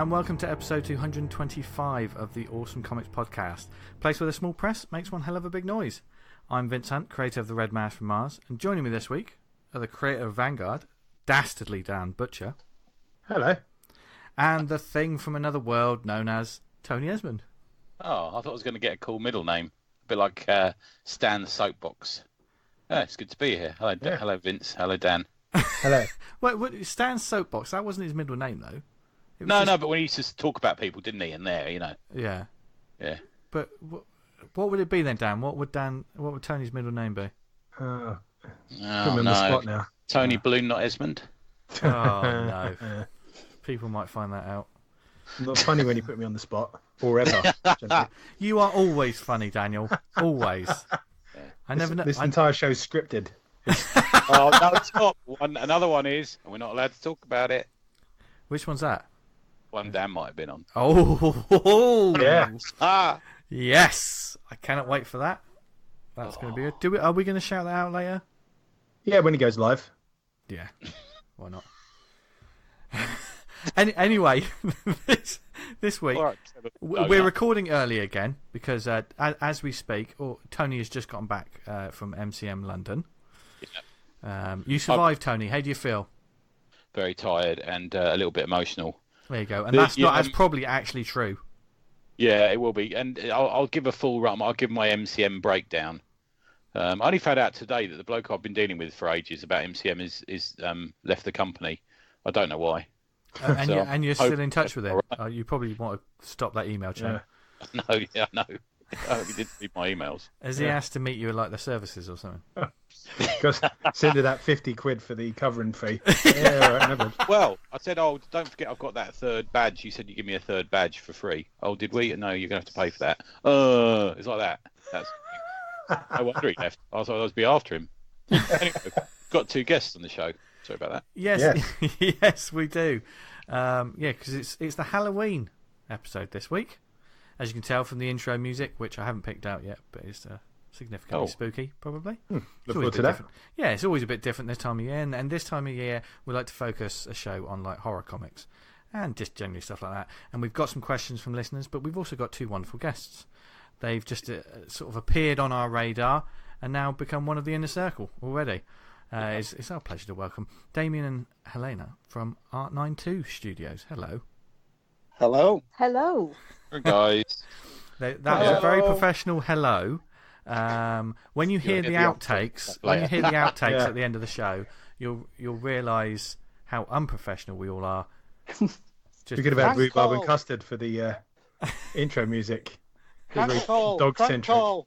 and welcome to episode 225 of the Awesome Comics Podcast, place where the small press makes one hell of a big noise. I'm Vince Hunt, creator of the Red Mouse from Mars, and joining me this week are the creator of Vanguard, Dastardly Dan Butcher. Hello. And the thing from another world known as Tony Esmond. Oh, I thought I was going to get a cool middle name, a bit like Stan Soapbox. Oh, it's good to be here. Hello, Yeah. Hello, Vince. Hello, Dan. Hello. Wait, Stan's Soapbox, that wasn't his middle name, though. No, but when he used to talk about people, didn't he? In there, you know. Yeah. Yeah. But what would it be then, Dan? What would Tony's middle name be? Put Oh, me on the spot now. Tony Balloon, not Esmond. Oh, no. People might find that out. Not funny when you put me on the spot. Or ever. generally. You are always funny, Daniel. Always. I never know. This entire show's scripted. Oh, no, it's not. Another one is, and we're not allowed to talk about it. Which one's that? One Dan might have been on. Oh, Yeah. Yes! I cannot wait for that. That's going to be good. Are we going to shout that out later? Yeah, when he goes live. Yeah. Why not? Anyway, this week, Right. we're recording early again because as we speak, Tony has just gotten back from MCM London. Yeah. You survived, Tony. How do you feel? Very tired and a little bit emotional. There you go. And that's probably actually true. Yeah, it will be. And I'll give a full run. I'll give my MCM breakdown. I only found out today that the bloke I've been dealing with for ages about MCM is left the company. I don't know why. And you're still in touch with him. Right. You probably want to stop that email chain. Yeah. No. I hope he didn't read my emails. Has he asked to meet you at like the services or something? Because send her that 50 quid for the covering fee. Yeah, right, no. Well, I said, don't forget I've got that third badge. You said you give me a third badge for free. Oh, did we? No, you're going to have to pay for that. It's like that. That's. No wonder he left. I thought I was be after him. Anyway, got two guests on the show. Sorry about that. Yes, yes, we do. Because it's the Halloween episode this week. As you can tell from the intro music, which I haven't picked out yet, but it's significantly spooky, probably. Look forward to that. Different. Yeah, it's always a bit different this time of year, and this time of year we like to focus a show on like horror comics and just generally stuff like that. And we've got some questions from listeners, but we've also got two wonderful guests. They've just sort of appeared on our radar and now become one of the inner circle already. It's our pleasure to welcome Damian and Helena from ArtNineTwo Studios. Hello. Hello. Hello. Hey guys. That was a very professional hello. When you hear the outtakes, at the end of the show, you'll realise how unprofessional we all are. Forget about rhubarb and custard for the intro music. Dog centric.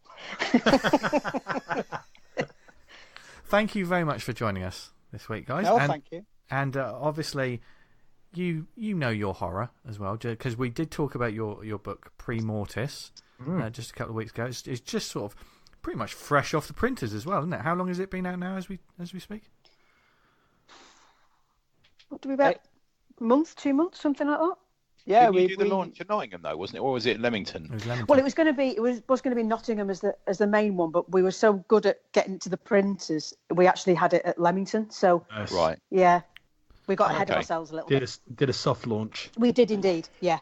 Thank you very much for joining us this week, guys. No, thank you. And obviously, you know your horror as well, because we did talk about your book Pre-Mortis just a couple of weeks ago. It's just sort of pretty much fresh off the printers as well, isn't it? How long has it been out now as we speak? What do we bet? A month, 2 months, something like that. Yeah, we did the launch in Nottingham though, wasn't it, or was it Leamington? It was Leamington. Well, it was going to be Nottingham as the main one, but we were so good at getting to the printers, we actually had it at Leamington. So right, yeah, we got ahead of ourselves a little bit. Did a soft launch. We did indeed. Yeah.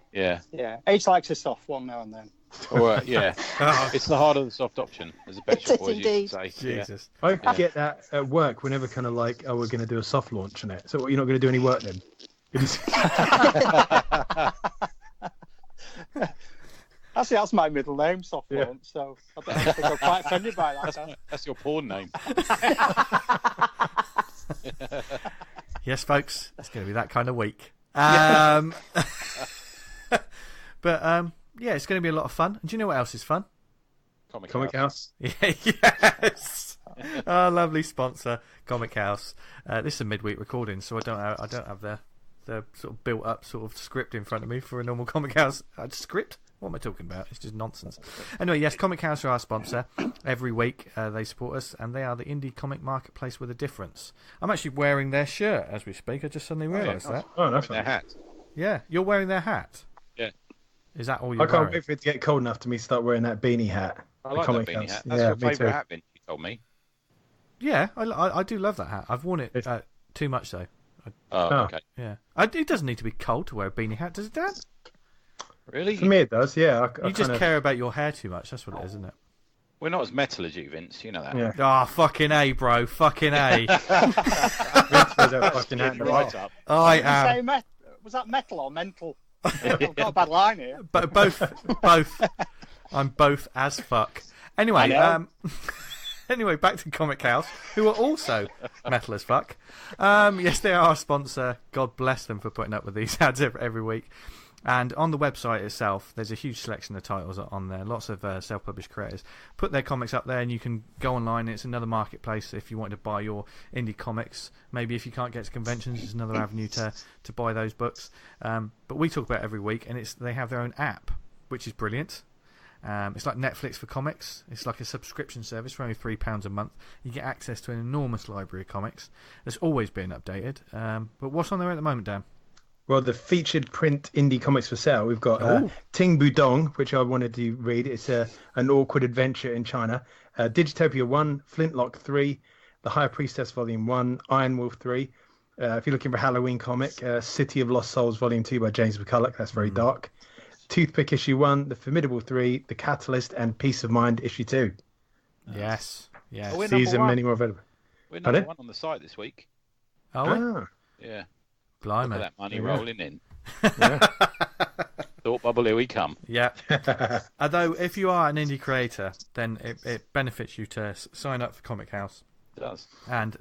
H likes a soft one now and then. Yeah. It's the harder the soft option, as a Pet Shop Boys used to say. Jesus. I get that at work. We're never kind of like, we're going to do a soft launch on it. So you're not going to do any work then? Actually, that's my middle name, Soft Launch, so I don't think I'm quite offended by that. That's your porn name. Yes, folks, it's going to be that kind of week. But it's going to be a lot of fun. And do you know what else is fun? Comic House. Yes. Our lovely sponsor, Comic House. This is a midweek recording, so I don't have the sort of built up sort of script in front of me for a normal Comic House script. What am I talking about? It's just nonsense. Anyway, yes, Comic House are our sponsor. Every week they support us, and they are the indie comic marketplace with a difference. I'm actually wearing their shirt as we speak. I just suddenly realised that. Oh, that's their hat. Yeah, you're wearing their hat. Yeah. Is that all you're I can't wearing? wait for it to get cold enough to me start wearing that beanie hat. I like that beanie hat. That's your favourite hat, Vince, you told me. Yeah, I do love that hat. I've worn it too much though. Okay. Yeah. It doesn't need to be cold to wear a beanie hat, does it, Dan? Really? For me, it does. Yeah. I You just care about your hair too much. That's what it is, isn't it? We're not as metal as you, Vince. You know that. Yeah. Ah, fucking A, bro. Fucking A. Vince wears that fucking hat. Right up. I Did you am. say was that metal or mental? I've got a bad line here. But both. I'm both as fuck. Anyway, anyway, back to Comic House, who are also metal as fuck. Yes, they are our sponsor. God bless them for putting up with these ads every week. And on the website itself, there's a huge selection of titles on there. Lots of self-published creators put their comics up there, and you can go online. It's another marketplace if you want to buy your indie comics. Maybe if you can't get to conventions, it's another avenue to buy those books. But we talk about it every week, and they have their own app, which is brilliant. It's like Netflix for comics. It's like a subscription service for only £3 a month. You get access to an enormous library of comics that's always being updated. But what's on there at the moment, Dan? Well, the featured print indie comics for sale. We've got Ting Budong, which I wanted to read. It's an awkward adventure in China. Digitopia 1, Flintlock 3, The High Priestess Volume 1, Iron Wolf 3. If you're looking for a Halloween comic, City of Lost Souls Volume 2 by James McCulloch. That's very dark. Toothpick Issue 1, The Formidable 3, The Catalyst, and Peace of Mind Issue 2. Yes. These and many more available. We're number one on the site this week. Oh, Yeah. blimey. Look at that money rolling in. Thought bubble, here we come. Yeah. Although, if you are an indie creator, then it benefits you to sign up for Comic House. It does. And,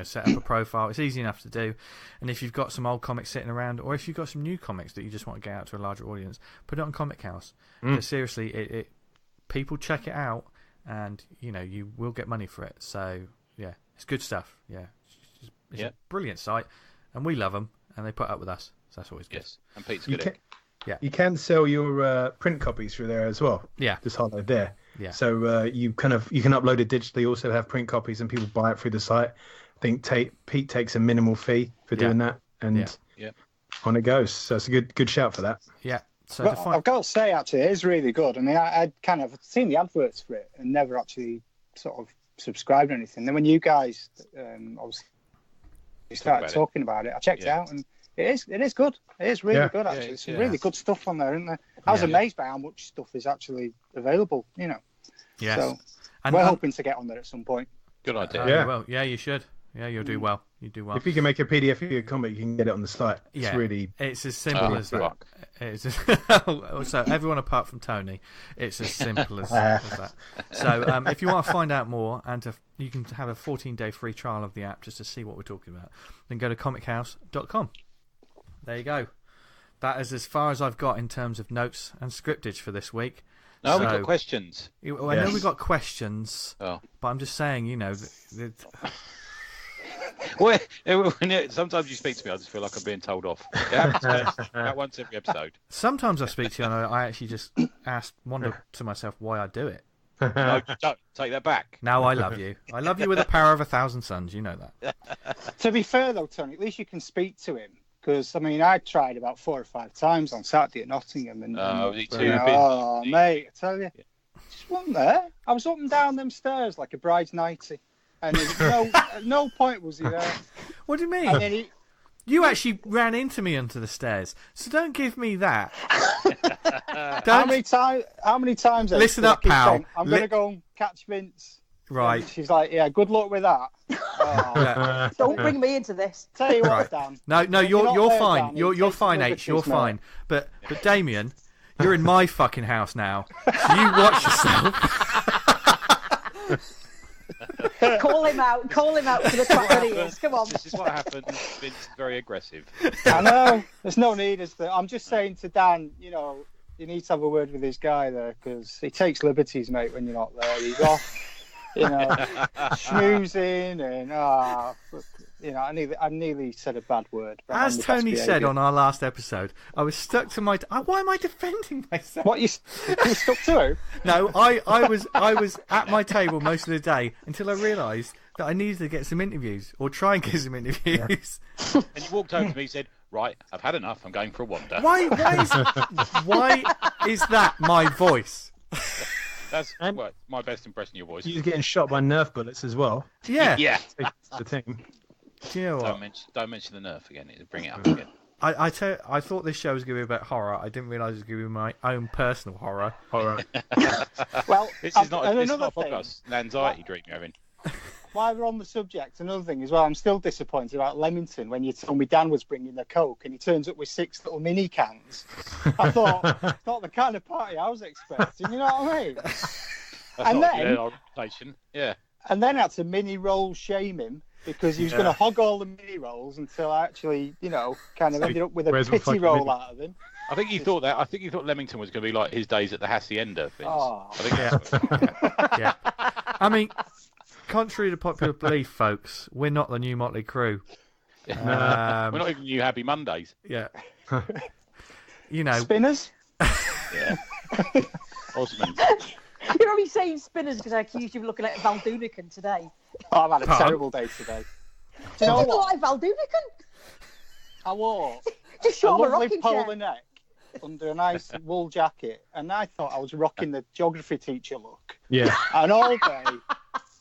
set up a profile. It's easy enough to do. And if you've got some old comics sitting around, or if you've got some new comics that you just want to get out to a larger audience, put it on Comic House. Because seriously, people check it out, and, you will get money for it. So, yeah, it's good stuff. Yeah. It's a brilliant site, and we love them, and they put up with us. So that's always good. Yes, and Pete's good. You can sell your print copies through there as well. Yeah. Just highlight there. Yeah. So you can upload it digitally, also have print copies, and people buy it through the site. I think Pete takes a minimal fee for doing that, and on it goes. So it's a good shout for that. Yeah. So I've got to say, actually, it is really good. I mean, I'd kind of seen the adverts for it and never actually sort of subscribed or anything. Then when you guys obviously started talking about it, I checked it out, and it is good. It is really good, actually. There's some really good stuff on there, isn't there? I was amazed by how much stuff is actually available, Yes. So And we're hoping to get on there at some point. Good idea. Well, you should. Yeah, you'll do well. You do well. If you can make a PDF of your comic, you can get it on the site. It's as simple as that. It's so everyone apart from Tony, it's as simple as that. So if you want to find out more, and you can have a 14-day free trial of the app just to see what we're talking about, then go to comichouse.com. There you go. That is as far as I've got in terms of notes and scriptage for this week. No, we've got questions. I know we've got questions, but I'm just saying, Well, sometimes you speak to me, I just feel like I'm being told off. It happens about once every episode. Sometimes I speak to you and I actually just wonder to myself why I do it. No, don't take that back. Now I love you. I love you with the power of 1,000 suns. You know that. To be fair, though, Tony, at least you can speak to him. Because, I mean, I tried about 4 or 5 times on Saturday at Nottingham. And, mate, I tell you. Just wasn't there. I was up and down them stairs like a bride's nightie. And at no point was he there. What do you mean? And then you actually ran into me onto the stairs. So don't give me that. How many times? Listen up, pal. I'm going to go and catch Vince. Right. And she's like, yeah, good luck with that. Oh. Don't bring me into this. Tell you what, Dan. No, you're fine. You're fine, H. You're fine. But Damian, you're in my fucking house now. So you watch yourself. Call him out for the twat that he is. Come on. This is what happens. Vince is very aggressive. I know. There's no need, is there? I'm just saying to Dan, you need to have a word with this guy there, because he takes liberties, mate, when you're not there. He's off, schmoozing and, I nearly said a bad word. As Tony said on our last episode, I was stuck to my... why am I defending myself? What, you stuck to him? No, I was at my table most of the day until I realised that I needed to get some interviews, or try and get some interviews. And you walked over to me and said, right, I've had enough, I'm going for a wander. Why is that my voice? That's my best impression of your voice. He's getting shot by Nerf bullets as well. Yeah. Yeah. The team. Do you know what? Don't mention the Nerf again. Bring it up again. I thought this show was going to be about horror. I didn't realise it was going to be my own personal horror. Well, this is not a podcast. It's an anxiety dream you're having. While we're on the subject, another thing as well, I'm still disappointed about Leamington when you told me Dan was bringing the Coke and he turns up with 6 little mini cans. I thought, not the kind of party I was expecting, you know what I mean? And then, and then I had to mini roll shame him because he was going to hog all the mini rolls until I actually, kind of ended up with a pity roll out of him. I think he thought Leamington was going to be like his days at the Hacienda. Oh. I think Yeah. I mean, contrary to popular belief, folks, we're not the new Motley Crue. we're not even new Happy Mondays. Yeah. Spinners? Yeah. Osmond. You're only saying Spinners because I accused you of looking like Val Doonican today. Oh, I've had a terrible day today. Do you know what? Like Val Doonican? I wore just a short of a lovely rocking polo chair. neck under a nice wool jacket, and I thought I was rocking the geography teacher look. Yeah. And all day,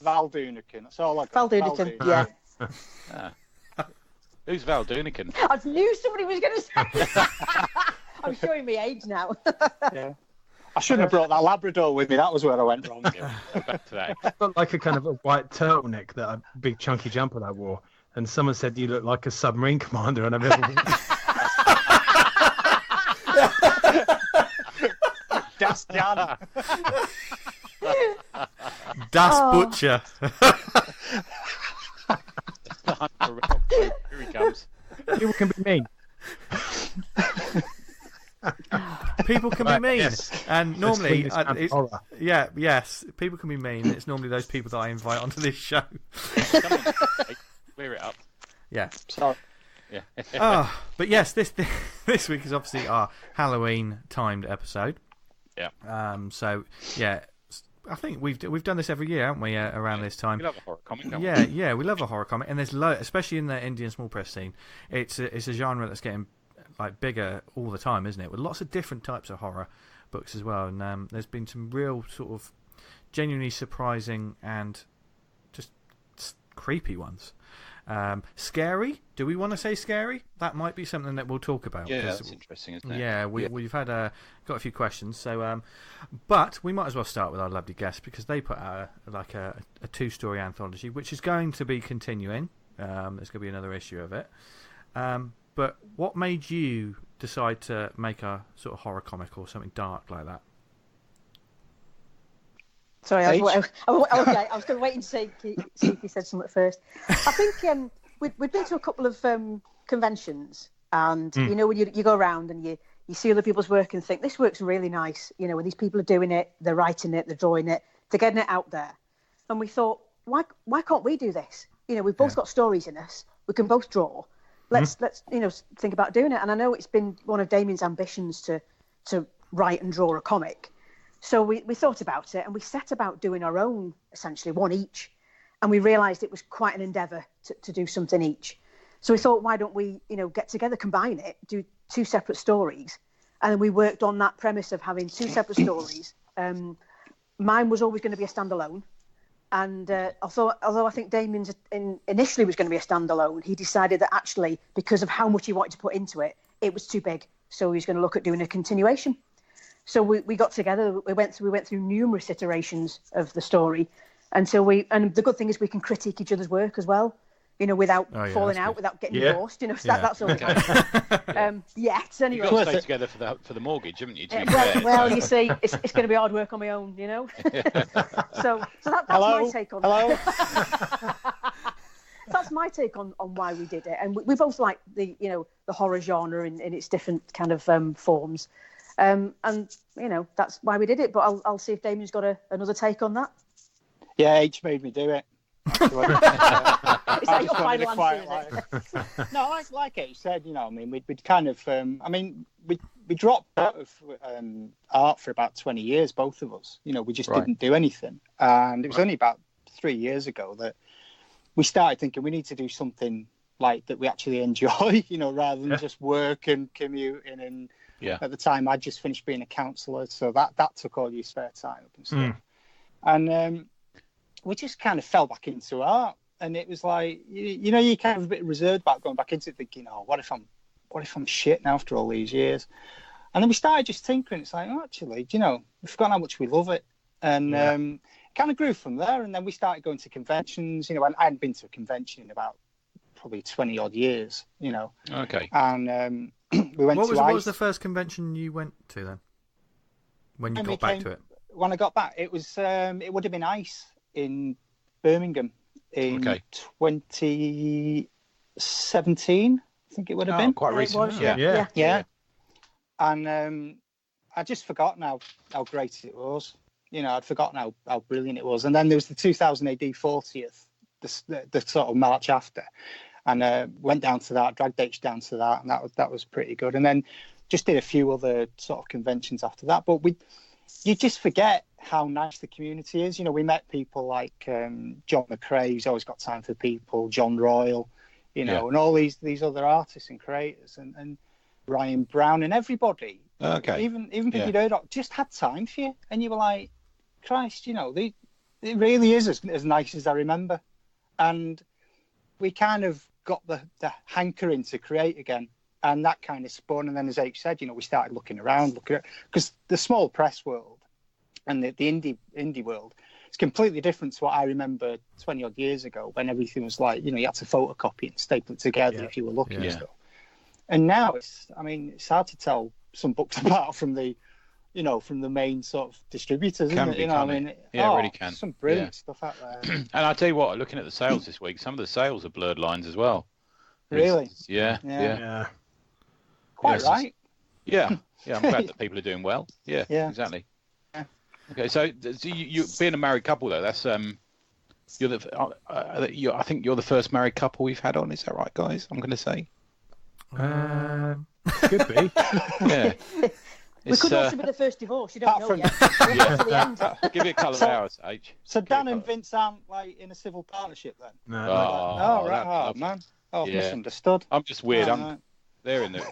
Val Doonican. That's all I got. Val Doonican, yeah. Who's Val Doonican? I knew somebody was going to say. I'm showing my age now. Yeah. I shouldn't have brought that Labrador with me. That was where I went wrong. Back to that. I've got like a kind of a white turtleneck that a big chunky jumper that I wore, and someone said you look like a submarine commander, and I've never. Das Jan. Das Butcher. Here he comes. People can be mean. People can be mean, and normally, yes, people can be mean. It's normally those people that I invite onto this show. Clear it up. Yeah. Sorry. Yeah. But yes, this week is obviously our Halloween timed episode. Yeah. So yeah, I think we've done this every year, haven't we? Around this time. We love a horror comic. Don't we? Yeah, we love a horror comic, and there's especially in the Indian small press scene. It's a genre that's getting like bigger all the time, isn't it? With lots of different types of horror books as well, and there's been some real sort of genuinely surprising and just creepy ones. Scary? Do we want to say scary? That might be something that we'll talk about. Yeah, that's interesting, isn't it? Yeah, we've had got a few questions, so but we might as well start with our lovely guests because they put out a 2-story anthology, which is going to be continuing. There's going to be another issue of it. But what made you decide to make a sort of horror comic or something dark like that? Sorry, I was going to wait and see if he said something first. I think we've been to a couple of conventions, and when you go around and you see other people's work and think this work's really nice. When these people are doing it, they're writing it, they're drawing it, they're getting it out there, and we thought, why can't we do this? We've both got stories in us. We can both draw. Let's think about doing it. And I know it's been one of Damian's ambitions to write and draw a comic. So we thought about it and we set about doing our own, essentially one each. And we realised it was quite an endeavour to do something each. So we thought, why don't we, get together, combine it, do 2 separate stories. And then we worked on that premise of having 2 separate stories. Mine was always going to be a standalone. And although I think Damian's initially was going to be a standalone, he decided that actually, because of how much he wanted to put into it, it was too big. So he was going to look at doing a continuation. So we got together. We went through numerous iterations of the story, and the good thing is we can critique each other's work as well, without falling out, without getting divorced. So that's always nice. Yet anyway. You've got to stay together for the mortgage, haven't you? Well, you see, it's going to be hard work on my own, So that's my take on that. That's my take on why we did it, and we both like the horror genre in its different kind of forms. And that's why we did it. But I'll see if Damian's got another take on that. Yeah, H made me do it. Is that your final answer? No, like H said, we'd kind of, we dropped out of art for about 20 years, both of us. We just didn't do anything, and it was only about 3 years ago that we started thinking we need to do something like that we actually enjoy, rather than just work and commuting and. Yeah. At the time, I'd just finished being a counsellor, so that took all your spare time up and stuff. And we just kind of fell back into art. and it was like, you know, you kind of a bit reserved about going back into it, thinking, oh, what if I'm shit now after all these years? And then we started just tinkering. It's like, oh, actually, you know, we've forgotten how much we love it. And kind of grew from there. And then we started going to conventions. You know, I hadn't been to a convention in about probably 20 odd years, you know. Okay. And we went to What was the first convention you went to then? When you got back to it? When I got back, it was it would have been ICE in Birmingham in 2017. I think it would have been quite recent. Yeah. And I'd just forgotten how great it was. You know, I'd forgotten how brilliant it was. And then there was the 2000 AD 40th, the sort of March after, and went down to that, dragged H down to that, and that was pretty good. And then just did a few other sort of conventions after that. But you just forget how nice the community is. You know, we met people like John McRae, who's always got time for people, John Royal, you know, and all these other artists and creators, and Ryan Brown and everybody. Okay. Even people you'd heard of just had time for you, and you were like, Christ, you know, it really is as nice as I remember. And we kind of got the hankering to create again, and that kind of spun. And then, as H said, you know, we started looking at, because the small press world and the indie world is completely different to what I remember 20 odd years ago, when everything was like, you know, you had to photocopy and staple it together if you were lucky and stuff. And now it's hard to tell some books apart from the main sort of distributors, isn't it? You know, I mean, it really can. Some brilliant stuff out there. And I'll tell you what, looking at the sales this week, some of the sales are blurred lines as well. Really? Yeah. Quite right. Yeah. I'm glad that people are doing well. Yeah. Exactly. Yeah. Okay, so you being a married couple though, that's I think you're the first married couple we've had on. Is that right, guys? I'm going to say. Could be. Yeah. We could also be the first divorce. You don't know yet. To the end. Give it a couple of hours, H. So Dan and Vince aren't like in a civil partnership then? No. Right. Oh man. Oh, misunderstood. I'm just weird. They're in the.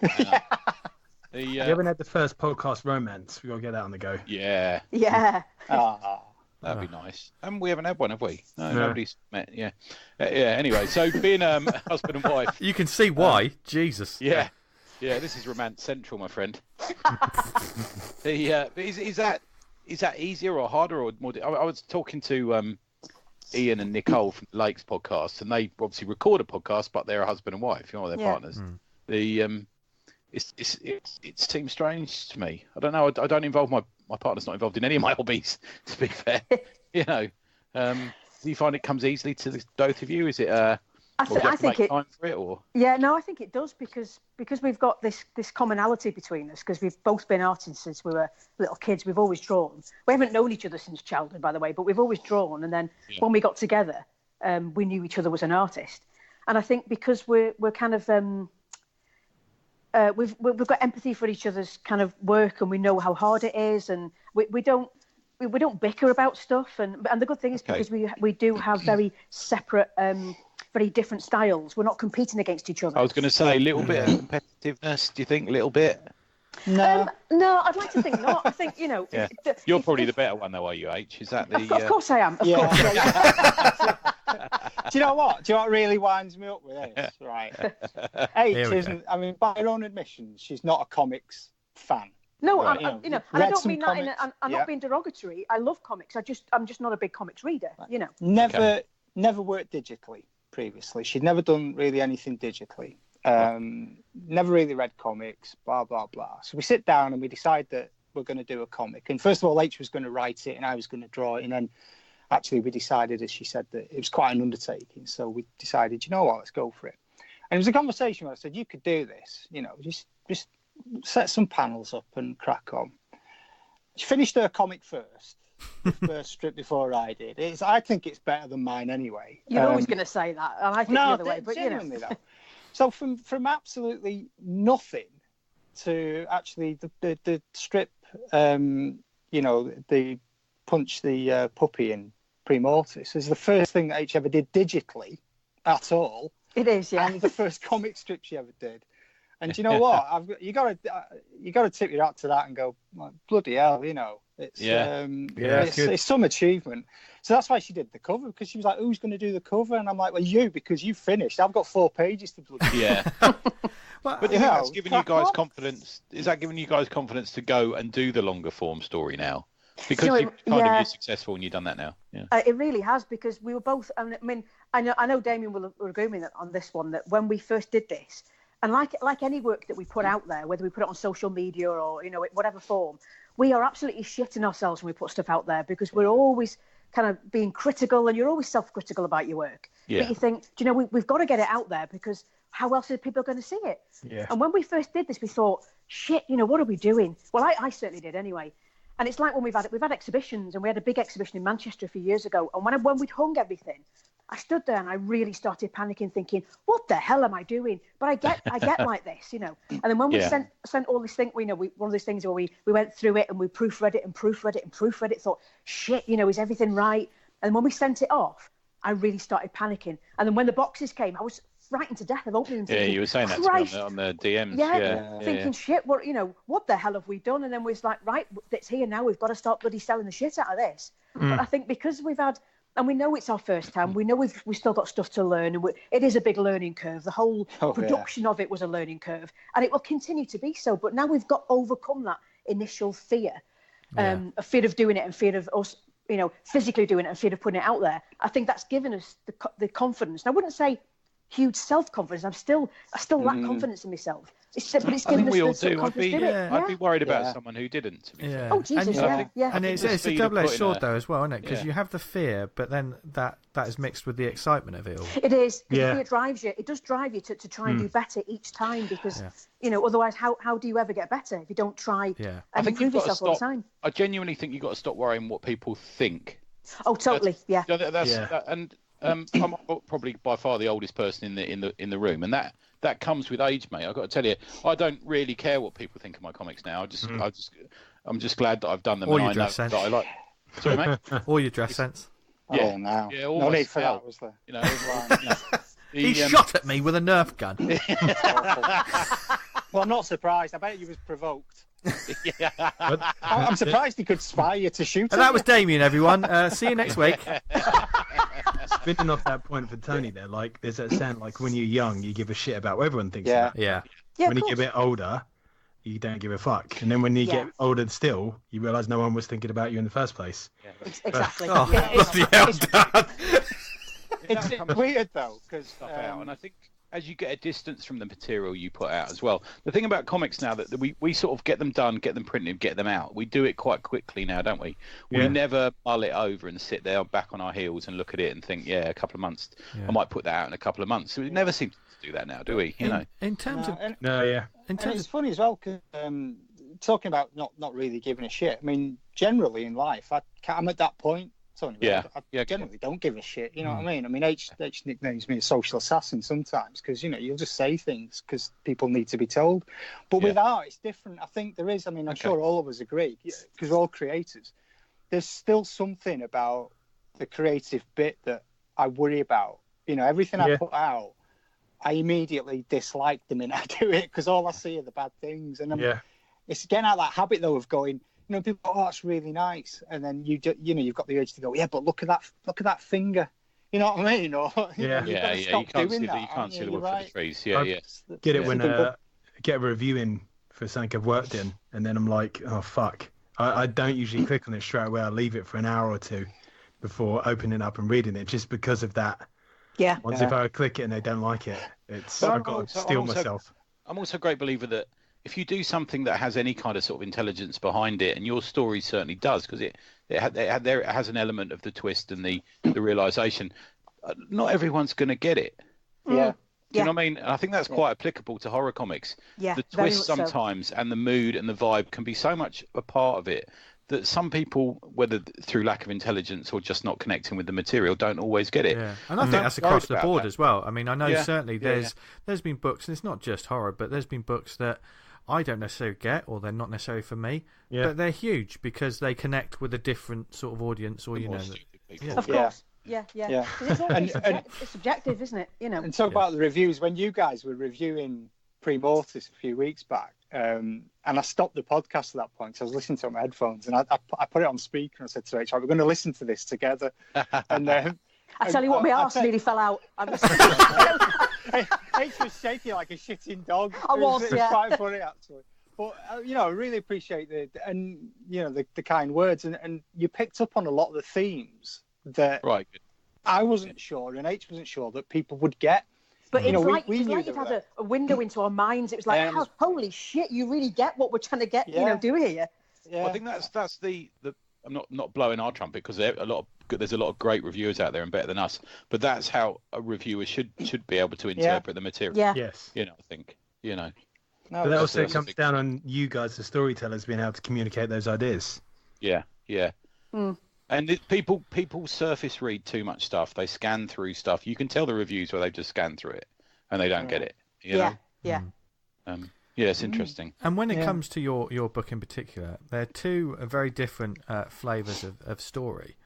You haven't had the first podcast romance. We got to get that on the go. Yeah. Yeah. That'd be nice. And we haven't had one, have we? No, nobody's met. Yeah. Anyway, so being husband and wife. You can see why. Jesus. Yeah. Yeah, this is romance central, my friend. Is that easier or harder or more? I was talking to Ian and Nicole from the Lakes podcast, and they obviously record a podcast, but they're a husband and wife. You know, they're partners. It seems strange to me. I don't know. I don't involve my partner's not involved in any of my hobbies. To be fair, you know. Do you find it comes easily to both of you? Is it? I think it. Time for it, or? Yeah, no, I think it does because we've got this commonality between us, because we've both been artists since we were little kids. We've always drawn. We haven't known each other since childhood, by the way, but we've always drawn. And then when we got together, we knew each other was an artist. And I think because we're kind of we've got empathy for each other's kind of work, and we know how hard it is, and we don't bicker about stuff. And the good thing is because we do have very separate. Very different styles. We're not competing against each other. I was going to say a little bit of competitiveness. Do you think a little bit? No, I'd like to think not. I think Yeah. You're probably the better one, though, are you, H? Is that the? Of course I am. Of course. Do you know what? really winds me up with this? Right. H isn't. I mean, by her own admission, she's not a comics fan. No, right, and I don't mean that. I'm not being derogatory. I love comics. I'm just not a big comics reader. You know. Never worked digitally previously. She'd never done really anything digitally. Never really read comics, blah, blah, blah. So we sit down and we decide that we're going to do a comic. And first of all, H was going to write it and I was going to draw it. And then actually we decided, as she said, that it was quite an undertaking. So we decided, you know what, let's go for it. And it was a conversation where I said, you could do this, you know, just set some panels up and crack on. She finished her comic first. The first strip before I did. I think it's better than mine anyway. You're always going to say that, and I think the other way. But genuinely though. So from absolutely nothing to actually the strip, you know, the punch the puppy in Pre-Mortis is the first thing that H ever did digitally at all. It is, yeah. And the first comic strip she ever did. And you know what? You got to tip your hat to that and go, like, bloody hell, you know. It's it's some achievement. So that's why she did the cover, because she was like, who's going to do the cover? And I'm like, well, you, because you finished. I've got 4 pages to bloody. Yeah. Well, but that's giving you guys confidence. Is that giving you guys confidence to go and do the longer form story now? Because you're you're successful and you've done that now. Yeah. It really has, because we were both. I mean, I know Damian will agree with me on this one, that when we first did this, and like any work that we put out there, whether we put it on social media or whatever form, we are absolutely shitting ourselves when we put stuff out there, because we're always kind of being critical, and you're always self-critical about your work. Yeah. But you think, we've got to get it out there, because how else are people going to see it? Yeah. And when we first did this, we thought, shit, what are we doing? Well, I certainly did anyway. And it's like when we've had exhibitions, and we had a big exhibition in Manchester a few years ago. And when we'd hung everything, I stood there and I really started panicking, thinking, what the hell am I doing? But I get like this, And then when we sent all this thing, one of those things where we went through it and we proofread it, thought, shit, is everything right? And when we sent it off, I really started panicking. And then when the boxes came, I was frightened to death of opening them. Yeah, you were saying that to me on the DMs. Yeah, thinking, shit, what the hell have we done? And then we was like, right, it's here now. We've got to start bloody selling the shit out of this. But I think because we've had, and we know it's our first time, we know we've still got stuff to learn, and it is a big learning curve. The whole production of it was a learning curve, and it will continue to be so. But now we've got overcome that initial fear, a fear of doing it and fear of us, physically doing it and fear of putting it out there. I think that's given us the confidence. And I wouldn't say huge self-confidence. I still lack confidence in myself. But it's given us the confidence to do it. I'd be worried about someone who didn't. Yeah. Oh, Jesus, And it's a double-edged sword, though, as well, isn't it? Because you have the fear, but then that is mixed with the excitement of it all. It is. Because it drives you. It does drive you to try and do better each time, because, otherwise, how do you ever get better if you don't try and improve yourself all the time? I genuinely think you've got to stop worrying what people think. Oh, totally, I'm probably by far the oldest person in the room, and that comes with age, mate. I've got to tell you, I don't really care what people think of my comics now. I'm just glad that I've done them. Or your dress sense. That I like. Sorry, mate. Or your dress sense. Yeah, oh, no. Yeah, no need for that, was there? He shot at me with a Nerf gun. Well, I'm not surprised. I bet he was provoked. I'm surprised he could spy you to shoot. And that was Damian, everyone. See you next week. Spinning off that point for Tony there, like there's that saying, like when you're young, you give a shit about what everyone thinks. Yeah. When you get a bit older, you don't give a fuck, and then when you get older still, you realise no one was thinking about you in the first place. Yeah. Exactly. It's weird though, because and I think as you get a distance from the material you put out as well. The thing about comics now that we sort of get them done, get them printed, get them out. We do it quite quickly now, don't we? We never mull it over and sit there back on our heels and look at it and think, a couple of months, I might put that out in a couple of months. So we never seem to do that now, do we? In terms of it's funny as well, because talking about not really giving a shit. I mean, generally in life, I'm at that point. Tony, I generally don't give a shit. You know what I mean? I mean, H nicknames me a social assassin sometimes, because you'll just say things because people need to be told. But with art, it's different. I think there is. I mean, I'm sure all of us agree, because we're all creators. There's still something about the creative bit that I worry about. Everything I put out, I immediately dislike the minute I do it, because all I see are the bad things. And it's getting out of that habit though of going, people go, oh, it's really nice, and then you've got the urge to go, but look at that finger. You know what I mean? Or you can't see the wood for the trees. Get it when get a review in for something I've worked in, and then I'm like, oh fuck. I don't usually click on it straight away. I leave it for an hour or two before opening up and reading it, just because of that. Yeah. Once if I click it and they don't like it, I've got to steel myself. I'm also a great believer that if you do something that has any kind of sort of intelligence behind it, and your story certainly does, because it has an element of the twist and the realization, not everyone's going to get it. Yeah. Do you know what I mean? And I think that's quite applicable to horror comics. Yeah, the twist sometimes and the mood and the vibe can be so much a part of it that some people, whether through lack of intelligence or just not connecting with the material, don't always get it. Yeah. And I think that's across the board as well. I mean, I know certainly there's been books, and it's not just horror, but there's been books that I don't necessarily get, or they're not necessarily for me, but they're huge because they connect with a different sort of audience, or of course, it's subjective, isn't it? And talk about the reviews when you guys were reviewing Pre-Mortis a few weeks back, and I stopped the podcast at that point. So I was listening to it on my headphones, and I put it on speaker and I said to HR, "We're going to listen to this together." And I tell you what, my arse nearly fell out. H was shaking like a shitting dog. I was, it was quite funny actually. But I really appreciate the kind words, and you picked up on a lot of the themes that I wasn't sure, and H wasn't sure that people would get. But it's like you'd had a window into our minds. It was like, holy shit, you really get what we're trying to get, do here. Yeah. Well, I think that's the. I'm not blowing our trumpet because there's a lot of great reviewers out there and better than us. But that's how a reviewer should be able to interpret the material. Yeah. Yes. I think. No, but that also comes down on you guys, the storytellers, being able to communicate those ideas. Yeah. And people surface read too much stuff. They scan through stuff. You can tell the reviews where they've just scanned through it and they don't get it. You know? Yeah. It's interesting. And when it comes to your book in particular, they're two very different flavours of story,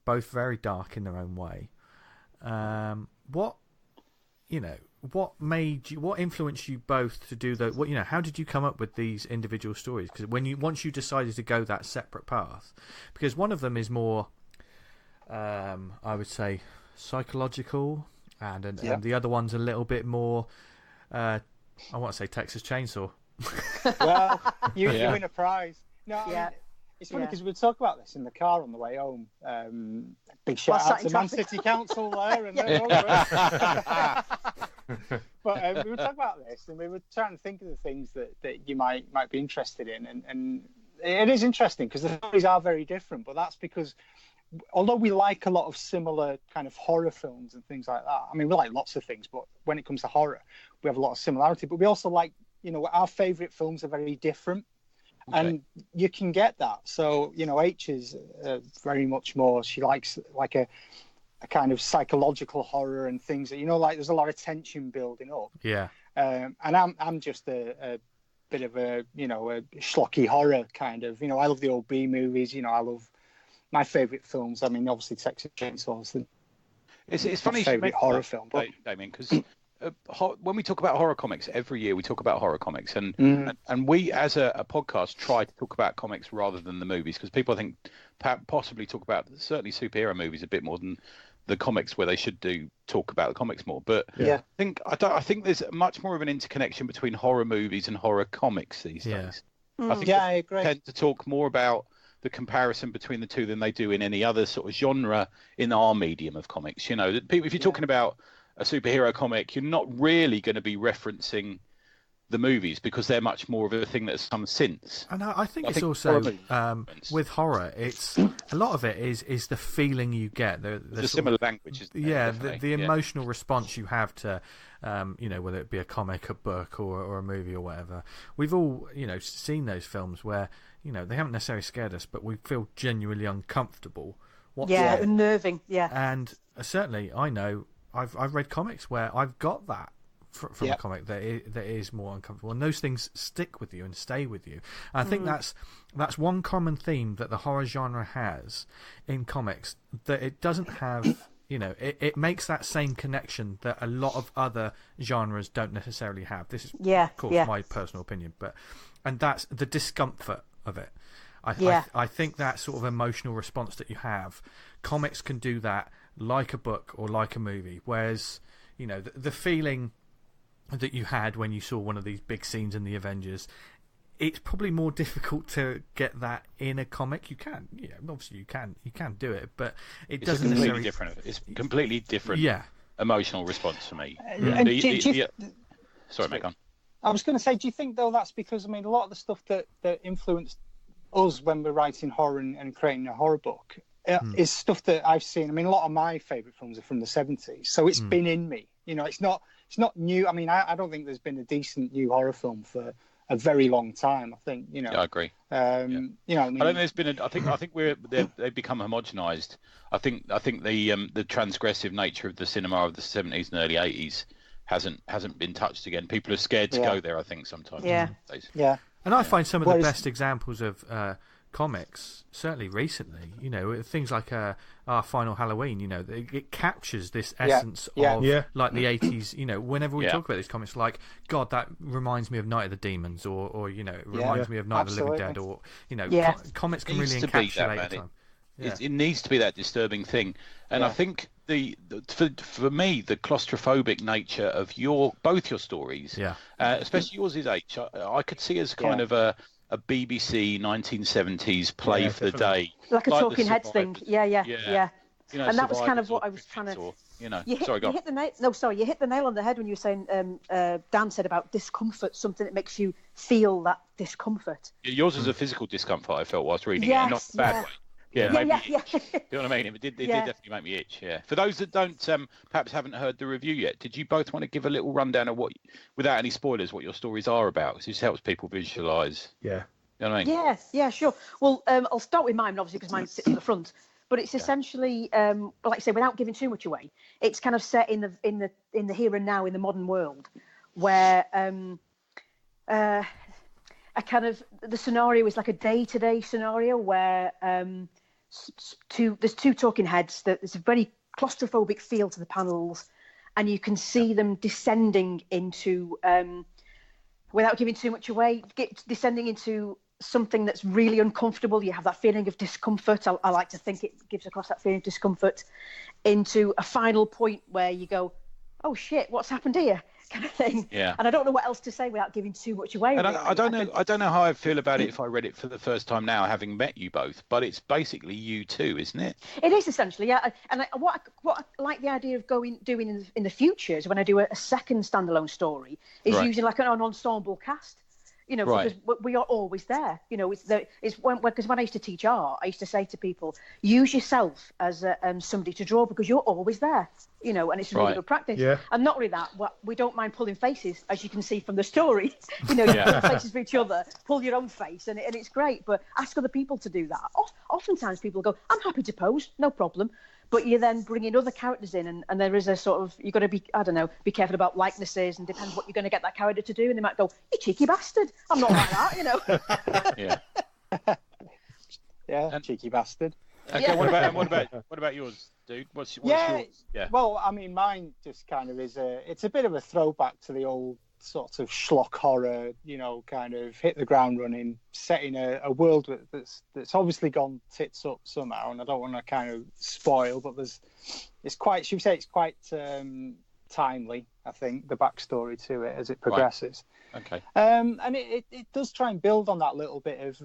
both very dark in their own way. What influenced you both to do that? How did you come up with these individual stories? Because once you decided to go that separate path, because one of them is more, I would say, psychological, and the other one's a little bit more, I want to say Texas Chainsaw. Well, you win a prize. No, I mean, it's funny because we talk about this in the car on the way home. Big shout out to Man City Council there. And But we were talking about this, and we were trying to think of the things that you might be interested in, and it is interesting because the stories are very different. But that's because, although we like a lot of similar kind of horror films and things like that, I mean, we like lots of things, but when it comes to horror, we have a lot of similarity. But we also like, our favourite films are very different. Okay. And you can get that. So, H is very much more, she likes like a kind of psychological horror and things that, like there's a lot of tension building up. Yeah. And I'm just a bit of a schlocky horror kind of, I love the old B movies, I love my favourite films. I mean, obviously Texas Chainsaw is it's funny favourite horror film. Damian, because when we talk about horror comics, every year we talk about horror comics, and we as a podcast try to talk about comics rather than the movies, because people, I think, possibly talk about certainly superhero movies a bit more than the comics, where they should talk about the comics more. But I think there's much more of an interconnection between horror movies and horror comics these days. I agree. Tend to talk more about the comparison between the two than they do in any other sort of genre in our medium of comics. If you're talking about a superhero comic, you're not really going to be referencing the movies because they're much more of a thing that's come since. And I think it's also with horror, it's a lot of it is the feeling you get, the similar language. The emotional response you have to, whether it be a comic, a book, or a movie or whatever. We've all seen those films where they haven't necessarily scared us, but we feel genuinely uncomfortable. Unnerving. Yeah, and certainly I know I've read comics where I've got that from a comic that is more uncomfortable, and those things stick with you and stay with you. And I think that's one common theme that the horror genre has in comics, that it doesn't have. It makes that same connection that a lot of other genres don't necessarily have. This is, of course, my personal opinion, and that's the discomfort of it. I think that sort of emotional response that you have, comics can do that like a book or like a movie, whereas the feeling that you had when you saw one of these big scenes in the Avengers, it's probably more difficult to get that in a comic. You can, obviously you can do it, but it's doesn't necessarily different. It's completely different. Emotional response for me. Sorry, make on. I was going to say, do you think though that's because, a lot of the stuff that influenced us when we're writing horror and creating a horror book is stuff that I've seen. A lot of my favourite films are from the 70s, so it's been in me. It's not new. I don't think there's been a decent new horror film for a very long time. I think I agree. I don't think there's been. I think they've become homogenised. I think the transgressive nature of the cinema of the 70s and early 80s hasn't been touched again. People are scared to go there, I think, sometimes. Yeah. And I find some of the best examples of comics, certainly recently, things like our Final Halloween, it captures this essence of like the 80s, whenever we talk about these comics, like, God, that reminds me of Night of the Demons, or it reminds me of Night of the Living Dead, or, comics can really encapsulate the time. Yeah. It needs to be that disturbing thing. And I think for me, the claustrophobic nature of both your stories, especially yours is H, I could see as kind of a BBC 1970s play for the day, like a Talking Heads thing. Yeah. And that was kind of what I was trying to. You hit the nail. No, sorry, you hit the nail on the head when you were saying. Dan said about discomfort, something that makes you feel that discomfort. Yours is a physical discomfort. I felt whilst reading it, not in a bad way. Yeah. You know what I mean? It did definitely make me itch. Yeah. For those that don't, perhaps haven't heard the review yet, did you both want to give a little rundown of without any spoilers, what your stories are about? Because this helps people visualise. Yeah. You know what I mean? Yeah, sure. Well, I'll start with mine, obviously, because mine sits at the front. But it's essentially, like I say, without giving too much away, it's kind of set in the here and now in the modern world, where a kind of the scenario is like a day-to-day scenario where there's two talking heads. There's a very claustrophobic feel to the panels, and you can see them descending into, without giving too much away, descending into something that's really uncomfortable. You have that feeling of discomfort. I like to think it gives across that feeling of discomfort into a final point where you go, oh shit, what's happened here? Kind of thing. Yeah. And I don't know what else to say without giving too much away. And I don't know how I feel about it if I read it for the first time now, having met you both. But it's basically you two, isn't it? It is essentially, yeah. And what I like the idea of doing in the future is when I do a second standalone story is using like an ensemble cast. Because we are always there. Because when I used to teach art, I used to say to people, use yourself as somebody to draw because you're always there. And it's really good practice. Yeah. And not only that, we don't mind pulling faces, as you can see from the story. You pull faces for each other, pull your own face, and it's great. But ask other people to do that. Oftentimes people go, I'm happy to pose, no problem. But you then bring in other characters in, and there is a sort of, you've got to be, be careful about likenesses and depends what you're going to get that character to do. And they might go, you cheeky bastard. I'm not like that, Yeah, cheeky bastard. Okay, what about yours, dude? What's yours? Yeah. Well, I mean, mine just kind of it's a bit of a throwback to the old sort of schlock horror, kind of hit the ground running, set in a world that's obviously gone tits up somehow, and I don't want to kind of spoil, but it's quite timely, I think, the backstory to it as it progresses. Okay. And it does try and build on that little bit of,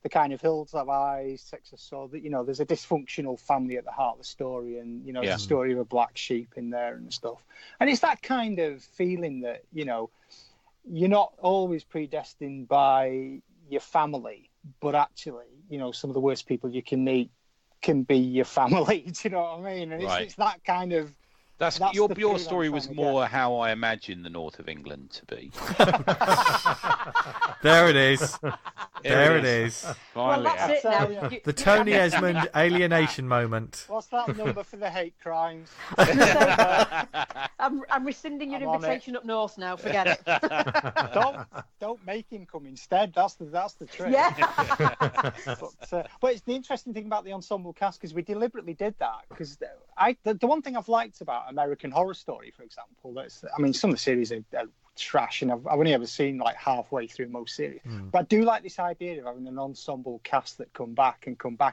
the kind of hills have eyes, sex assault, that, there's a dysfunctional family at the heart of the story, and, there's a story of a black sheep in there and stuff. And it's that kind of feeling that, you're not always predestined by your family, but actually, some of the worst people you can meet can be your family. Do you know what I mean? And it's that kind of... That's your story was more how I imagine the north of England to be. There it is. There it is. Well, that's it now. The Tony Esmond alienation moment. What's that number for the hate crimes? I'm rescinding your invitation up north now. Forget it. Don't make him come instead. That's the trick. Yeah. But it's the interesting thing about the ensemble cast, because we deliberately did that, because the one thing I've liked about American Horror Story, for example, some of the series are trash, and I've only ever seen like halfway through most series. But I do like this idea of having an ensemble cast that come back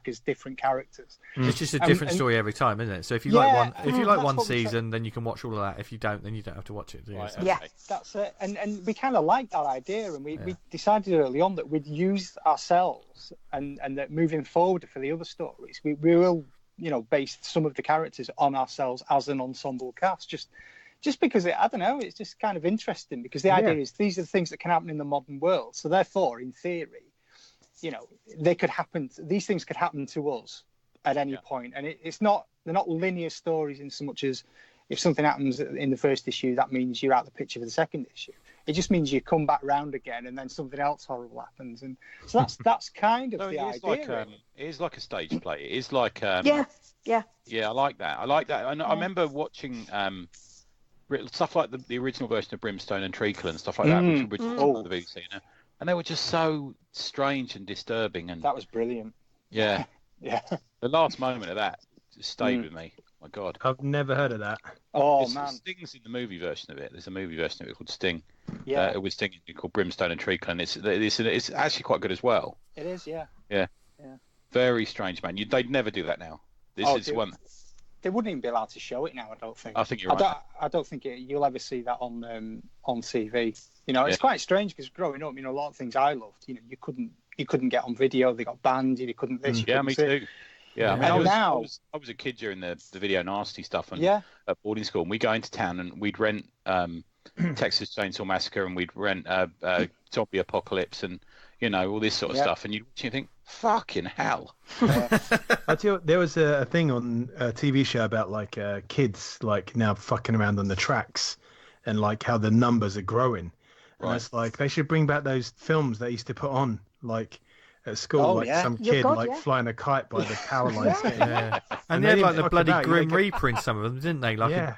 as different characters. It's just a different story every time, isn't it? So if you like one season, then you can watch all of that. If you don't, then you don't have to watch it. That's it. And we kind of like that idea, and we decided early on that we'd use ourselves, and that moving forward for the other stories, we will base some of the characters on ourselves as an ensemble cast, just because it's just kind of interesting, because the idea is these are the things that can happen in the modern world. So therefore, in theory, these things could happen to us at any point. And they're not linear stories in so much as if something happens in the first issue, that means you're out the picture for the second issue. It just means you come back round again, and then something else horrible happens, and so that's kind of the idea. It is like a stage play. It is like I like that. And I remember watching stuff like the original version of Brimstone and Treacle and stuff like that, which on the BBC. and they were just so strange and disturbing. And That was brilliant. yeah, Yeah. the last moment of that just stayed with me. My God. I've never heard of that. Oh man. Sting's in the movie version of it. There's a movie version of it called Sting. Yeah. It was Sting called Brimstone and Treacle, and it's actually quite good as well. It is. Yeah. Very strange, man. They'd never do that now. This is one. They wouldn't even be allowed to show it now. I don't think. I think you're right. I don't think you'll ever see that on TV. You know, it's quite strange because growing up, you know, a lot of things I loved, you know, you couldn't get on video. They got banned. You couldn't this. Yeah, me too. Yeah, I mean, I was a kid during the video nasty stuff and at boarding school, and we'd go into town and we'd rent Texas Chainsaw Massacre, and we'd rent Zombie Apocalypse, and you know, all this sort of stuff, and you think, fucking hell. I tell you, there was a thing on a TV show about like kids like now fucking around on the tracks, and like how the numbers are growing. And it's like they should bring back those films they used to put on like at school, some kid flying a kite by the power lines. And they had like the bloody Grim Reaper in some of them, didn't they? Like a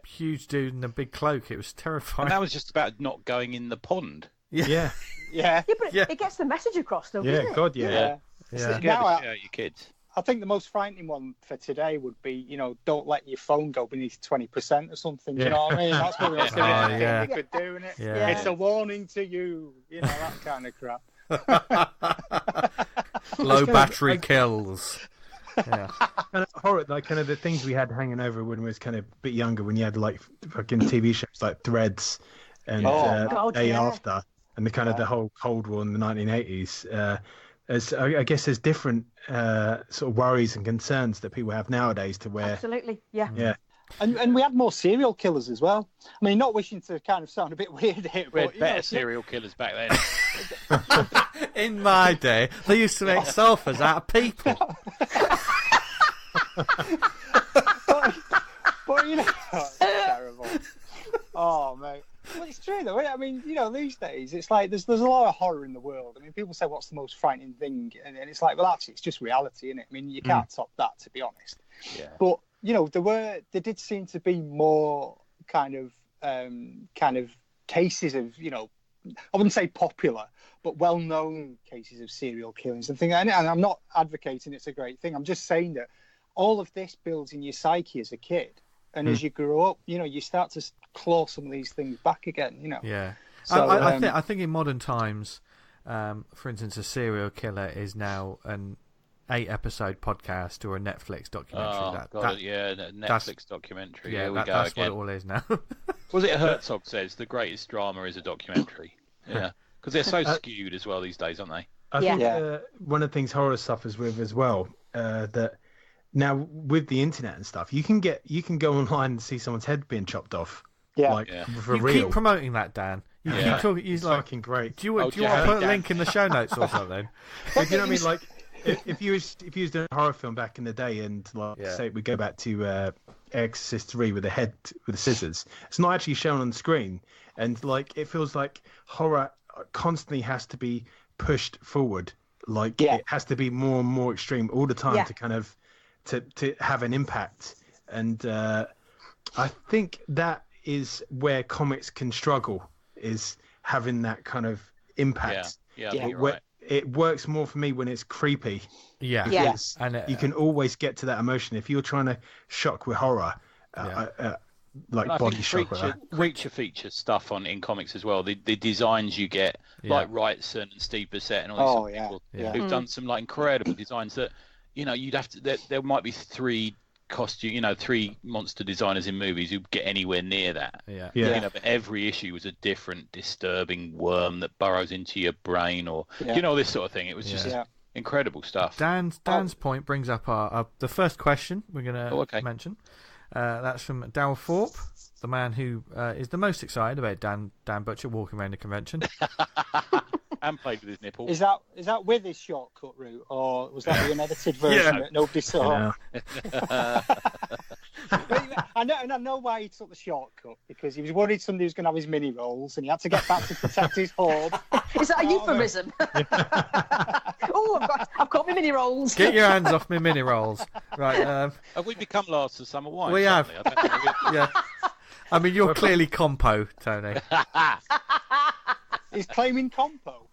huge dude in a big cloak. It was terrifying. And that was just about not going in the pond. Yeah. But it gets the message across, though, doesn't it? God, yeah. Now, your kids. I think the most frightening one for today would be, you know, don't let your phone go beneath 20% or something. Do you know what I mean? That's what we could do, isn't it? Yeah. It's a warning to you. You know, that kind of crap. Low battery kills. Yeah. And horror, like kind of the things we had hanging over when we was kind of a bit younger, when you had like fucking TV shows like Threads and Day After, and the kind of the whole Cold War in the 1980s. I guess there's different sort of worries and concerns that people have nowadays to where... Absolutely, yeah. And we had more serial killers as well. I mean, not wishing to kind of sound a bit weird here, We but... had better serial killers back then. In my day, they used to make sofas out of people. but you know, it's terrible. Oh, mate. Well, it's true, though. I mean, you know, these days, it's like there's a lot of horror in the world. I mean, people say, what's the most frightening thing? And it's like, well, actually, it's just reality, isn't it? I mean, you can't top that, to be honest. Yeah. But, you know, there did seem to be more kind of cases of, you know, I wouldn't say popular, but well-known cases of serial killings and things. And I'm not advocating it's a great thing. I'm just saying that all of this builds in your psyche as a kid. And as you grow up, you know, you start to claw some of these things back again, you know. Yeah. So, I think in modern times, for instance, a serial killer is now an 8-episode podcast or a Netflix documentary. Netflix documentary. Yeah, Here we go that's again. what it all is now. Was it Herzog says the greatest drama is a documentary? Yeah. Because they're so skewed as well these days, aren't they? I think one of the things horror suffers with as well, that now with the internet and stuff, you can go online and see someone's head being chopped off. For you real. keep promoting that, Dan. You keep talking. He's like, fucking great. Do you want to put a link in the show notes or something? You know what I mean? Like, if you was doing a horror film back in the day, and say we go back to Exorcist 3 with the head with the scissors, it's not actually shown on the screen, and like it feels like horror constantly has to be pushed forward. Like it has to be more and more extreme all the time to kind of to have an impact. And I think that is where comics can struggle, is having that kind of impact. You're right. It works more for me when it's creepy. Because you can always get to that emotion. If you're trying to shock with horror, like body shock. Creature feature stuff in comics as well. The designs you get, like Wrightson and Steve Bissett and all these people who've done some like incredible designs that, you know, you'd have to. There might be three monster designers in movies who get anywhere near that. You know, but every issue was a different disturbing worm that burrows into your brain, or you know, this sort of thing. It was just incredible stuff. Dan's point brings up the first question we're going to mention. That's from Darryl Thorpe, the man who is the most excited about Dan Butcher walking around the convention. And played with his nipples. Is that with his shortcut route, or was that the unedited version that nobody saw? I know why he took the shortcut, because he was worried somebody was going to have his mini rolls, and he had to get back to protect his horde. Is that a euphemism? I've got my mini rolls. Get your hands off my mini rolls. Right. Have we become Last of Summer Wine? We have. Yeah. I mean, you're clearly compo, Tony. He's claiming compo.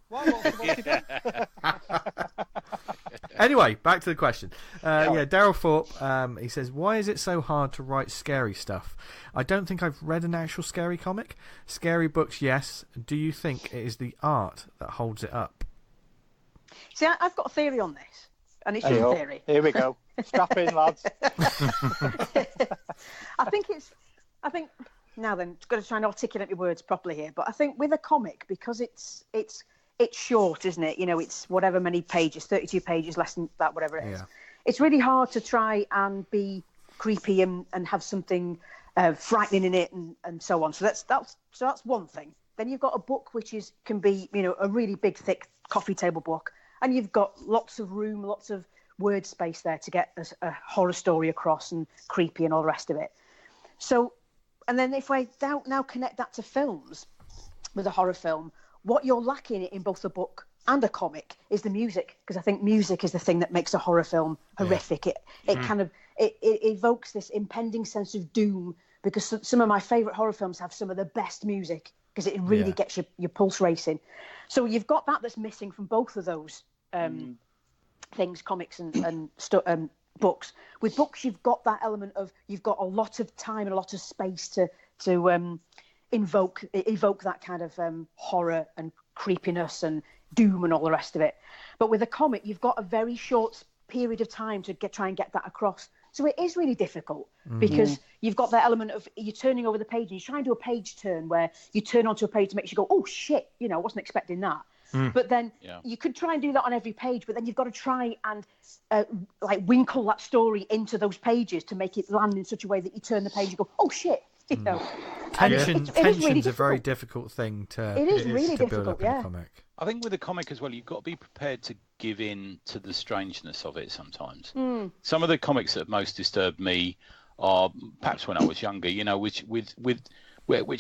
Anyway, back to the question. Daryl Thorpe, he says, why is it so hard to write scary stuff? I don't think I've read an actual scary comic. Scary books, yes. Do you think it is the art that holds it up? See, I've got a theory on this, and it's your theory. Here we go. Strap in, lads. I think now then, I've got to try and articulate my words properly here. But I think with a comic, because it's short, isn't it? You know, it's whatever many pages, 32 pages, less than that, whatever it is. Yeah. It's really hard to try and be creepy and have something frightening in it and so on. So that's one thing. Then you've got a book which can be, you know, a really big, thick coffee table book, and you've got lots of room, lots of word space there to get a horror story across and creepy and all the rest of it. So, and then if I now connect that to films, with a horror film, what you're lacking in both a book and a comic is the music, because I think music is the thing that makes a horror film horrific. It kind of it evokes this impending sense of doom, because some of my favourite horror films have some of the best music, because it really gets your pulse racing. So you've got that's missing from both of those things, comics and books. With books, you've got that element of you've got a lot of time and a lot of space to evoke that kind of horror and creepiness and doom and all the rest of it. But with a comic, you've got a very short period of time to try and get that across. So it is really difficult, because you've got that element of you're turning over the page, and you try and do a page turn where you turn onto a page that makes you go, oh shit, you know, I wasn't expecting that. But then you could try and do that on every page, but then you've got to try and winkle that story into those pages to make it land in such a way that you turn the page and go, oh shit. You know, tension's really a very difficult thing to. It is really to difficult, build up in a comic. I think with a comic as well, you've got to be prepared to give in to the strangeness of it sometimes. Some of the comics that most disturbed me are perhaps when I was younger, you know, which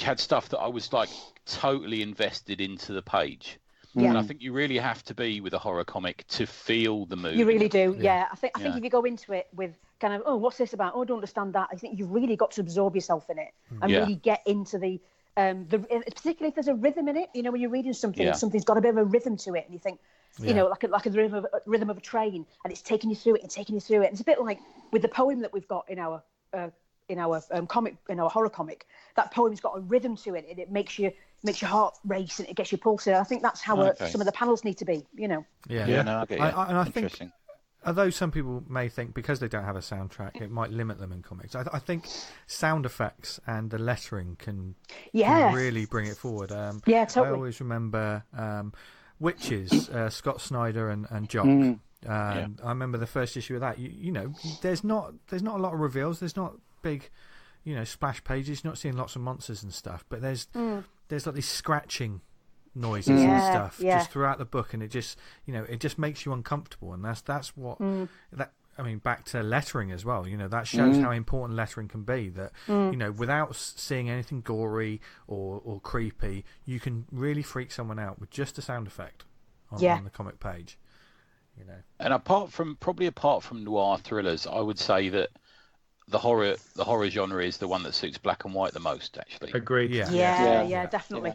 had stuff that I was like totally invested into the page. And I think you really have to be with a horror comic to feel the mood. You really do, yeah. I think if you go into it with kind of, oh, what's this about? Oh, I don't understand that. I think you've really got to absorb yourself in it and really get into the particularly if there's a rhythm in it. You know, when you're reading something, and something's got a bit of a rhythm to it, and you think, you know, like a rhythm of a train, and it's taking you through it and taking you through it. And it's a bit like with the poem that we've got in our comic, in our horror comic. That poem's got a rhythm to it, and it makes your heart race and it gets your pulse in. I think that's how some of the panels need to be, you know. I get you. I think, although some people may think because they don't have a soundtrack, it might limit them in comics. I think sound effects and the lettering can really bring it forward. Totally. I always remember Witches, Scott Snyder and Jock. I remember the first issue of that. You know, there's not a lot of reveals. There's not big, you know, splash pages. You're not seeing lots of monsters and stuff. But there's like these scratching noises and stuff just throughout the book, and it just, you know, it just makes you uncomfortable. And that's what that. I mean, back to lettering as well. You know, that shows how important lettering can be. That you know, without seeing anything gory or creepy, you can really freak someone out with just a sound effect on the comic page. You know. And apart from noir thrillers, I would say that the horror genre is the one that suits black and white the most, actually. Agreed. Yeah, definitely.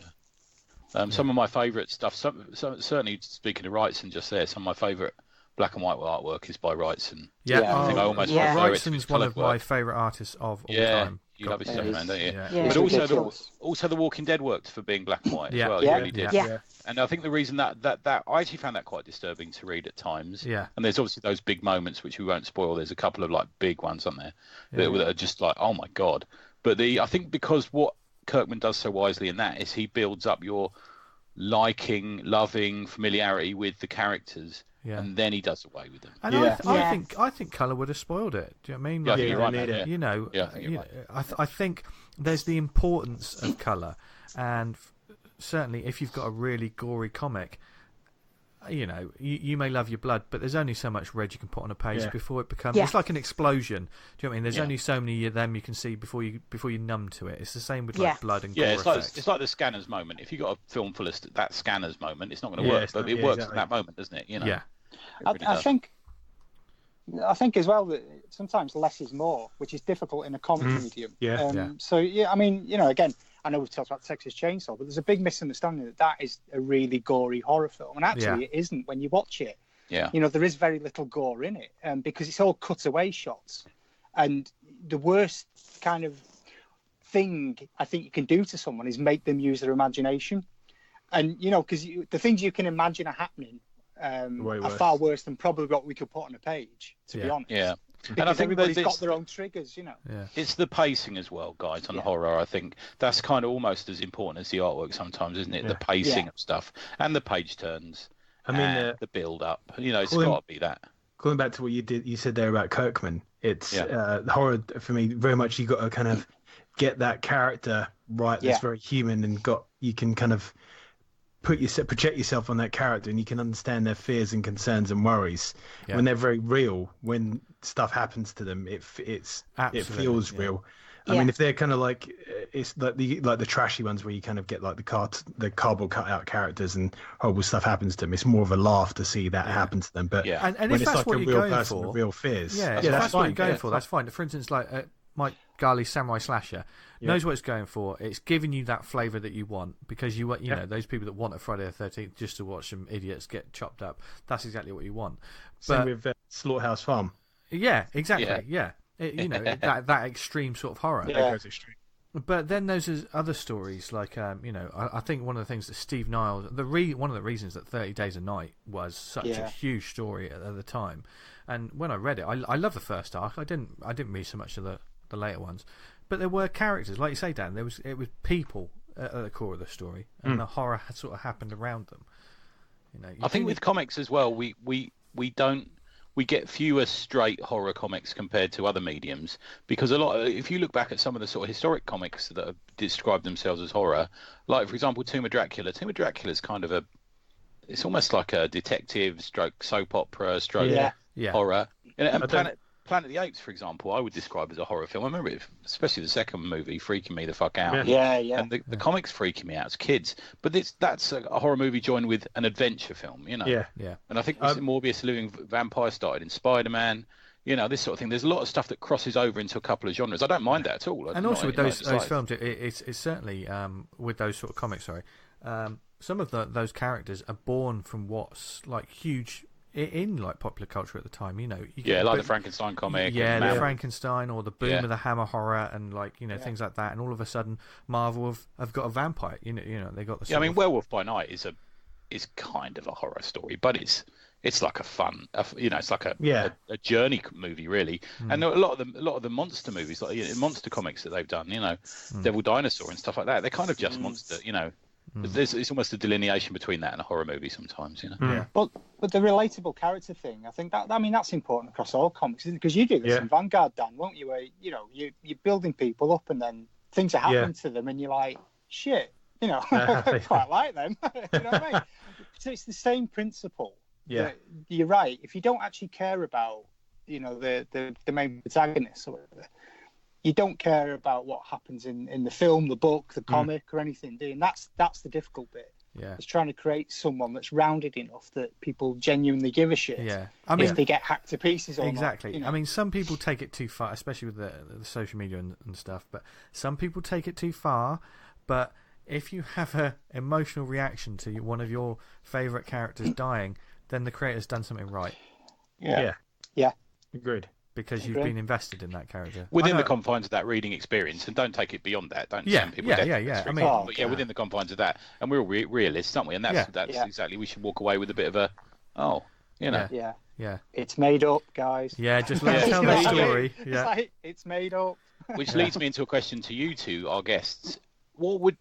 Some of my favourite stuff, certainly speaking of Wrightson just there, some of my favourite black and white artwork is by Wrightson. I think I almost prefer it to Wrightson's one of my favourite artists of all time. You love his stuff, man, don't you? Yeah. But also the Walking Dead worked for being black and white as well. It really did. Yeah. And I think the reason that I actually found that quite disturbing to read at times. Yeah. And there's obviously those big moments which we won't spoil. There's a couple of like big ones on there that are just like, oh my god. But I think because what Kirkman does so wisely in that is he builds up your liking, loving, familiarity with the characters. Yeah. And then he does away with them. And I think colour would have spoiled it. Do you know what I mean? Like, you're right, man. You know, right. I think there's the importance of colour, and certainly if you've got a really gory comic, you know, you may love your blood, but there's only so much red you can put on a page before it becomes. It's like an explosion. Do you know what I mean? There's only so many of them you can see before you're numb to it. It's the same with like blood and gore effects. It's like the Scanners moment. If you got a film full of that Scanners moment, it's not going to work, but it works at that moment, doesn't it? You know. Yeah. Really I think as well that sometimes less is more, which is difficult in a comic medium. So I mean, you know, again, I know we've talked about Texas Chainsaw, but there's a big misunderstanding that is a really gory horror film, and actually it isn't when you watch it. Yeah. You know, there is very little gore in it, because it's all cutaway shots, and the worst kind of thing I think you can do to someone is make them use their imagination, and you know, because the things you can imagine are happening are far worse than probably what we could put on a page, to be honest. Yeah. Because and I think everybody's got their own triggers, you know. Yeah. It's the pacing as well, guys, on horror. I think that's kind of almost as important as the artwork sometimes, isn't it? Yeah. The pacing of stuff and the page turns. I mean, the build up. You know, it's got to be that. Going back to what you said there about Kirkman, it's horror for me. Very much you got to kind of get that character right. That's very human, and you can kind of project yourself on that character, and you can understand their fears and concerns and worries when they're very real. When stuff happens to them, it feels real. I mean, if they're kind of like it's like the trashy ones where you kind of get like the cardboard cut out characters and horrible stuff happens to them, it's more of a laugh to see that happen to them. But and when if it's that's like what a you're real going person for, with real fears, that's what you're going for. That's fine. For instance, like Mike Garley's Samurai Slasher knows what it's going for. It's giving you that flavour that you want, because you know those people that want a Friday the 13th just to watch some idiots get chopped up. That's exactly what you want. Same with Slaughterhouse Farm. Yeah, exactly. Yeah. You know, that extreme sort of horror. Yeah, that goes extreme. But then there's other stories, like you know, I think one of the things that Steve Niles, one of the reasons that 30 Days a Night was such a huge story at the time, and when I read it, I love the first arc. I didn't read so much of the later ones, but there were characters, like you say, Dan. It was people at the core of the story, and the horror had sort of happened around them. You know, I think with comics as well, we get fewer straight horror comics compared to other mediums, because if you look back at some of the sort of historic comics that have described themselves as horror, like for example Tomb of Dracula is kind of it's almost like a detective stroke soap opera stroke horror. And Planet of the Apes, for example, I would describe as a horror film. I remember it, especially the second movie, freaking me the fuck out. Yeah. And the comics freaking me out as kids. But that's a horror movie joined with an adventure film, you know. Yeah. And I think Morbius the Living Vampire started in Spider-Man. You know, this sort of thing. There's a lot of stuff that crosses over into a couple of genres. I don't mind that at all. And also with those films, it's certainly with those sort of comics. Some of those characters are born from what's like huge in like popular culture at the time, you know. The Frankenstein comic. The Frankenstein, or the boom of the Hammer horror, and like things like that. And all of a sudden, Marvel have got a vampire. You know, they got the. I mean, Werewolf by Night is kind of a horror story, but it's like a fun, it's like a journey movie really. And a lot of the monster movies, like monster comics that they've done, you know, Devil Dinosaur and stuff like that, they're kind of just monster, you know. It's almost a delineation between that and a horror movie sometimes, you know. Yeah. But the relatable character thing, I think that's important across all comics, isn't it? Because you do this in Vanguard, Dan, won't you? Where you're building people up, and then things are happening to them, and you're like, shit, you know, I quite like them. You know what I mean? So it's the same principle. Yeah, you're right. If you don't actually care about, you know, the main protagonist or whatever, you don't care about what happens in the film, the book, the comic, or anything, do you? And that's the difficult bit. Yeah, it's trying to create someone that's rounded enough that people genuinely give a shit. Yeah, I mean, if they get hacked to pieces or exactly. not, you know? I mean, some people take it too far, especially with the social media and stuff. But some people take it too far. But if you have a emotional reaction to one of your favourite characters dying, then the creator's done something right. Yeah. Agreed. Because you've been invested in that character within the confines of that reading experience, and don't take it beyond that. Don't send people death. I mean, but within the confines of that, and we're all realists, aren't we? And that's exactly. We should walk away with a bit of you know. Yeah. It's made up, guys. Yeah, just let us tell the story. It's made up. Which leads me into a question to you two, our guests.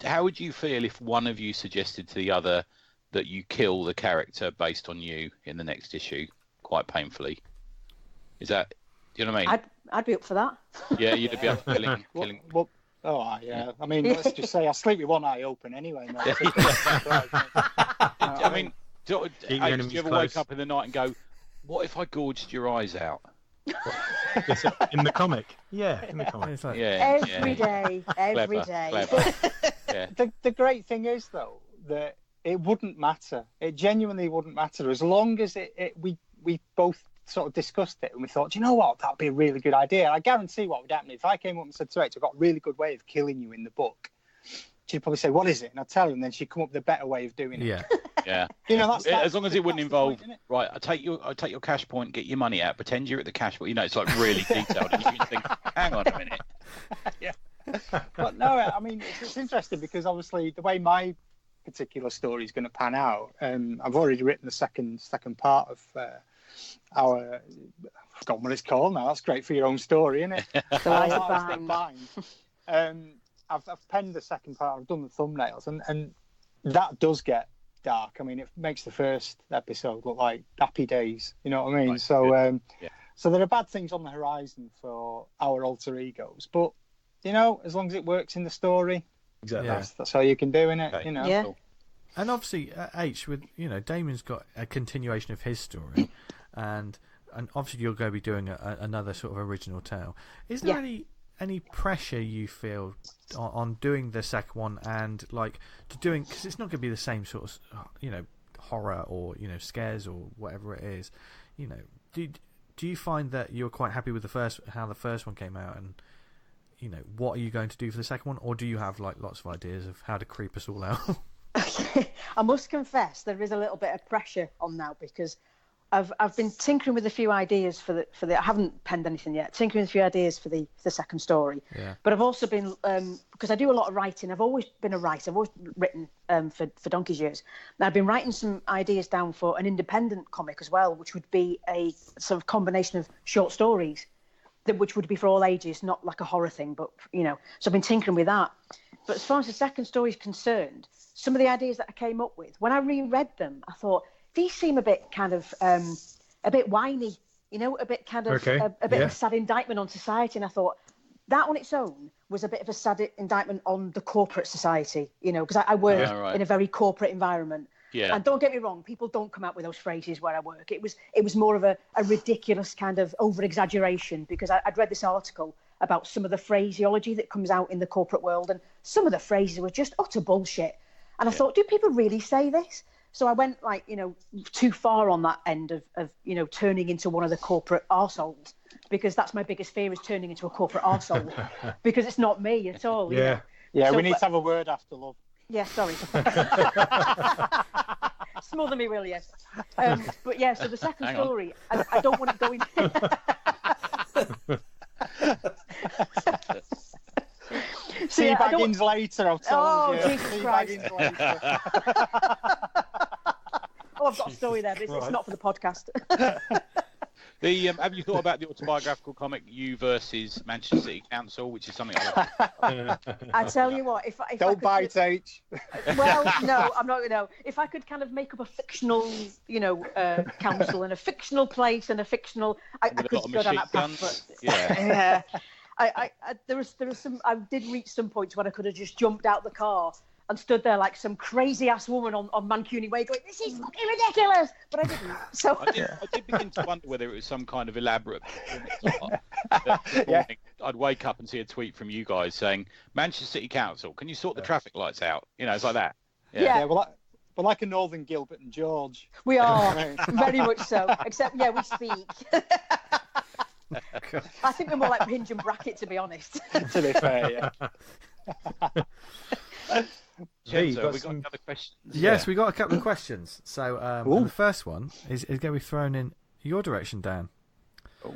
How would you feel if one of you suggested to the other that you kill the character based on you in the next issue, quite painfully? Is that? Do you know what I mean? I'd be up for that. Yeah, you'd be up for killing. Well, yeah. I mean, let's just say I sleep with one eye open anyway. I mean, do you ever wake up in the night and go, "What if I gouged your eyes out?" In the comic, in the comic, it's like, every day. Yeah. The great thing is though that it wouldn't matter. It genuinely wouldn't matter as long as we both sort of discussed it and we thought, you know what, that'd be a really good idea. I guarantee what would happen if I came up and said to Rach, I've got a really good way of killing you in the book. she'd probably say, "What is it?" And I'd tell her, and then she'd come up with a better way of doing it. Yeah. Yeah. That's as long as it wouldn't involve. Point, right, I take your cash point, get your money out, pretend you're at the cash point. It's like really detailed, and you think, hang on a minute. Yeah. But no, I mean, it's interesting because obviously the way my particular story is going to pan out, I've already written the second part of our. I've forgotten what it's called now. That's great for your own story, isn't it? The Light of Bind. I've penned the second part. I've done the thumbnails, and that does get dark. I mean, it makes the first episode look like happy days. You know what I mean? Right. So, so there are bad things on the horizon for our alter egos, but as long as it works in the story, exactly. That's all you can do in it. Okay. Yeah. And obviously, H with Damian's got a continuation of his story, and obviously you're going to be doing another sort of original tale. Is there any pressure you feel on doing the second one and because it's not going to be the same sort of horror or scares or whatever it is? Do you find that you're quite happy with how the first one came out, and what are you going to do for the second one, or do you have lots of ideas of how to creep us all out? I must confess there is a little bit of pressure on now because I've been tinkering with a few ideas for the I haven't penned anything yet. Tinkering with a few ideas for the second story. Yeah. But I've also been because I do a lot of writing. I've always been a writer. I've always written for donkey's years. And I've been writing some ideas down for an independent comic as well, which would be a sort of combination of short stories, which would be for all ages, not like a horror thing, but So I've been tinkering with that. But as far as the second story is concerned, some of the ideas that I came up with, when I reread them, I thought, these seem a bit kind of a bit whiny, a bit kind of a bit of a sad indictment on society. And I thought that on its own was a bit of a sad indictment on the corporate society, because I work in a very corporate environment. Yeah. And don't get me wrong, people don't come out with those phrases where I work. It was more of a ridiculous kind of over-exaggeration because I'd read this article about some of the phraseology that comes out in the corporate world, and some of the phrases were just utter bullshit. And I thought, do people really say this? So I went too far on that end of turning into one of the corporate arseholes, because that's my biggest fear, is turning into a corporate arsehole, because it's not me at all. Yeah. Yeah, so, we need to have a word after love. Yeah, sorry. Smother me, will you? But yeah, so the second story, I don't want to go in. Teabagging's later, I'll tell you. Oh, Jesus Christ. Later. I've got a story there, but it's not for the podcast. Have you thought about the autobiographical comic You versus Manchester City Council, which is something I I tell you what, if don't bite, H. Well, no, I'm not. If I could kind of make up a fictional, council and a fictional place and a fictional, I could go down that path. But, yeah. There was some. I did reach some points when I could have just jumped out the car and stood there like some crazy ass woman on Mancunian Way going, "This is fucking ridiculous," but I didn't. So I did begin to wonder whether it was some kind of elaborate performance. I'd wake up and see a tweet from you guys saying, "Manchester City Council, can you sort the traffic lights out?" It's like that. Yeah. Well, we're like a Northern Gilbert and George. We are very much so. Except, we speak. I think we're more like Hinge and Bracket, to be honest. To be fair, Hey, we got another question. Yes, we got a couple of questions. So the first one is going to be thrown in your direction, Dan.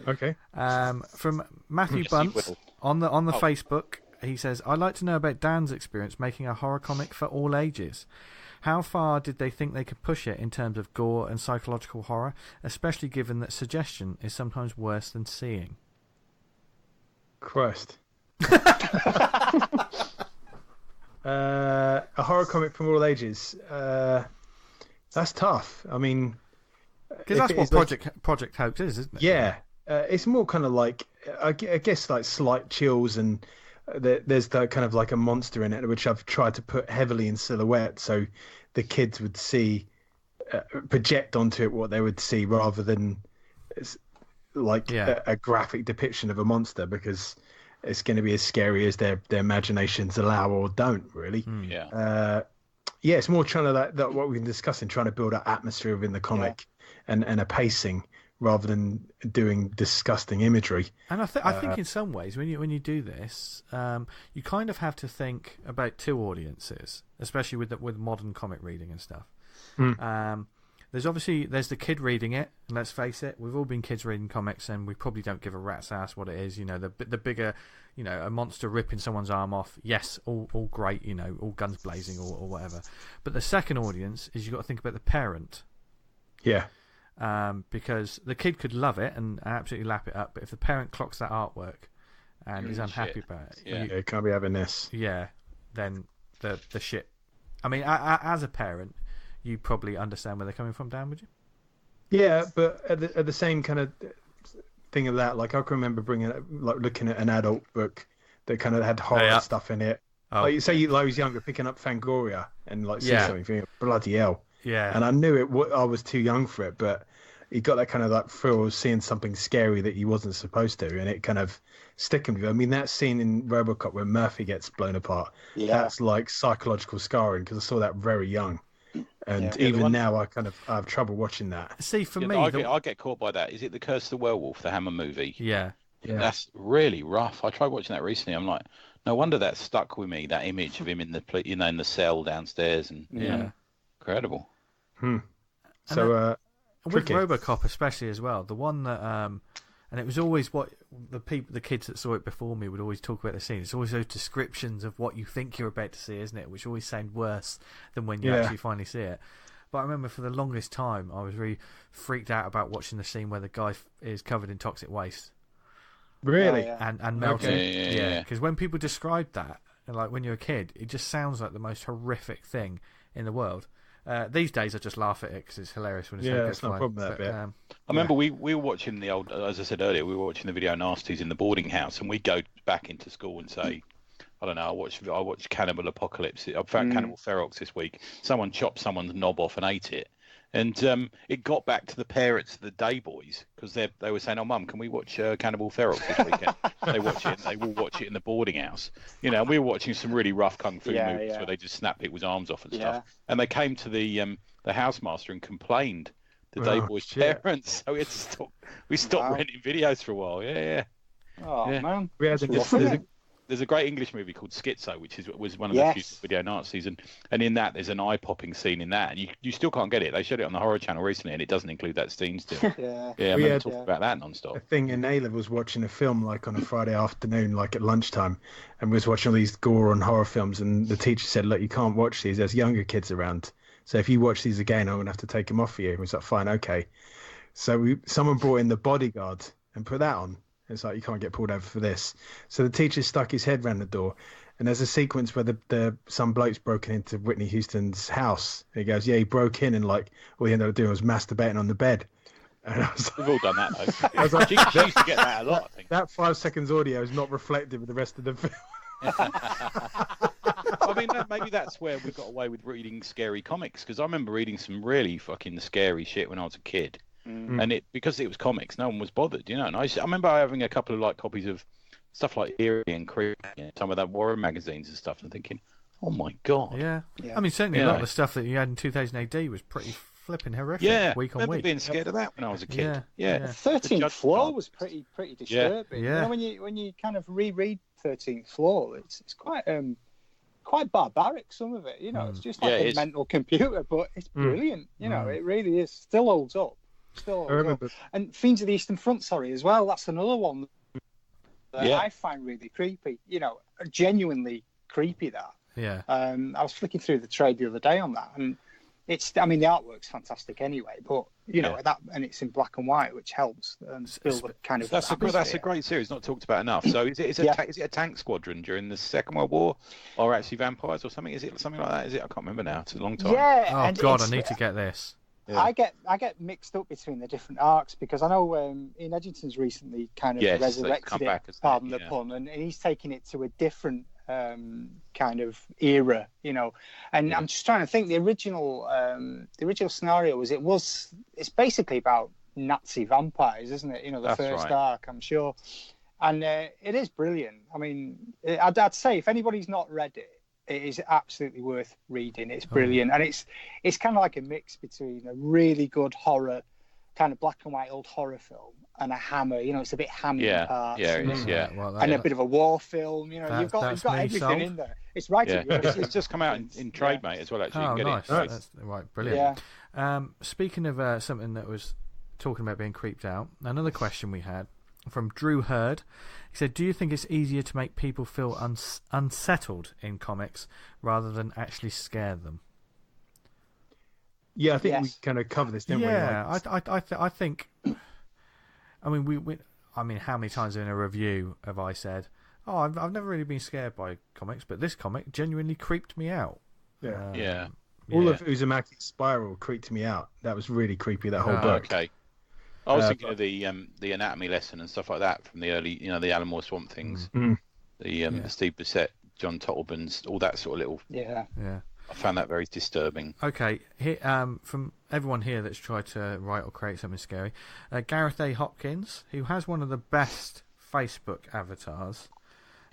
Okay. From Matthew Bunce on the Facebook, he says, "I'd like to know about Dan's experience making a horror comic for all ages. How far did they think they could push it in terms of gore and psychological horror, especially given that suggestion is sometimes worse than seeing?" Christ. A horror comic from all ages. That's tough. I mean, because that's what Project Hoax is, isn't it? Yeah. It's more kind of like, I guess, like slight chills, and there's that kind of like a monster in it, which I've tried to put heavily in silhouette so the kids would see, project onto it what they would see, rather than like a graphic depiction of a monster, because it's going to be as scary as their imaginations allow or don't, really. It's more trying to that what we've been discussing, trying to build an atmosphere within the comic and a pacing, rather than doing disgusting imagery. And I think in some ways, when you do this, you kind of have to think about two audiences, especially with modern comic reading and stuff. There's the kid reading it, and let's face it, we've all been kids reading comics, and we probably don't give a rat's ass what it is. The bigger, a monster ripping someone's arm off. Yes, all great. All guns blazing or whatever. But the second audience is you've got to think about the parent. Yeah. Because the kid could love it and absolutely lap it up, but if the parent clocks that artwork and is unhappy about it, you can't be having this. Yeah, then the shit. I mean, as a parent, you probably understand where they're coming from, Dan, would you? Yeah, but at the same kind of thing of that, like I can remember looking at an adult book that kind of had horror stuff in it. Oh. Like you say, I was younger, picking up Fangoria and see something, thinking, bloody hell. Yeah. And I knew I was too young for it, but he got that kind of like thrill of seeing something scary that he wasn't supposed to, and it kind of sticking with you. I mean, that scene in RoboCop where Murphy gets blown apart, that's like psychological scarring because I saw that very young. And even now, I have trouble watching that. See, for me, I get caught by that. Is it the Curse of the Werewolf, the Hammer movie? Yeah. That's really rough. I tried watching that recently. I'm like, no wonder that stuck with me. That image of him in the cell downstairs, and incredible. So with RoboCop especially as well, the one that and it was always what the kids that saw it before me would always talk about the scene. It's always those descriptions of what you think you're about to see, isn't it? Which always sound worse than when you actually finally see it. But I remember for the longest time, I was really freaked out about watching the scene where the guy is covered in toxic waste. Really? And melted. Yeah. Because when people describe that, like when you're a kid, it just sounds like the most horrific thing in the world. These days, I just laugh at it because it's hilarious when it's it's no problem that bit. I remember we were watching the old, as I said earlier, we were watching the video nasties in the boarding house, and we'd go back into school and say, I don't know, I watched Cannibal Apocalypse. I found Cannibal Ferox this week. Someone chopped someone's knob off and ate it. And it got back to the parents of the day boys because they were saying, "Oh, Mum, can we watch Cannibal Ferox this weekend?" They watch it. They will watch it in the boarding house. We were watching some really rough kung fu movies where they just snapped people's arms off and stuff. And they came to the housemaster and complained to day boys' parents. So we stopped renting videos for a while. Man, There's a great English movie called Schizo, which was one of the few video Nazis, and in that there's an eye-popping scene in that, and you still can't get it. They showed it on the Horror Channel recently, and it doesn't include that scene still. I'm talking about that non-stop. A thing in A-levels watching a film like on a Friday afternoon, like at lunchtime, and was watching all these gore and horror films, and the teacher said, "Look, you can't watch these. There's younger kids around, so if you watch these again, I'm gonna have to take them off for you." And we was like, "Fine, okay." So someone brought in The Bodyguard and put that on. It's like, you can't get pulled over for this. So the teacher stuck his head round the door, and there's a sequence where some bloke's broken into Whitney Houston's house. And he goes, he broke in, and like all he ended up doing was masturbating on the bed. And I was like, we've all done that though. I was like, she used to get that a lot. I think that 5 seconds audio is not reflective of the rest of the film. I mean, maybe that's where we got away with reading scary comics, because I remember reading some really fucking scary shit when I was a kid. And because it was comics, no one was bothered, And I remember having a couple of copies of stuff like Eerie and Creepy and some of that Warren magazines and stuff, and thinking, oh my god. Yeah. I mean, certainly a lot of the stuff that you had in 2000 AD was pretty flipping horrific. Week on week. I remember week. being scared of that when I was a kid. 13th Floor was pretty disturbing. Yeah. When you kind of reread 13th Floor, it's quite barbaric, some of it. It's just like a mental computer, but it's brilliant. It really is. Still holds up. And Fiends of the Eastern Front, as well. That's another one that I find really creepy. Genuinely creepy. That. Yeah. I was flicking through the trade the other day on that, and the artwork's fantastic anyway. But that, and it's in black and white, which helps build a kind of. That's a great series, not talked about enough. So is it a tank squadron during the Second World War, or actually vampires or something? Is it something like that? Is it? I can't remember now. It's a long time. Yeah. Oh God, I need to get this. Yeah. I get mixed up between the different arcs, because I know Ian Edgington's recently kind of resurrected it, pardon the pun, and he's taking it to a different kind of era, And I'm just trying to think. The original scenario was it's basically about Nazi vampires, isn't it? The first arc, I'm sure, and it is brilliant. I mean, I'd say if anybody's not read it, it is absolutely worth reading. It's brilliant, and it's kind of like a mix between a really good horror kind of black and white old horror film and a Hammer. You know, it's a bit hammy in parts. Yeah, it is. Yeah, and a bit of a war film. You know, you've got everything in there. It's right. Yeah, it's just come out in trade, mate, as well. Actually, oh, you can get nice. it. That's right, brilliant. Yeah. Speaking of something that was talking about being creeped out, another question we had from Drew Hurd. He said, "Do you think it's easier to make people feel unsettled in comics rather than actually scare them?" Yeah, I think we kind of covered this, didn't we? Yeah, I think. I mean, I mean, how many times in a review have I said, "Oh, I've never really been scared by comics, but this comic genuinely creeped me out." Yeah. All of Uzumaki's Spiral creeped me out. That was really creepy. That whole book. Okay. I was thinking of the anatomy lesson and stuff like that from the early, the Alan Moore Swamp Things, the Steve Bissett, John Tottleban's, all that sort of little. Yeah. I found that very disturbing. Okay, here, from everyone here that's tried to write or create something scary, Gareth A. Hopkins, who has one of the best Facebook avatars,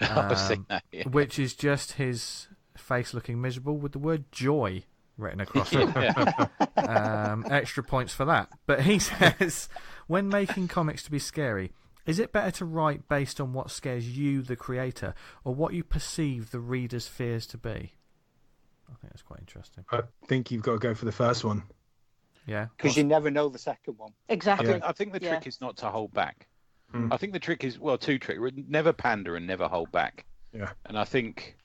I've seen that, which is just his face looking miserable with the word joy written across it. Extra points for that. But he says, when making comics to be scary, is it better to write based on what scares you, the creator, or what you perceive the reader's fears to be? I think that's quite interesting. I think you've got to go for the first one. Yeah. Because you never know the second one. Exactly. I think the trick is not to hold back. I think the trick is, two tricks. Never pander and never hold back. Yeah. And I think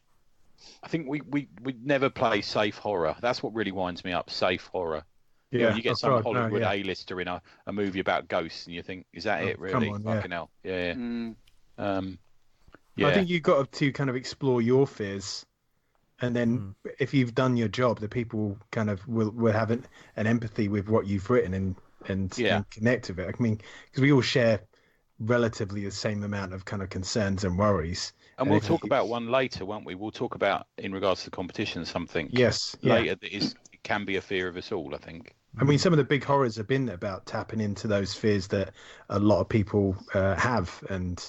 we never play safe horror. That's what really winds me up, safe horror. Yeah. You get some Hollywood A-lister in a movie about ghosts and you think, is that it really? Fucking hell. Yeah. I think you've got to kind of explore your fears. And then if you've done your job, the people kind of will have an empathy with what you've written and connect with it. I mean, because we all share relatively the same amount of kind of concerns and worries. And we'll talk about one later, won't we? We'll talk about, in regards to the competition, something later that can be a fear of us all, I think. I mean, some of the big horrors have been about tapping into those fears that a lot of people have. And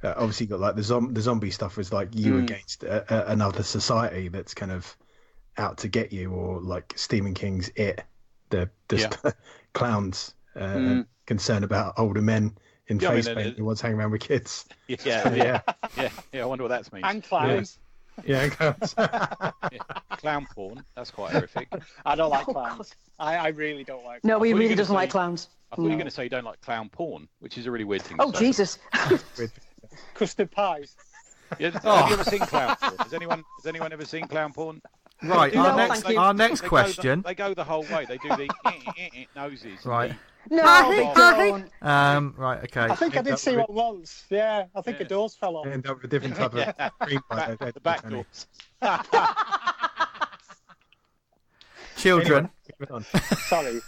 obviously got like the zombie stuff is like you against another society that's kind of out to get you, or like Stephen King's It, the clowns concern about older men in face paint who was hanging around with kids. I wonder what that means. And clowns. Yeah, clowns. Clown porn, that's quite horrific. I don't like clowns. I really don't like clowns. No, he really doesn't like clowns. I thought you were going to say you don't like clown porn, which is a really weird thing to say. Jesus. Custard pies. Have you ever seen clown porn? Has anyone ever seen clown porn? Right, our next question. They go the whole way. They do the noses. Right. No, they don't. Right, okay. I think I did see one once. Yeah, I think the doors fell off. End up with a different type of cream pie. The back doors. Children. Anyway, Sorry.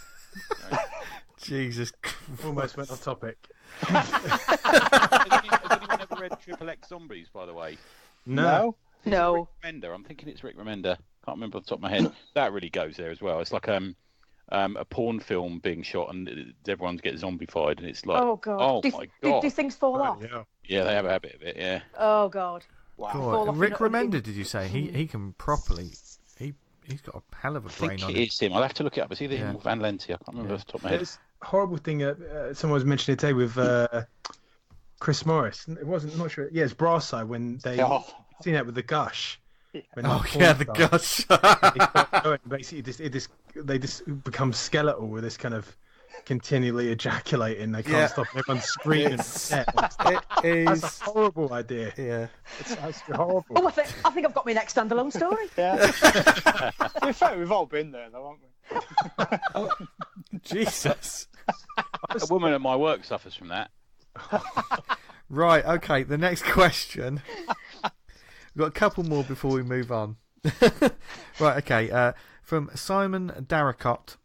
Jesus. Almost went off topic. Has anyone ever read Triple X Zombies, by the way? No. No. Rick Remender. I'm thinking it's Rick Remender. Can't remember off the top of my head. That really goes there as well. It's like a porn film being shot and everyone gets zombified, and it's like, oh god, my god, do things fall off? Yeah, they have a habit of it. Yeah. Oh god. Wow. God. Rick Remender, did you say? He can properly. He's got a hell of a brain on him. It's him. I'll have to look it up. It's either him or Van Lente. I can't remember off the top of my head. There's a horrible thing. Someone was mentioning today with Chris Morris. It wasn't. Not sure. Yeah, it's Brass Eye when they seen that with the gush. The gush. Basically, they just become skeletal with this kind of continually ejaculating. They can't stop. Everyone's screaming. That's a horrible idea. Yeah, it's horrible. Oh, I think I've got my next standalone story. Yeah. To be fair, we've all been there, though, haven't we? Jesus. A woman at my work suffers from that. Right. Okay. The next question. We've got a couple more before we move on. Right. Okay. From Simon Darracott.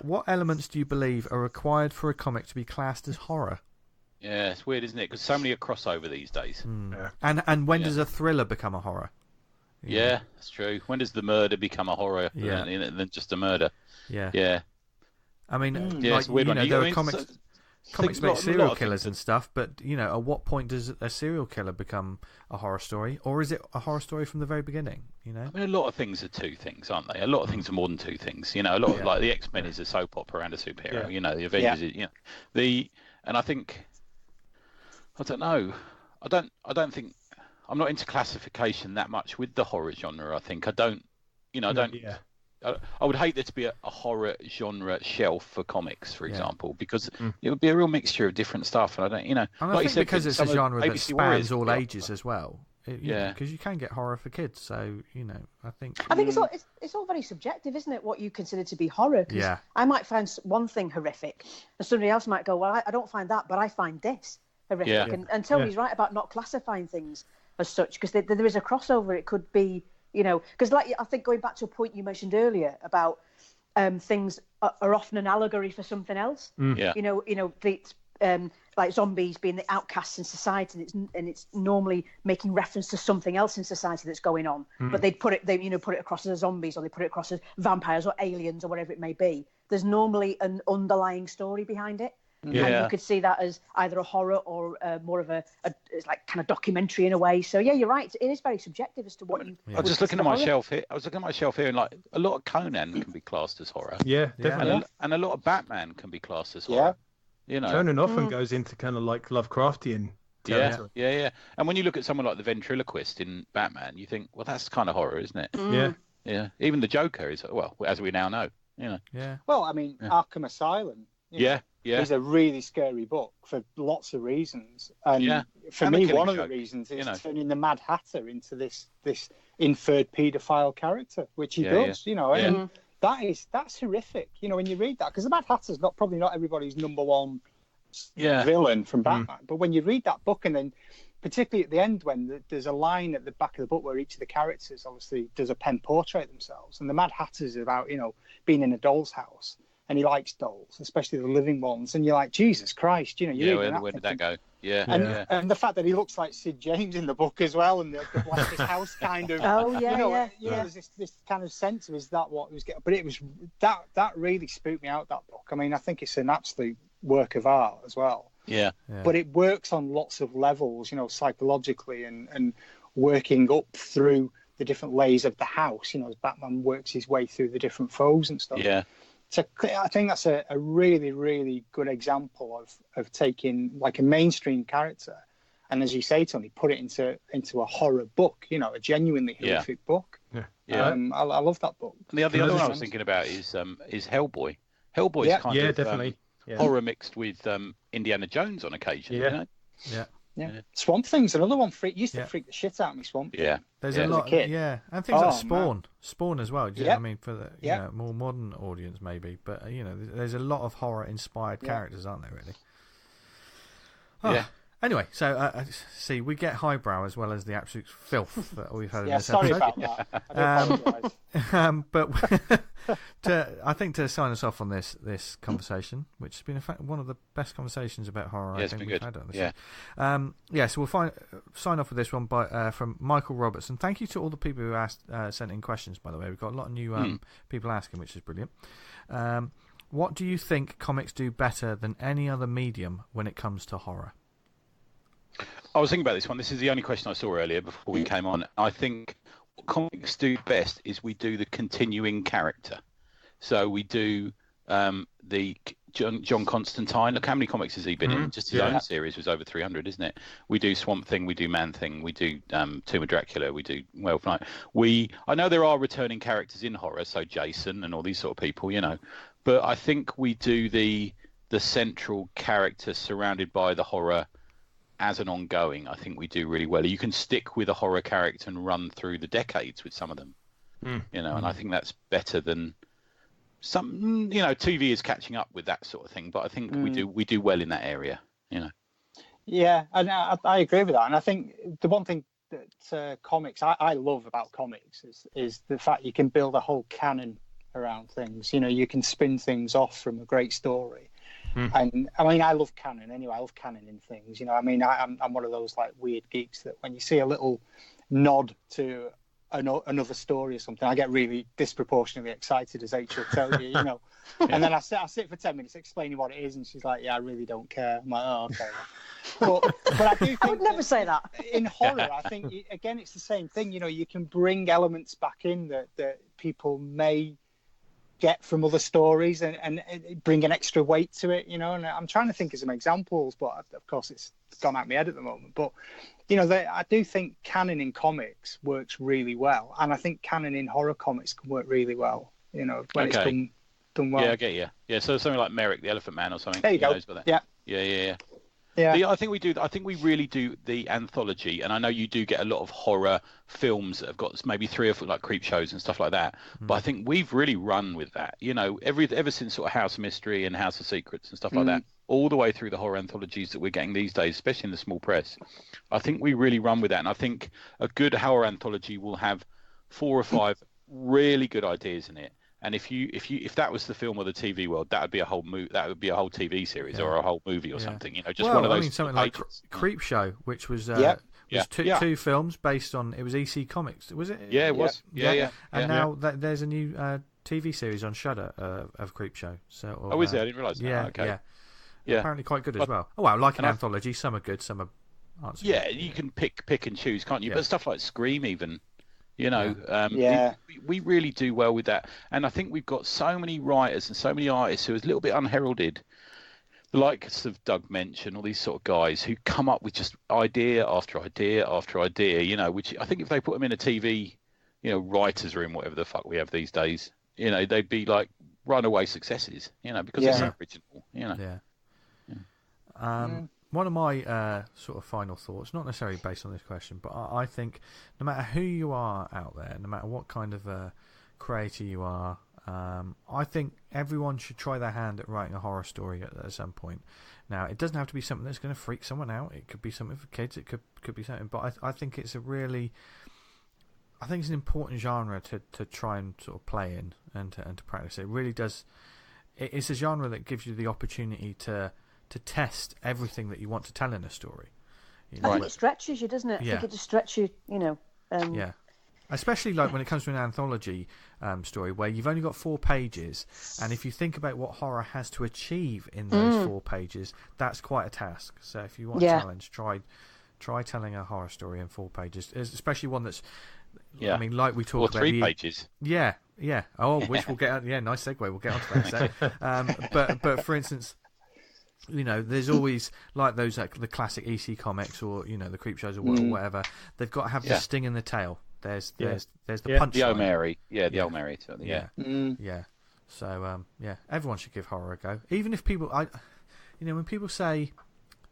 What elements do you believe are required for a comic to be classed as horror? Yeah, it's weird, isn't it? Because so many are crossover these days. Yeah. And when does a thriller become a horror? Yeah, that's true. When does the murder become a horror than just a murder? Yeah. Yeah. I mean, it's a weird one. There are comics. comics make serial killers and stuff, but at what point does a serial killer become a horror story, or is it a horror story from the very beginning? I mean, a lot of things are two things, aren't they? A lot of things are more than two things. A lot of, like the X-Men is a soap opera and a superhero. The Avengers is, and I think, I don't know. I don't think I'm not into classification that much with the horror genre. I think I don't. I would hate there to be a horror genre shelf for comics, for example, because it would be a real mixture of different stuff. And I don't, And I think because it's a genre that spans all ages as well. Because you can get horror for kids, so I think it's all very subjective, isn't it? What you consider to be horror? Cause I might find one thing horrific, and somebody else might go, "Well, I don't find that, but I find this horrific." And Tony's right about not classifying things as such, because there is a crossover. It could be, because I think going back to a point you mentioned earlier about things are often an allegory for something else. Like zombies being the outcasts in society, and it's normally making reference to something else in society that's going on. But they put it across as zombies, or they put it across as vampires or aliens or whatever it may be. There's normally an underlying story behind it. And you could see that as either a horror or more of a like kind of documentary in a way. So you're right. It is very subjective as to what you. I was just looking at my shelf here. And like a lot of Conan can be classed as horror. Yeah, definitely. And a lot of Batman can be classed as horror. Conan often goes into kind of like Lovecraftian territory. Yeah. And when you look at someone like the ventriloquist in Batman, you think, well, that's kind of horror, isn't it? Yeah. Even the Joker is, well, as we now know. Yeah. Well, I mean, Arkham Asylum. Yeah. It's a really scary book for lots of reasons. And for me, one of the reasons is turning the Mad Hatter into this inferred paedophile character, which he does, and that's horrific, when you read that, because the Mad Hatter's probably not everybody's number one villain from Batman. But when you read that book, and then particularly at the end, when there's a line at the back of the book where each of the characters obviously does a pen portrait themselves, and the Mad Hatter's about, being in a doll's house. And he likes dolls, especially the living ones. And you're like, Jesus Christ, where did that go? And the fact that he looks like Sid James in the book as well, and the Blackest House kind of. There's this kind of sense of, is that what he was getting? But it was that really spooked me out, that book. I mean, I think it's an absolute work of art as well. Yeah. But it works on lots of levels, psychologically and working up through the different layers of the house. As Batman works his way through the different foes and stuff. Yeah. So I think that's a really, really good example of taking like a mainstream character, and as you say, Tony, put it into a horror book, a genuinely horrific book. I love that book. And the other one I was thinking about is Hellboy. Hellboy's kind of definitely. Horror mixed with Indiana Jones on occasion. Yeah. Swamp Thing's another one. Used to freak the shit out of me. Swamp Thing. Yeah, there's a lot. And things like Spawn as well. I mean, for the more modern audience maybe, but there's a lot of horror inspired characters, aren't there? Really. Yeah. Anyway, so see, we get highbrow as well as the absolute filth that we've had in this sorry episode. about that. I do apologise. But I think to sign us off on this conversation, which has been in fact one of the best conversations about horror I think we've had on this show. So we'll sign off with this one from Michael Robertson. Thank you to all the people who sent in questions, by the way. We've got a lot of new people asking, which is brilliant. What do you think comics do better than any other medium when it comes to horror? I was thinking about this one. This is the only question I saw earlier before we came on. I think what comics do best is we do the continuing character. So we do the John Constantine. Look, how many comics has he been in? Just his own series was over 300, isn't it? We do Swamp Thing, we do Man Thing, we do Tomb of Dracula, we do Werewolf Night. I know there are returning characters in horror, so Jason and all these sort of people, but I think we do the central character surrounded by the horror as an ongoing. I think we do really well. You can stick with a horror character and run through the decades with some of them, and I think that's better than some. TV is catching up with that sort of thing, but I think we do well in that area. Yeah, and I agree with that. And I think the one thing that comics I love about comics is the fact you can build a whole canon around things. You can spin things off from a great story. And I mean, I love canon anyway. I love canon in things. I mean, I'm one of those like weird geeks that when you see a little nod to another story or something, I get really disproportionately excited, as H will tell you, you know. And then I sit for 10 minutes explaining what it is, and she's like, "Yeah, I really don't care." I'm like, "Oh, okay." But I do think I would never say that. In horror, I think again it's the same thing. You know, you can bring elements back in that people may get from other stories and bring an extra weight to it. You know, and I'm trying to think of some examples, but of course it's gone out my head at the moment. But you know, I do think canon in comics works really well, and I think canon in horror comics can work really well. You know, when it's done well. Yeah, I get you. Yeah, so something like Merrick the Elephant Man or something. There you go. Yeah. Yeah. I think we do. I think we really do the anthology, and I know you do get a lot of horror films that have got maybe 3 or 4 like creep shows and stuff like that. But I think we've really run with that. You know, ever since sort of House of Mystery and House of Secrets and stuff like that, all the way through the horror anthologies that we're getting these days, especially in the small press. I think we really run with that, and I think a good horror anthology will have 4 or 5 really good ideas in it. And if that was the film or the TV world, that would be a whole that would be a whole TV series or a whole movie or something. You know, just one of those. I mean, something like Creep Show, which was two films based on. It was EC Comics, was it? Yeah, it was. Yeah. And now there's a new TV series on Shudder of Creep Show. So is there? I didn't realise that. Yeah, okay. Yeah. Apparently quite good as well. Oh wow, like an anthology. Some are good, some aren't so good. You can pick and choose, can't you? Yeah. But stuff like Scream even. You know, we really do well with that. And I think we've got so many writers and so many artists who are a little bit unheralded, the likes of Doug Mensch and all these sort of guys who come up with just idea after idea after idea, you know, which I think if they put them in a TV, you know, writer's room, whatever the fuck we have these days, you know, they'd be like runaway successes, you know, because it's original, you know. One of my sort of final thoughts, not necessarily based on this question, but I think no matter who you are out there, no matter what kind of creator you are, I think everyone should try their hand at writing a horror story at some point. Now, it doesn't have to be something that's going to freak someone out. It could be something for kids. It could be something, but I think it's an important genre to try and sort of play in and to practice. It really does. It's a genre that gives you the opportunity to test everything that you want to tell in a story. You know, I think it stretches you, doesn't it? I think it just stretches you, you know. Especially like when it comes to an anthology story where you've only got 4 pages, and if you think about what horror has to achieve in those 4 pages, that's quite a task. So if you want a challenge, try telling a horror story in 4 pages, especially one that's, I mean, like we talked about 3 pages. Yeah. Oh, which we'll get. Nice segue. We'll get onto that. But for instance, you know, there's always like those like the classic EC comics or you know the creep shows or whatever. They've got to have the sting in the tail. There's the punchline. The O'Mary, the O'Mary, So everyone should give horror a go. Even if people, when people say,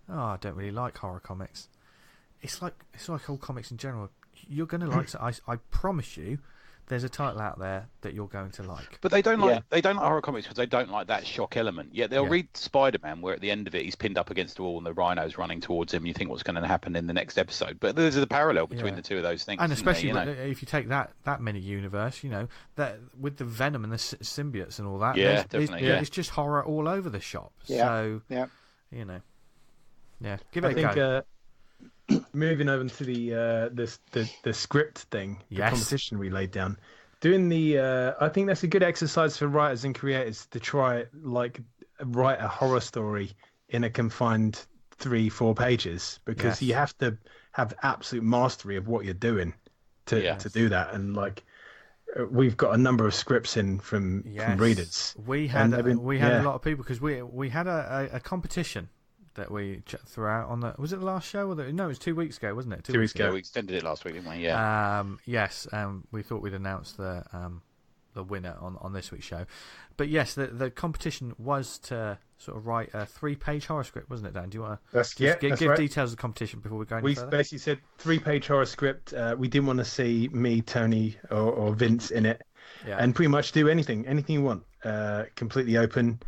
"Oh, I don't really like horror comics," it's like all comics in general. You're going to like. I promise you. There's a title out there that you're going to like. But they don't like horror comics because they don't like that shock element. Yet they'll read Spider-Man where at the end of it he's pinned up against the wall and the rhino's running towards him and you think what's going to happen in the next episode. But there's a parallel between the two of those things. And especially if you take that mini universe, you know, that with the Venom and the symbiotes and all that. Yeah, definitely. It's just horror all over the shop. Yeah. So, you know, give it a go. Moving over to the script thing, the competition we laid down. Doing I think that's a good exercise for writers and creators to try write a horror story in a confined 3-4 pages because you have to have absolute mastery of what you're doing to do that. And we've got a number of scripts in from readers. We had a lot of people because we had a competition that we threw out on was it the last show or no, it was 2 weeks ago, wasn't it? 2 weeks ago. We extended it last week, didn't we? Yes. We thought we'd announce the winner on this week's show, but yes, the competition was to sort of write a 3-page horror script, wasn't it, Dan? Do you want to give details of the competition before we go any further? We basically said 3-page horror script. We didn't want to see me, Tony, or Vince in it, and pretty much do anything you want, completely open.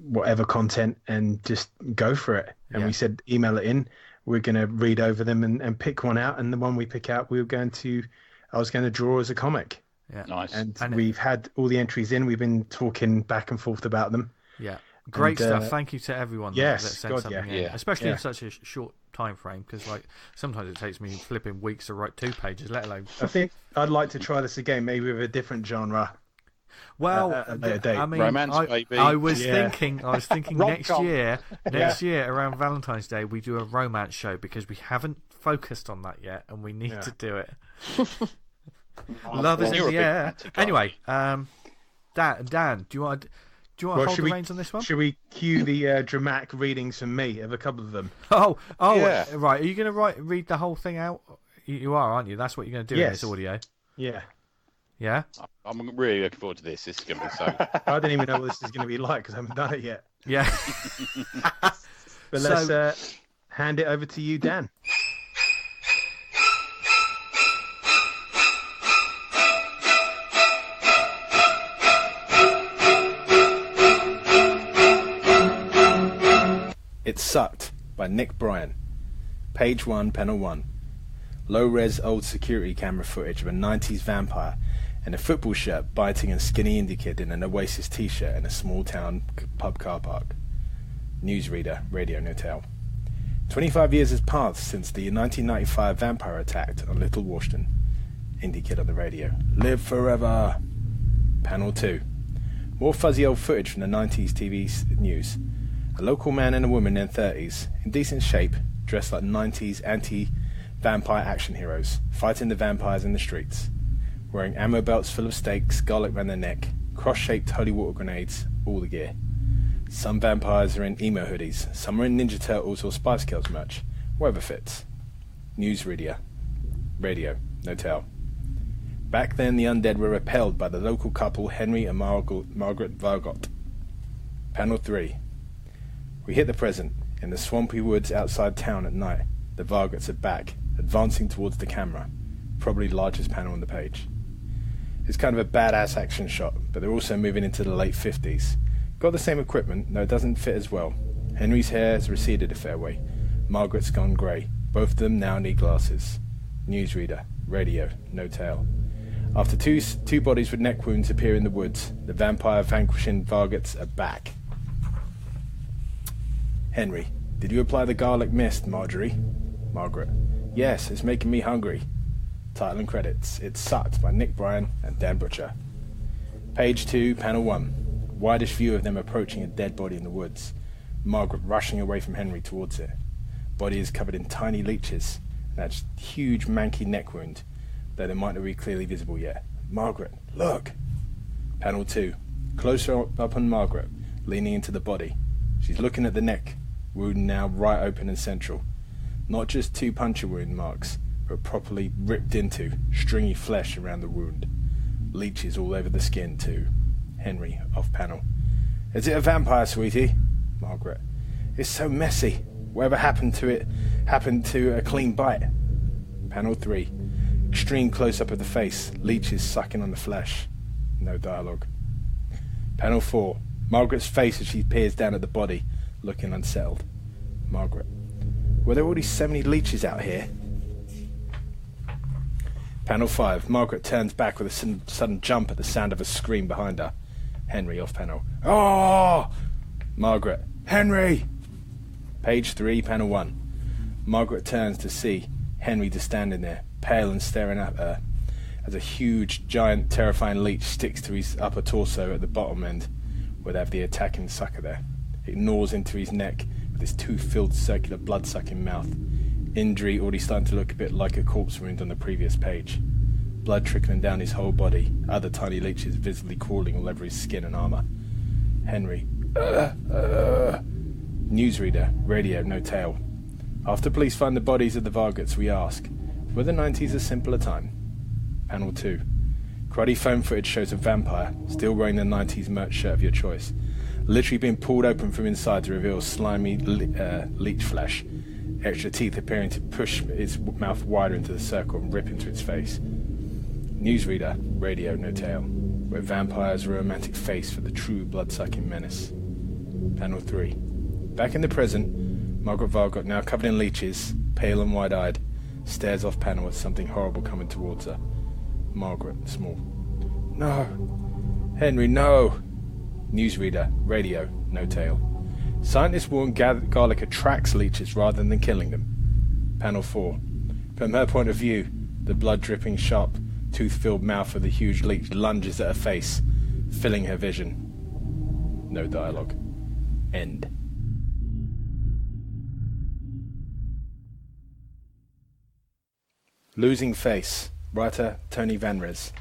Whatever content and just go for it. And we said email it in. We're going to read over them and pick one out, and the one we pick out I was going to draw as a comic. Yeah, nice. And we've had all the entries in. We've been talking back and forth about them. Yeah. Great stuff. Thank you to everyone that sent something in, especially in such a short time frame, because like sometimes it takes me flipping weeks to write 2 pages, let alone. I think I'd like to try this again, maybe with a different genre. Well, I mean, romance, baby. I was thinking next year around Valentine's Day we do a romance show, because we haven't focused on that yet, and we need to do it. Love is in the air. Anyway, Dan, do you want to hold the reins on this one? Should we cue the dramatic readings from me of a couple of them? Oh, right. Are you going to read the whole thing out? You are, aren't you? That's what you're going to do in this audio. Yeah. Yeah? I'm really looking forward to this. This is going to be so... I don't even know what this is going to be like, because I haven't done it yet. Yeah. But let's hand it over to you, Dan. It Sucked by Nick Bryan. Page 1, panel 1. Low-res old security camera footage of a 90s vampire in a football shirt biting a skinny indie kid in an Oasis t-shirt in a small-town pub car park. Newsreader, Radio Notel. 25 years has passed since the 1995 vampire attack on Little Washington. Indie kid on the radio. Live forever! Panel 2. More fuzzy old footage from the 90s TV news. A local man and a woman in their 30s, in decent shape, dressed like 90s anti-vampire action heroes, fighting the vampires in the streets. Wearing ammo belts full of stakes, garlic around their neck, cross-shaped holy water grenades, all the gear. Some vampires are in emo hoodies, some are in Ninja Turtles or Spice Girls merch, whatever fits. Newsreader. Radio. Notel. Back then the undead were repelled by the local couple Henry and Margaret Vargot. Panel 3. We hit the present. In the swampy woods outside town at night, the Vargots are back, advancing towards the camera. Probably largest panel on the page. It's kind of a badass action shot, but they're also moving into the late 50s. Got the same equipment, though it doesn't fit as well. Henry's hair has receded a fair way. Margaret's gone grey. Both of them now need glasses. Newsreader. Radio. No tail. After two bodies with neck wounds appear in the woods, the vampire vanquishing Vargots are back. Henry. Did you apply the garlic mist, Marjorie? Margaret. Yes, it's making me hungry. Title and credits. It Sucked by Nick Bryan and Dan Butcher. Page 2, panel 1. Widest view of them approaching a dead body in the woods. Margaret rushing away from Henry towards it. Body is covered in tiny leeches. That huge manky neck wound, though they might not be clearly visible yet. Margaret, look! Panel 2. Closer up on Margaret, leaning into the body. She's looking at the neck, wound now right open and central. Not just 2 puncture wound marks, but properly ripped into, stringy flesh around the wound. Leeches all over the skin too. Henry, off panel. Is it a vampire, sweetie? Margaret. It's so messy. Whatever happened to it happened to a clean bite. Panel 3. Extreme close-up of the face, leeches sucking on the flesh. No dialogue. Panel 4. Margaret's face as she peers down at the body, looking unsettled. Margaret. Were there already so many leeches out here? Panel 5. Margaret turns back with a sudden jump at the sound of a scream behind her. Henry, off panel. Oh! Margaret. Henry! Page 3, panel 1. Margaret turns to see Henry just standing there, pale and staring at her, as a huge, giant, terrifying leech sticks to his upper torso at the bottom end, where they have the attacking sucker there. It gnaws into his neck with his tooth-filled circular blood-sucking mouth. Injury already starting to look a bit like a corpse wound on the previous page. Blood trickling down his whole body, other tiny leeches visibly crawling all over his skin and armour. Henry. Newsreader. Radio. No tail. After police find the bodies of the Vargots, we ask, were the 90s a simpler time? Panel 2. Cruddy phone footage shows a vampire, still wearing the 90s merch shirt of your choice, literally being pulled open from inside to reveal slimy leech flesh, extra teeth appearing to push its mouth wider into the circle and rip into its face. Newsreader. Radio. No tail. Where vampires are a romantic face for the true blood-sucking menace. Panel 3. Back in the present, Margaret Vargot, now covered in leeches, pale and wide-eyed, stares off panel at something horrible coming towards her. Margaret, small. No! Henry, no! Newsreader, radio, no tail. Scientists warn garlic attracts leeches rather than killing them. Panel 4. From her point of view, the blood-dripping, sharp, tooth-filled mouth of the huge leech lunges at her face, filling her vision. No dialogue. End. Losing Face. Writer Tony Vanres.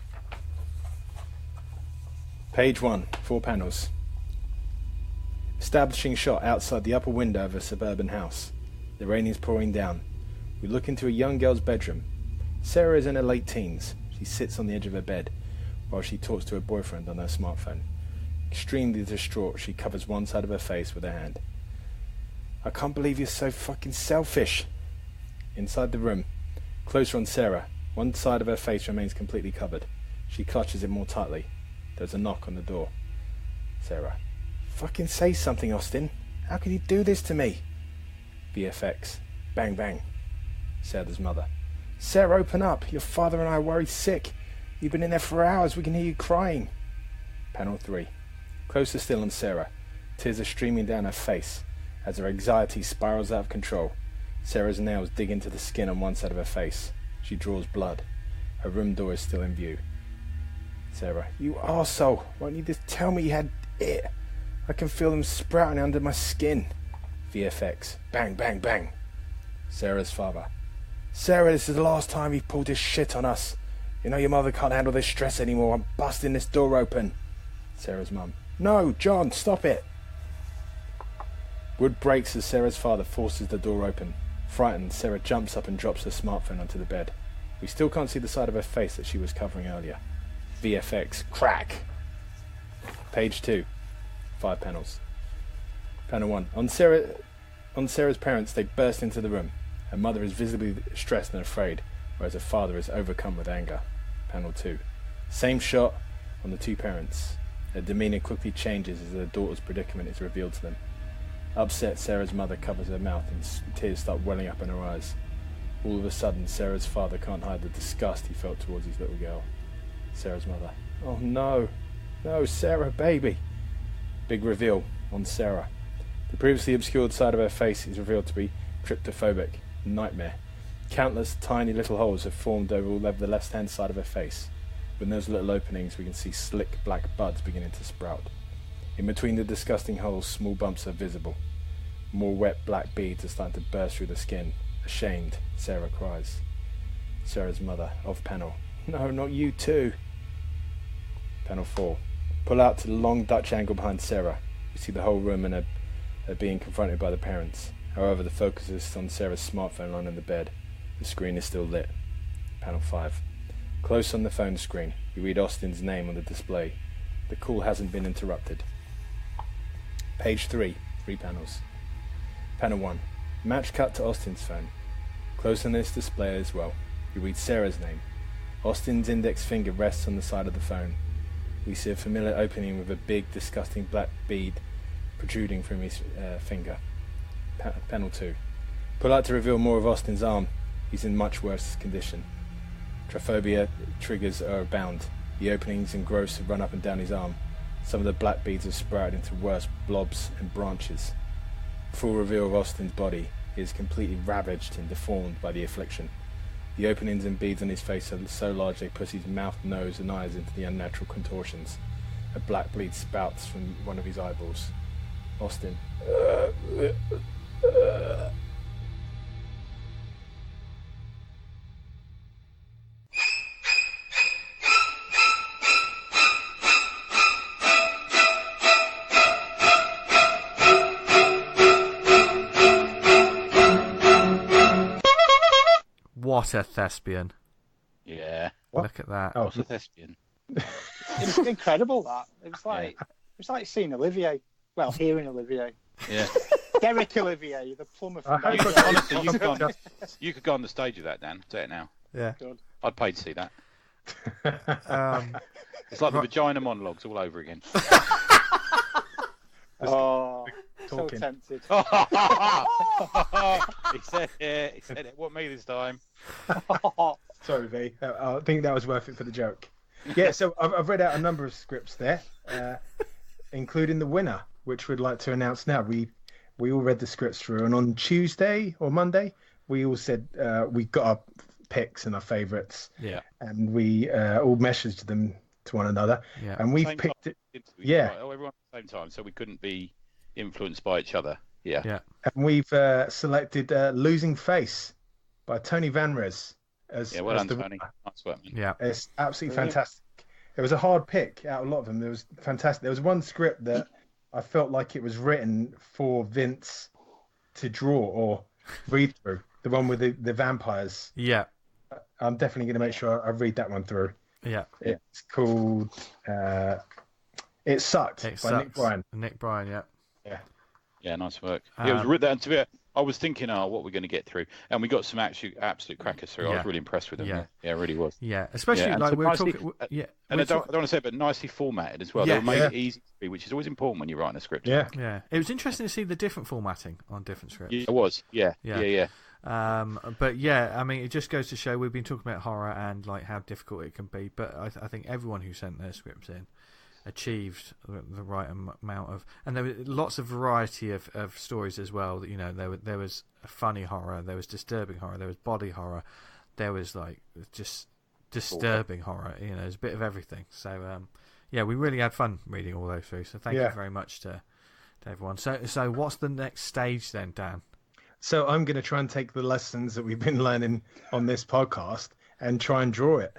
Page 1. 4 panels. Establishing shot outside the upper window of a suburban house. The rain is pouring down. We look into a young girl's bedroom. Sarah is in her late teens. She sits on the edge of her bed while she talks to her boyfriend on her smartphone. Extremely distraught, she covers one side of her face with her hand. I can't believe you're so fucking selfish. Inside the room, closer on Sarah, one side of her face remains completely covered. She clutches it more tightly. There's a knock on the door. Sarah. Fucking say something, Austin. How can you do this to me? VFX. Bang, bang. Sarah's mother. Sarah, open up. Your father and I are worried sick. You've been in there for hours. We can hear you crying. Panel 3. Closer still on Sarah. Tears are streaming down her face as her anxiety spirals out of control. Sarah's nails dig into the skin on one side of her face. She draws blood. Her room door is still in view. Sarah. You arsehole. Won't you just tell me you had it? I can feel them sprouting under my skin. VFX. Bang, bang, bang. Sarah's father. Sarah, this is the last time you've pulled this shit on us. You know your mother can't handle this stress anymore. I'm busting this door open. Sarah's mum. No, John, stop it. Wood breaks as Sarah's father forces the door open. Frightened, Sarah jumps up and drops her smartphone onto the bed. We still can't see the side of her face that she was covering earlier. VFX. Crack. Page 2. 5 panels. Panel 1. On Sarah's parents, they burst into the room. Her mother is visibly stressed and afraid, whereas her father is overcome with anger. Panel 2. Same shot on the two parents. Their demeanour quickly changes as their daughter's predicament is revealed to them. Upset, Sarah's mother covers her mouth and tears start welling up in her eyes. All of a sudden, Sarah's father can't hide the disgust he felt towards his little girl. Sarah's mother. Oh no. No, Sarah, baby. Big reveal on Sarah. The previously obscured side of her face is revealed to be tryptophobic. Nightmare. Countless tiny little holes have formed over all over the left-hand side of her face. Within those little openings, we can see slick black buds beginning to sprout. In between the disgusting holes, small bumps are visible. More wet black beads are starting to burst through the skin. Ashamed, Sarah cries. Sarah's mother, off panel. No, not you too. Panel 4. Pull out to the long Dutch angle behind Sarah. We see the whole room and her being confronted by the parents. However, the focus is on Sarah's smartphone lying on the bed. The screen is still lit. Panel 5. Close on the phone screen, we read Austin's name on the display. The call hasn't been interrupted. Page 3. 3 panels. Panel 1. Match cut to Austin's phone. Close on this display as well. We read Sarah's name. Austin's index finger rests on the side of the phone. We see a familiar opening with a big, disgusting black bead protruding from his finger. Panel 2. Pull out to reveal more of Austin's arm. He's in much worse condition. Trypophobia triggers are abound. The openings and growths have run up and down his arm. Some of the black beads have sprouted into worse blobs and branches. Full reveal of Austin's body. He is completely ravaged and deformed by the affliction. The openings and beads on his face are so large they push his mouth, nose and eyes into the unnatural contortions. A black bleed spouts from one of his eyeballs. Austin. What a thespian. Yeah. What? Look at that. Oh, It's a thespian. It was incredible, that. It was like seeing Olivier. Well, hearing Olivier. Yeah. Derek Olivier, the plumber from I hope Honestly, you could go on the stage of that, Dan. Say it now. Yeah. Good. I'd pay to see that. Um, It's like the vagina monologues all over again. Oh, so Talking. tempted. He said it. He said it. What me this time? Sorry, V. I think that was worth it for the joke. Yeah, so I've read out a number of scripts there. including the winner, which we'd like to announce now. We all read the scripts through, and on Tuesday or Monday, we all said we got our picks and our favourites. Yeah. And we all messaged them to one another. Yeah. And we've Same picked time, it. didn't we? Yeah. Right, everyone at the same time, so we couldn't be influenced by each other. Yeah. Yeah. And we've selected Losing Face by Tony Vanres as, Yeah, well as done, the Tony. Nice work, man. Yeah. It's absolutely Brilliant. fantastic. It was a hard pick out of a lot of them. It was fantastic. There was one script that I felt like it was written for Vince to draw or read through. The one with the vampires. Yeah. I'm definitely going to make sure I read that one through. Yeah. It's called It Sucked It by sucks. Nick Bryan. Nick Bryan, yeah. Yeah, nice work. It was written. To be, I was thinking, what we're going to get through, and we got some absolute crackers through. I Yeah. was really impressed with them. Yeah. Yeah, it really was. Yeah. Especially Yeah, and like so we were nicely- talking. Yeah. And we're I don't want to say it, but nicely formatted as well. Yeah. They made Yeah. it easy to read, which is always important when you're writing a script. Yeah. Yeah. It was interesting to see the different formatting on different scripts. Yeah, it was. Yeah. Yeah. Yeah. But yeah, I mean, it just goes to show we've been talking about horror and like how difficult it can be. But I think everyone who sent their scripts in achieved the right amount of, and there was lots of variety of stories as well. You know, there was a funny horror, there was disturbing horror, there was body horror, there was like just disturbing horror. You know, there's a bit of everything. So yeah, we really had fun reading all those through. So thank you very much to everyone. So what's the next stage then, Dan? So I'm going to try and take the lessons that we've been learning on this podcast and try and draw it.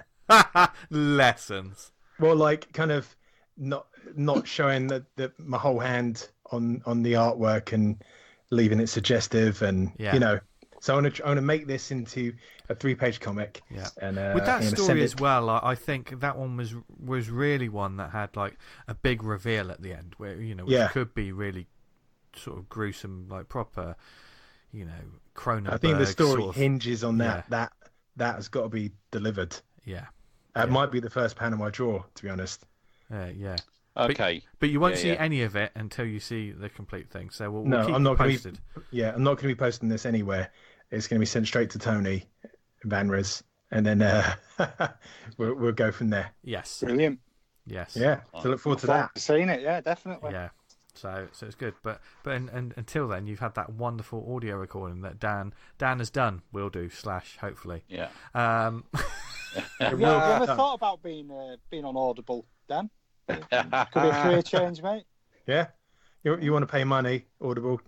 Lessons. Well, like kind of not showing that my whole hand on the artwork and leaving it suggestive, and you know. So I want to make this into a 3-page comic. Yeah. And with that I'm gonna story send as it- well, I think that one was really one that had like a big reveal at the end, where which could be really sort of gruesome, like proper, Cronenberg. I think the story sort of, hinges on that. That has got to be delivered. Yeah. It might be the first panel I draw, to be honest. Yeah. Okay. But you won't see any of it until you see the complete thing. So we'll keep I'm not you going posted. I'm not going to be posting this anywhere. It's going to be sent straight to Tony Vanres, and then we'll go from there. Yes. Brilliant. Yes. Yeah. So look forward to that. Seeing it, yeah, definitely. Yeah. So it's good. But until then, you've had that wonderful audio recording that Dan has done. Will do / hopefully. Yeah. Yeah, have you ever thought about being on Audible, Dan? Could be a career change, mate. Yeah. You want to pay money? Audible.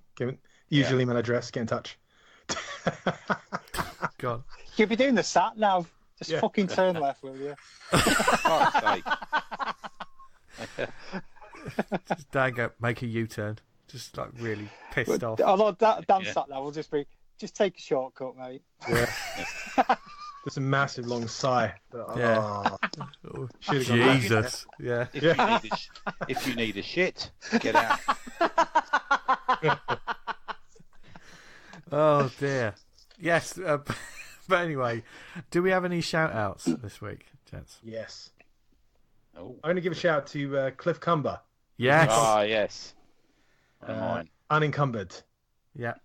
Use your email address. Get in touch. God. You'll be doing the sat nav. Just fucking turn left, will you? Just Dango, make a U-turn. Just like really pissed off. Although Dan sat nav will just be, just take a shortcut, mate. Yeah. Just a massive long sigh. Yeah. Oh, Jesus. Yeah. If you need a shit, get out. Oh dear. Yes. But anyway, do we have any shout-outs this week, gents? Yes. Oh. I'm going to give a shout out to Cliff Cumber. Yes. Ah, yes. Mine. Unencumbered. Yeah.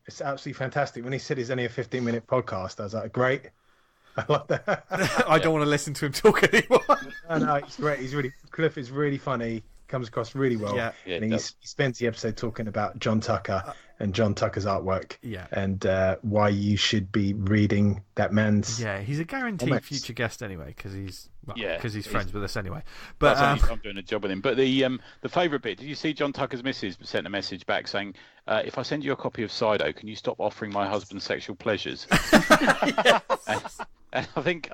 It's absolutely fantastic. When he said it's only a 15-minute podcast, I was like, great. I love that. I don't want to listen to him talk anymore. No, he's great. Cliff is really funny. Comes across really well. Yeah. And he spends the episode talking about John Tucker and John Tucker's artwork. Yeah. And why you should be reading that man's. Yeah, he's a guaranteed comics. future guest anyway, because he's he's friends with us anyway. But I'm doing a job with him. But the favourite bit, did you see John Tucker's missus sent a message back saying, if I send you a copy of Sido, can you stop offering my husband sexual pleasures? And I think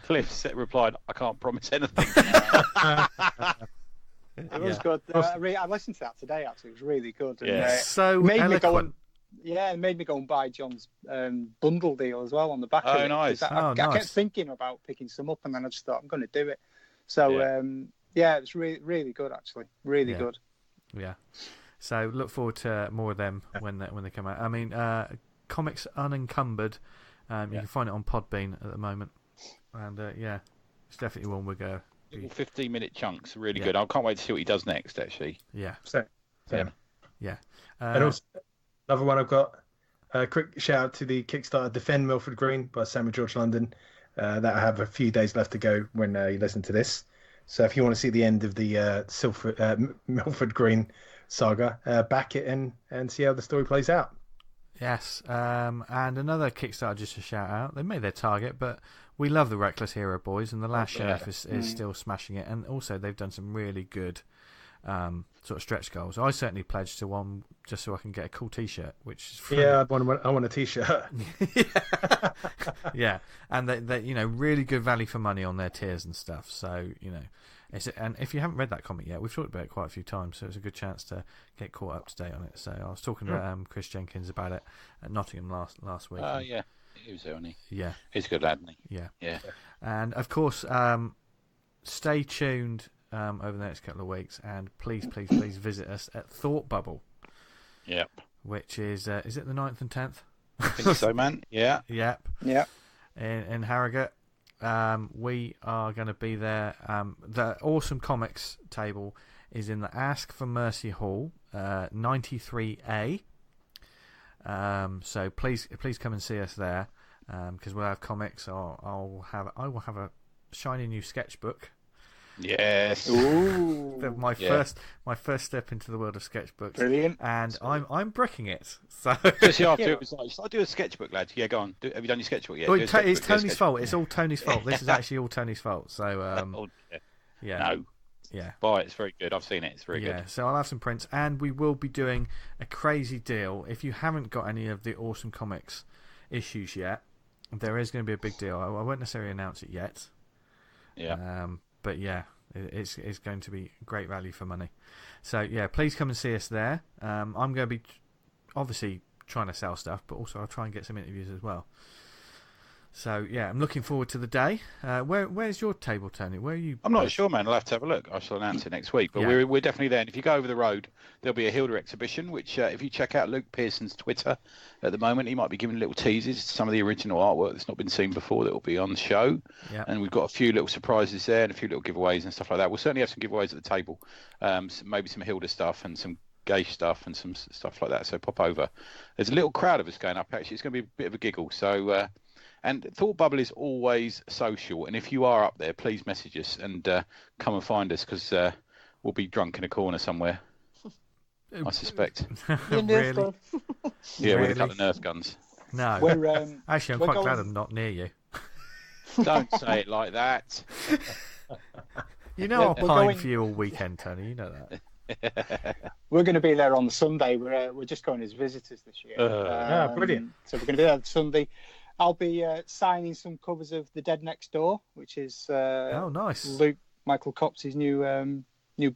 Cliff replied, I can't promise anything. It was good. I listened to that today, actually. It was really good. And, Yeah. So it made eloquent. it made me go and buy John's bundle deal as well on the back of it. Nice. I kept thinking about picking some up, and then I just thought, I'm going to do it. So, it was really, really good, actually. Really good. Yeah. So look forward to more of them when they come out. I mean, Comics Unencumbered. You can find it on Podbean at the moment. And, it's definitely one we'll go. 15-minute chunks, really good. I can't wait to see what he does next, actually. Yeah. Same. Yeah. And also, another one I've got, a quick shout out to the Kickstarter Defend Milford Green by Samuel George London. That I have a few days left to go when you listen to this. So if you want to see the end of the Milford Green saga, back it and see how the story plays out. Yes, and another Kickstarter just to shout out. They made their target, but we love the Reckless Hero boys, and the Last Sheriff is still smashing it. And also, they've done some really good sort of stretch goals. I certainly pledged to one just so I can get a cool T-shirt, which is free. Yeah, I want a T-shirt. Yeah, and they really good value for money on their tiers and stuff. So and if you haven't read that comic yet, we've talked about it quite a few times, so it's a good chance to get caught up to date on it. So I was talking to Chris Jenkins about it at Nottingham last week. Yeah, he was there, wasn't he? Yeah, he's a good lad, isn't he? Yeah. And of course, stay tuned over the next couple of weeks, and please visit us at Thought Bubble. Yep. Which is it the 9th and 10th? I think so, man. Yeah. Yep. Yeah. In Harrogate. We are going to be there. The Awesome Comics table is in the Ask for Mercy Hall, 93A. So please come and see us there, because we'll have comics. I will have a shiny new sketchbook. Yes. Ooh. My first step into the world of sketchbooks. Brilliant. And I'm bricking it. So just after it was like, shall I do a sketchbook, lads? Yeah, go on. Have you done your sketchbook yet? Well, it's Tony's fault. It's all Tony's fault. This is actually all Tony's fault. So yeah. No. Yeah. Buy it. It's very good. I've seen it. It's very good. Yeah. So I'll have some prints, and we will be doing a crazy deal. If you haven't got any of the Awesome Comics issues yet, there is going to be a big deal. I won't necessarily announce it yet. Yeah. But yeah, it's going to be great value for money. So yeah, please come and see us there. I'm going to be obviously trying to sell stuff, but also I'll try and get some interviews as well. So yeah, I'm looking forward to the day. Where's your table, Tony? Where are you? I'm not sure, man. I'll have to have a look. I shall announce it next week. But we're definitely there. And if you go over the road, there'll be a Hilda exhibition, which if you check out Luke Pearson's Twitter at the moment, he might be giving little teases to some of the original artwork that's not been seen before that will be on the show. Yeah. And we've got a few little surprises there and a few little giveaways and stuff like that. We'll certainly have some giveaways at the table. Maybe some Hilda stuff and some gay stuff and some stuff like that. So pop over. There's a little crowd of us going up, actually. It's going to be a bit of a giggle. So... And Thought Bubble is always social, and if you are up there, please message us and come and find us, because we'll be drunk in a corner somewhere, I suspect. Your Nerf gun. Yeah, with a couple of Nerf guns. No. Actually, I'm quite glad I'm not near you. Don't say it like that. You know I'll pine for you all weekend, Tony. You know that. We're going to be there on the Sunday. We're just going as visitors this year. Brilliant. So we're going to be there on Sunday. I'll be signing some covers of The Dead Next Door, which is nice. Luke Michael Copp's new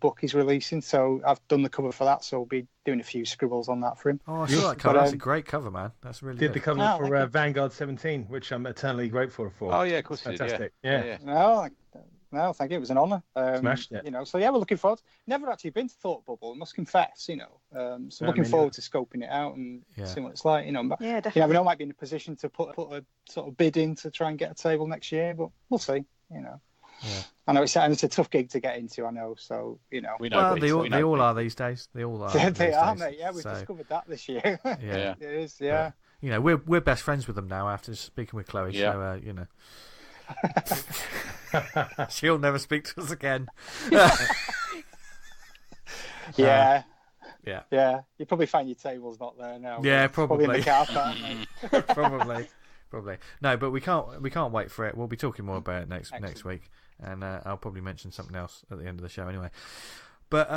book he's releasing. So I've done the cover for that, so I'll be doing a few scribbles on that for him. Oh, I saw that cover. That's a great cover, man. That's really did good. the cover for Vanguard 17, which I'm eternally grateful for. Oh yeah, of course, fantastic. Yeah. No, thank you. It was an honour. Smashed it. So yeah, we're looking forward. Never actually been to Thought Bubble, I must confess. So looking forward to scoping it out and seeing what it's like. Yeah, definitely. We might be in a position to put a sort of bid in to try and get a table next year, but we'll see. Yeah. I know it's a tough gig to get into. I know, so We know. Well, they all are these days. They all are. They are, mate. Yeah, we've discovered that this year. Yeah, it is. Yeah. But, we're best friends with them now after speaking with Chloe. Yeah. So she'll never speak to us again. Yeah. Yeah. You probably find your table's not there now. Yeah, probably. In the car park. Probably. No, but we can't wait for it. We'll be talking more about it next week, and I'll probably mention something else at the end of the show anyway. But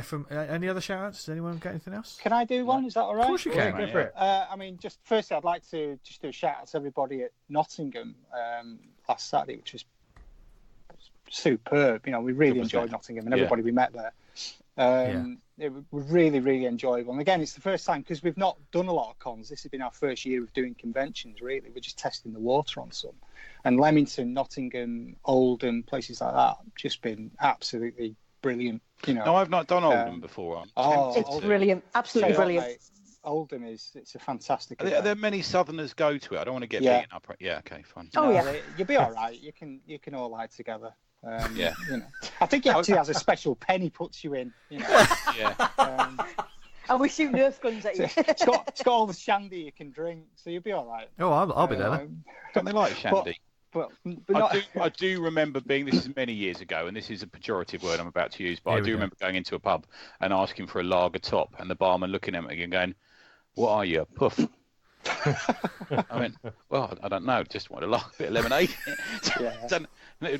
from any other shout-outs? Does anyone got anything else? Can I do one? Is that all right? Of course you can. Go for it. Just firstly, I'd like to just do a shout-out to everybody at Nottingham last Saturday, which was superb. We really enjoyed Nottingham and everybody we met there. It was really, really enjoyable. And again, it's the first time, because we've not done a lot of cons. This has been our first year of doing conventions, really. We're just testing the water on some. And Leamington, Nottingham, Oldham, places like that, just been absolutely brilliant. No, I've not done Oldham before. It's brilliant. Absolutely brilliant. Mate, Oldham it's a fantastic Are there many Southerners go to it? I don't want to get beaten up. Yeah, okay, fine. You'll be all right. You can all lie together. Yeah. I think he actually has a special pen he puts you in. Yeah. And we shoot Nerf guns at you. It's got all the shandy you can drink, so you'll be all right. Oh, I'll be there. Don't they like shandy? but not... I do remember being, this is many years ago, and this is a pejorative word I'm about to use, but I do remember going into a pub and asking for a lager top, and the barman looking at me and going, "What are you, a puff?" I went, "Well, I don't know, just want a bit of lemonade." Not that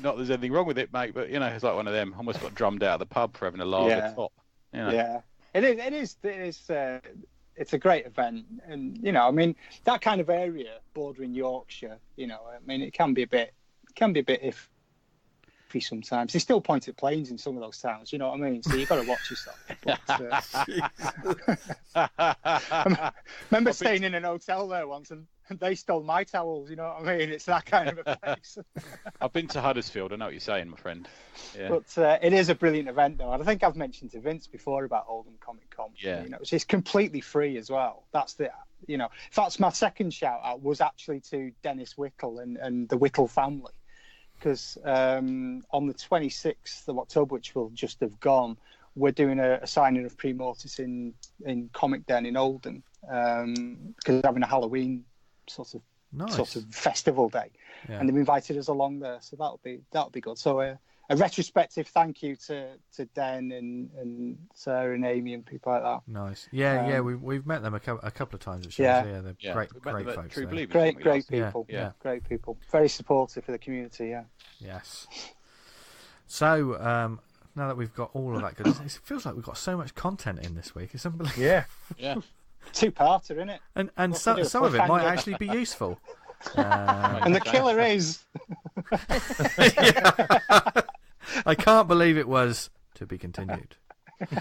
there's anything wrong with it, mate, but, it's like one of them. Almost got drummed out of the pub for having a lager top. Yeah, it is. It's a great event, and that kind of area bordering Yorkshire, it can be a bit iffy sometimes. They still point at planes in some of those towns, you know what I mean? So you've got to watch yourself. I remember staying in an hotel there once, and they stole my towels, you know what I mean? It's that kind of a place. I've been to Huddersfield. I know what you're saying, my friend. Yeah. But it is a brilliant event, though. And I think I've mentioned to Vince before about Oldham Comic Con. Yeah. It's completely free as well. That's in fact, my second shout out was actually to Dennis Whittle and the Whittle family. Because on the 26th of October, which will just have gone, we're doing a signing of Pre-Mortis in Comic Den in Oldham, because we're having a Halloween sort of festival day, and they've invited us along there, so that'll be good. So a retrospective thank you to Den and Sarah and Amy and people like that. Nice. We've met them a couple of times at shows. They're great folks. Great people. Great people. Very supportive for the community. Yeah. Yes. So now that we've got all of that good, it feels like we've got so much content in this week. It's unbelievable. Yeah. Two-parter, isn't it? And some of it might actually be useful. And the killer is. I can't believe it was to be continued.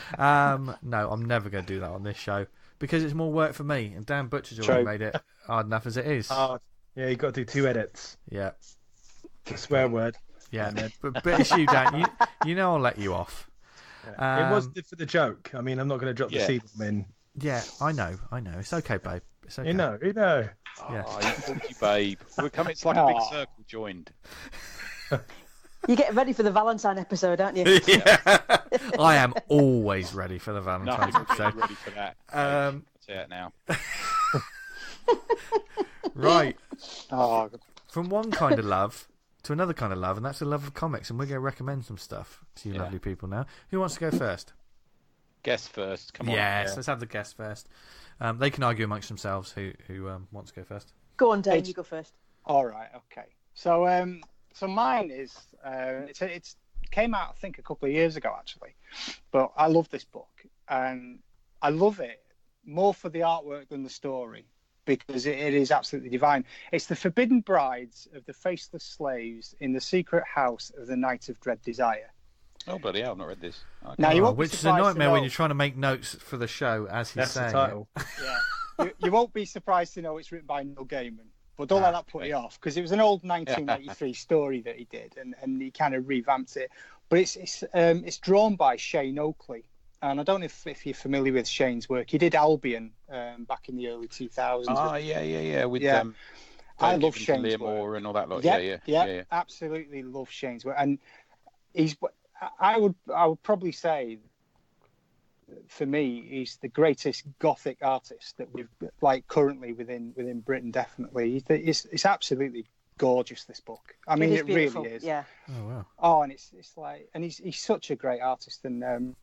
No, I'm never going to do that on this show because it's more work for me. And Dan Butcher's already made it hard enough as it is. Yeah, you got to do 2 edits. Yeah. A swear word. Yeah, but it's you, Dan. You know I'll let you off. Yeah. It was for the joke. I mean, I'm not going to drop the seed in. Yeah, I know. It's okay, babe. It's okay. You know. Yeah. You babe. It's like a big circle joined. You're getting ready for the Valentine episode, aren't you? Yeah. I am always ready for the Valentine episode. Ready for that. I'll say it now. Right. From one kind of love to another kind of love, and that's the love of comics, and we're going to recommend some stuff to you lovely people now. Who wants to go first? Guess first. Come on. Yes, let's have the guess first. They can argue amongst themselves who wants to go first. Go on, Dave. You go first. All right. Okay. So mine is it came out I think a couple of years ago actually, but I love this book and I love it more for the artwork than the story because it is absolutely divine. It's The Forbidden Brides of the Faceless Slaves in the Secret House of the Night of Dread Desire. Oh, bloody hell, I've not read this. Okay. Now, which is a nightmare when you're trying to make notes for the show as he's saying. That's the title. Yeah. you won't be surprised to know it's written by Neil Gaiman. But don't let that put you off, because it was an old 1983 story that he did, and he kind of revamped it. But it's drawn by Shane Oakley. And I don't know if you're familiar with Shane's work. He did Albion back in the early 2000s. Oh, yeah. With I love Shane's work. And all that lot. Yeah, absolutely love Shane's work. And I would probably say, for me, he's the greatest Gothic artist that we've currently within Britain. Definitely, it's absolutely gorgeous. This book. I mean, it really is. Yeah. Oh wow. Oh, and it's like, and he's such a great artist. And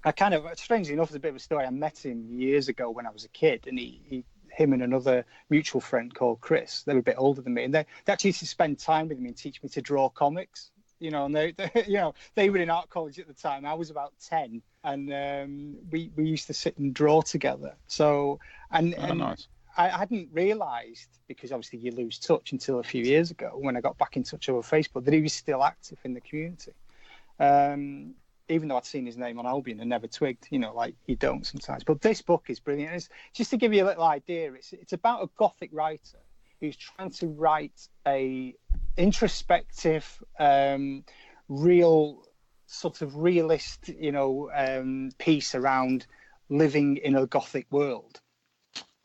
I kind of, strangely enough, it's a bit of a story. I met him years ago when I was a kid, and him and another mutual friend called Chris. They were a bit older than me, and they actually used to spend time with me and teach me to draw comics. And they were in art college at the time. I was about 10, and we used to sit and draw together. So, and nice. I hadn't realised, because obviously you lose touch until a few years ago when I got back in touch over Facebook, that he was still active in the community. Even though I'd seen his name on Albion and never twigged, like you don't sometimes. But this book is brilliant. It's, just to give you a little idea, it's about a Gothic writer who's trying to write a introspective, real sort of realist, piece around living in a Gothic world,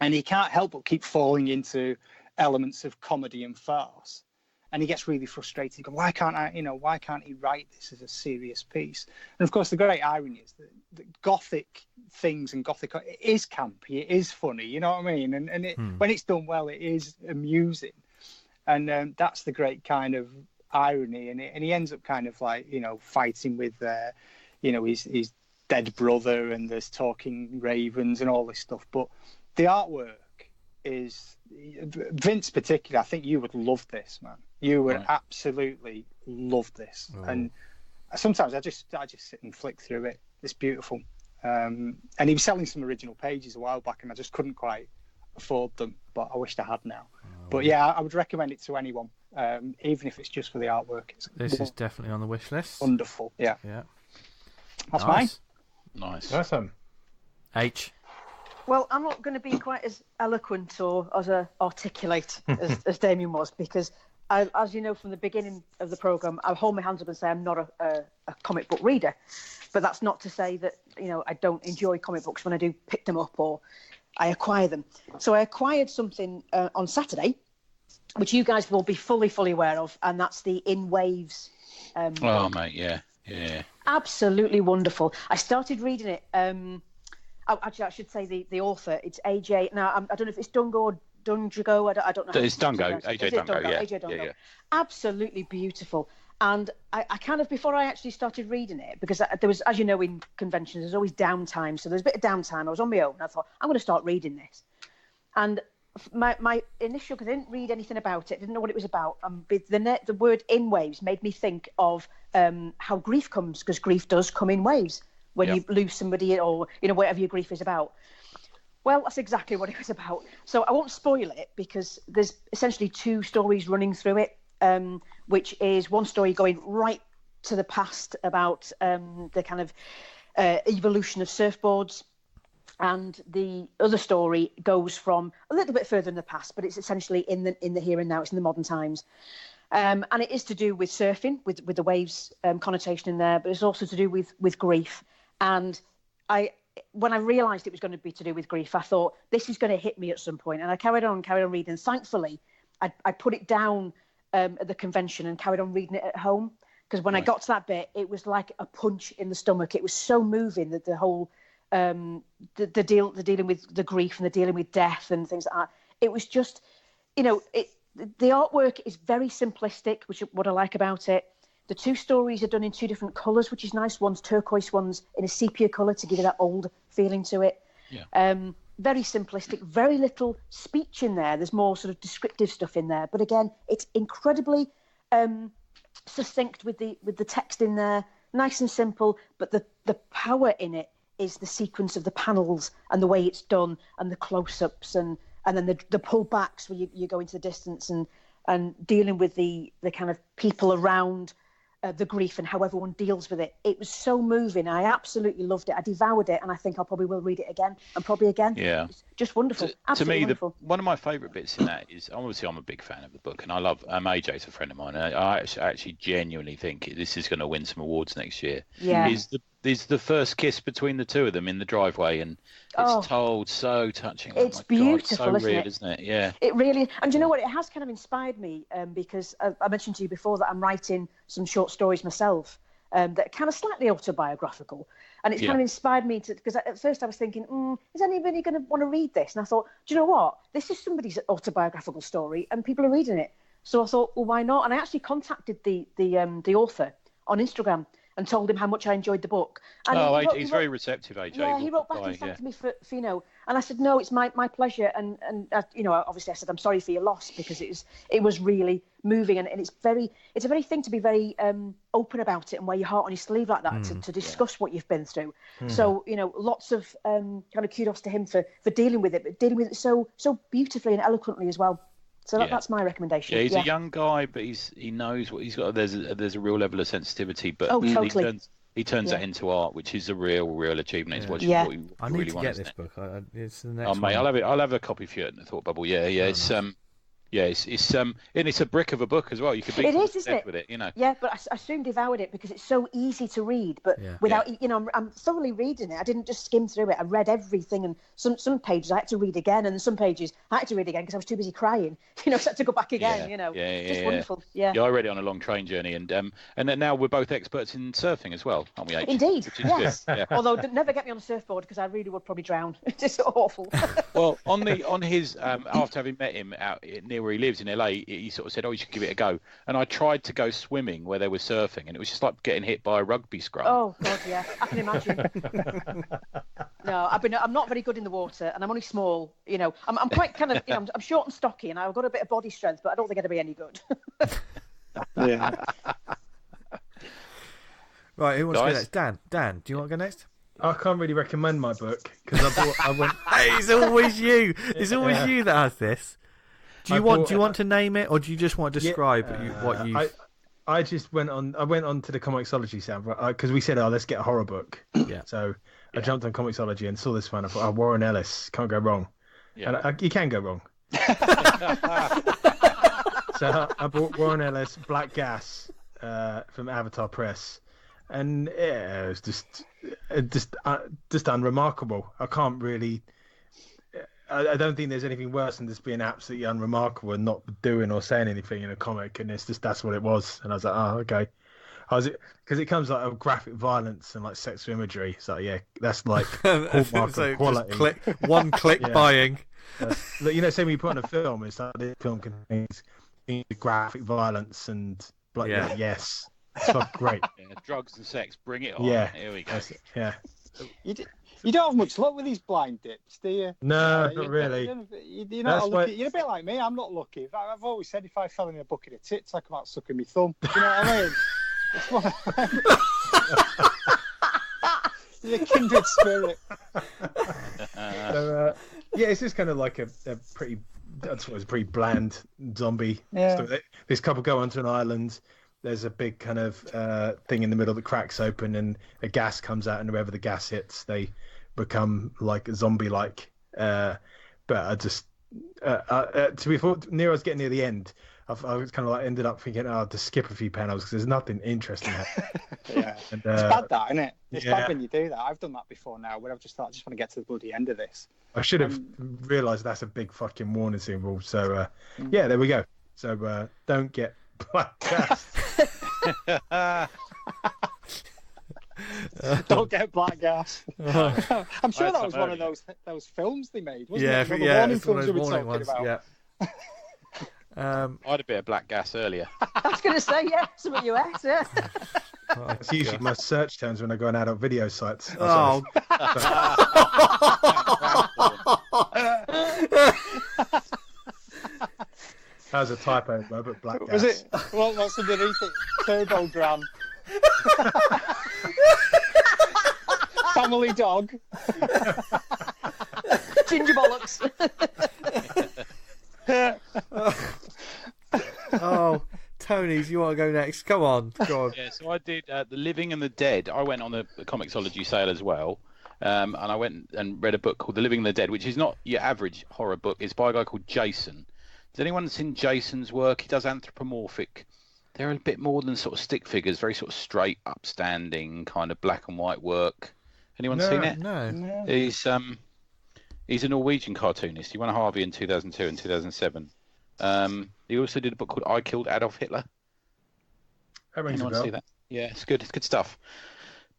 and he can't help but keep falling into elements of comedy and farce, and he gets really frustrated. He goes, why can't he write this as a serious piece? And of course, the great irony is that Gothic things and Gothic, it is campy, it is funny, you know what I mean? And when it's done well, it is amusing. And that's the great kind of irony, and he ends up kind of like, you know, fighting with his dead brother, and there's talking ravens and all this stuff. But the artwork is, Vince particularly, I think you would love this, man. You would absolutely love this. And sometimes I just sit and flick through it. It's beautiful. And he was selling some original pages a while back, and I just couldn't quite afford them, but I wished I had now. But yeah, I would recommend it to anyone, even if it's just for the artwork. This is definitely on the wish list. Wonderful. Yeah. That's mine. Nice. Awesome. H. Well, I'm not going to be quite as eloquent or as articulate as Damian was, because as you know from the beginning of the programme, I hold my hands up and say I'm not a comic book reader. But that's not to say that, you know, I don't enjoy comic books when I do pick them up or I acquire them. So I acquired something on Saturday, which you guys will be fully aware of, and that's the In Waves. Mate, yeah. Absolutely wonderful. I started reading it. Actually, I should say the author. It's AJ. Now, I don't know if it's Dungo or Dungo. I don't know. It's Dungo. AJ Dungo. Yeah. AJ Dungo. Yeah. Absolutely beautiful. And I kind of, before I actually started reading it, because there was, as you know, in conventions, there's always downtime. So there's a bit of downtime. I was on my own. And I thought, I'm going to start reading this. And my initial, because I didn't read anything about it, didn't know what it was about. The word In Waves made me think of how grief comes, because grief does come in waves when you lose somebody, or, you know, whatever your grief is about. Well, that's exactly what it was about. So I won't spoil it, because there's essentially two stories running through it. Which is one story going right to the past about the kind of evolution of surfboards, and the other story goes from a little bit further in the past, but it's essentially in the here and now. It's in the modern times, and it is to do with surfing, with the waves connotation in there, but it's also to do with grief. And when I realised it was going to be to do with grief, I thought, this is going to hit me at some point, and I carried on reading. Thankfully, I put it down at the convention and carried on reading it at home, because when I got to that bit, it was like a punch in the stomach. It was so moving, that the whole the dealing with the grief and the dealing with death and things like that. It was just, you know, the artwork is very simplistic, which is what I like about it. The two stories are done in two different colours, which is nice. One's turquoise, one's in a sepia colour to give you that old feeling to it. Very simplistic, very little speech in there. There's more sort of descriptive stuff in there, but again, it's incredibly succinct with the text in there, nice and simple. But the power in it is the sequence of the panels and the way it's done, and the close-ups, and then the pull-backs where you go into the distance, and dealing with the kind of people around the grief and how everyone deals with it. It was so moving. I absolutely loved it. I devoured it, and I think I probably will read it again and probably again. Yeah, it's just wonderful. Absolutely to me, wonderful. One of my favourite bits in that is, obviously I'm a big fan of the book, and I love AJ's a friend of mine. And I actually genuinely think this is going to win some awards next year. Yeah, is the first kiss between the two of them in the driveway, and it's told so touching. It's beautiful, God, so real, isn't it? Yeah, it really. And you know what? It has kind of inspired me, because I mentioned to you before that I'm writing some short stories myself that are kind of slightly autobiographical, and it's kind of inspired me to. Because at first I was thinking, is anybody going to want to read this? And I thought, do you know what? This is somebody's autobiographical story, and people are reading it. So I thought, well, why not? And I actually contacted the author on Instagram and told him how much I enjoyed the book. And he's very receptive, AJ. Yeah, he wrote back and thanked me for, you know, and I said, no, it's my pleasure. And you know, obviously I said, I'm sorry for your loss, because it was really moving, and it's a very thing to be very open about it and wear your heart on your sleeve like that, to discuss what you've been through. So, you know, lots of kind of kudos to him for dealing with it, but dealing with it so beautifully and eloquently as well. So that's my recommendation. Yeah, he's a young guy, but he knows what he's got. There's a real level of sensitivity, but totally. he turns that into art, which is a real achievement. It's what you I really need to want, get this book. It's the next one. Mate, I'll have a copy for you in the thought bubble. Yeah. It's and it's a brick of a book as well. You could be isn't it? with it, you know. Yeah, but I soon devoured it because it's so easy to read. But without, you know, I'm thoroughly reading it. I didn't just skim through it. I read everything, and some pages I had to read again, and some pages I had to read again because I was too busy crying. You know, so I had to go back again. You know, just wonderful. Yeah, I read it on a long train journey, and then now we're both experts in surfing as well, aren't we? H? Indeed, yes. Yeah. Although never get me on a surfboard because I really would probably drown. It's just awful. Well, on his after having met him out near where he lives in LA, he sort of said, "Oh, you should give it a go." And I tried to go swimming where they were surfing, and it was just like getting hit by a rugby scrum. Oh God, yeah, I can imagine. No, I'm not very good in the water, and I'm only small. You know, I'm quite kind of, I'm short and stocky, and I've got a bit of body strength, but I don't think I'd be any good. Yeah. Right, who wants to go next? Dan, do you want to go next? I can't really recommend my book because I went. It's always you. It's always you that has this. Do you want to name it, or do you just want to describe what you? I just went on. I went on to the Comixology sound because we said, "Oh, let's get a horror book." Yeah. So I jumped on Comixology and saw this one. I thought, "Oh, Warren Ellis, can't go wrong." Yeah. And you can go wrong. So I bought Warren Ellis Black Gas from Avatar Press, and it was just unremarkable. I can't really. I don't think there's anything worse than just being absolutely unremarkable and not doing or saying anything in a comic, and that's what it was. And I was like, oh, okay. Because it comes like a graphic violence and like sexual imagery. So yeah, that's like hallmark of quality. One click buying. Say when you put on a film, it's like this film contains graphic violence and like yes, it's fucking great. Yeah, drugs and sex, bring it on. Yeah, here we go. Yeah. You don't have much luck with these blind dips, do you? No, not really. You're not lucky. You're a bit like me. I'm not lucky. I've always said if I fell in a bucket of tits, I come out sucking my thumb. You know what I mean? It's one of You're a kindred spirit. So, it's just kind of like a pretty. That's what it's pretty bland zombie story. This couple go onto an island. There's a big kind of thing in the middle that cracks open, and a gas comes out, and wherever the gas hits, they become like zombie-like. But I just, near I was getting near the end, I was kind of like ended up thinking, to skip a few panels because there's nothing interesting happening. Yeah, and, it's bad that, isn't it? It's bad when you do that. I've done that before now, where I've just thought I just want to get to the bloody end of this. I should have realised that's a big fucking warning symbol. So there we go. So don't get Black Gas. Don't get Black Gas. I'm sure that was one of those films they made, wasn't it? One of the warning films we were talking about. Yeah. I had a bit of Black Gas earlier. I was going to say, something you ate, yeah. It's usually my search terms when I go on adult video sites. Oh. That was a typo, but Black Gas. Was it? Well, what's underneath it? Turbogram. Family dog. Ginger bollocks. Oh, Tony's, you want to go next? Come on, go on. Yeah, so I did The Living and the Dead. I went on the Comixology sale as well, and I went and read a book called The Living and the Dead, which is not your average horror book. It's by a guy called Jason. Has anyone seen Jason's work? He does anthropomorphic. They're a bit more than sort of stick figures, very sort of straight, upstanding, kind of black and white work. Anyone seen it? No. He's a Norwegian cartoonist. He won a Harvey in 2002 and 2007. He also did a book called I Killed Adolf Hitler. That rings a bell. See that? Yeah, it's good. It's good stuff.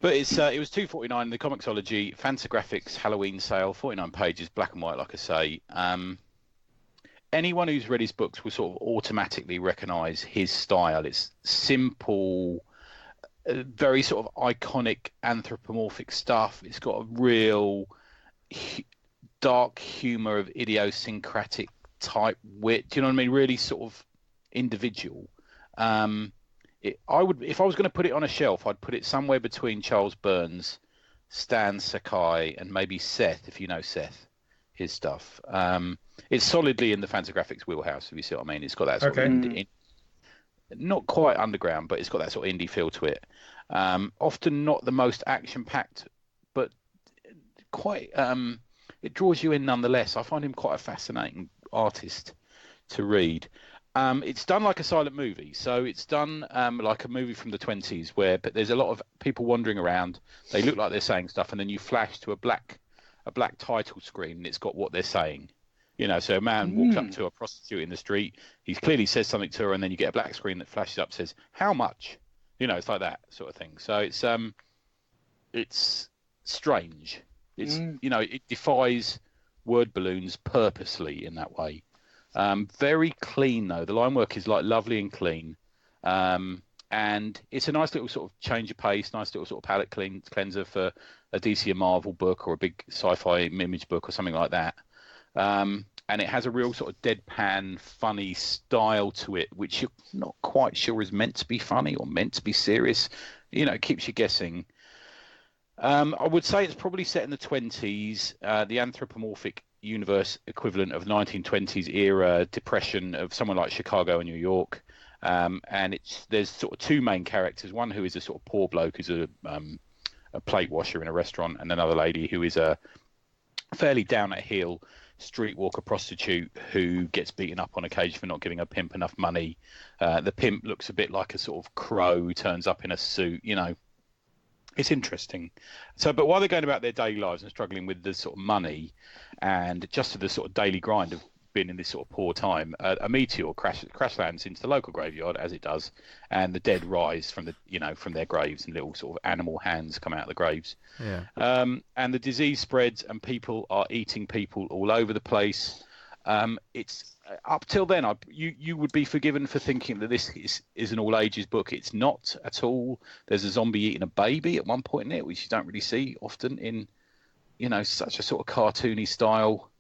But it was $2.49 in the Comixology Fantagraphics Halloween sale, 49 pages, black and white, like I say. Anyone who's read his books will sort of automatically recognise his style. It's simple, very sort of iconic anthropomorphic stuff. It's got a real dark humour of idiosyncratic type wit. Do you know what I mean? Really sort of individual. If I was going to put it on a shelf, I'd put it somewhere between Charles Burns, Stan Sakai, and maybe Seth, if you know Seth, his stuff. It's solidly in the Fantagraphics wheelhouse, if you see what I mean. It's got that sort of indie, not quite underground, but it's got that sort of indie feel to it. Often not the most action-packed, but quite. It draws you in nonetheless. I find him quite a fascinating artist to read. It's done like a silent movie, so it's done like a movie from the 20s, where but there's a lot of people wandering around. They look like they're saying stuff, and then you flash to a black title screen, and it's got what they're saying. You know, so a man walks up to a prostitute in the street. He clearly says something to her, and then you get a black screen that flashes up, says how much. You know, it's like that sort of thing. So it's strange. It's it defies word balloons purposely in that way. Very clean though. The line work is like lovely and clean. And it's a nice little sort of change of pace, nice little sort of palette cleanser for a DC or Marvel book or a big sci-fi image book or something like that. And it has a real sort of deadpan, funny style to it, which you're not quite sure is meant to be funny or meant to be serious. You know, it keeps you guessing. I would say it's probably set in the 20s, the anthropomorphic universe equivalent of 1920s era depression of somewhere like Chicago and New York. And there's sort of two main characters, one who is a sort of poor bloke who's a plate washer in a restaurant, and another lady who is a fairly down at heel streetwalker prostitute who gets beaten up on occasion for not giving a pimp enough money. The pimp looks a bit like a sort of crow who turns up in a suit, you know. It's interesting. So, but while they're going about their daily lives and struggling with the sort of money and just the sort of daily grind of being in this sort of poor time, a meteor crash lands into the local graveyard, as it does, and the dead rise from their graves, and little sort of animal hands come out of the graves. Yeah. And the disease spreads, and people are eating people all over the place. It's up till then, you would be forgiven for thinking that this is an all ages book. It's not at all. There's a zombie eating a baby at one point in it, which you don't really see often in, you know, such a sort of cartoony style.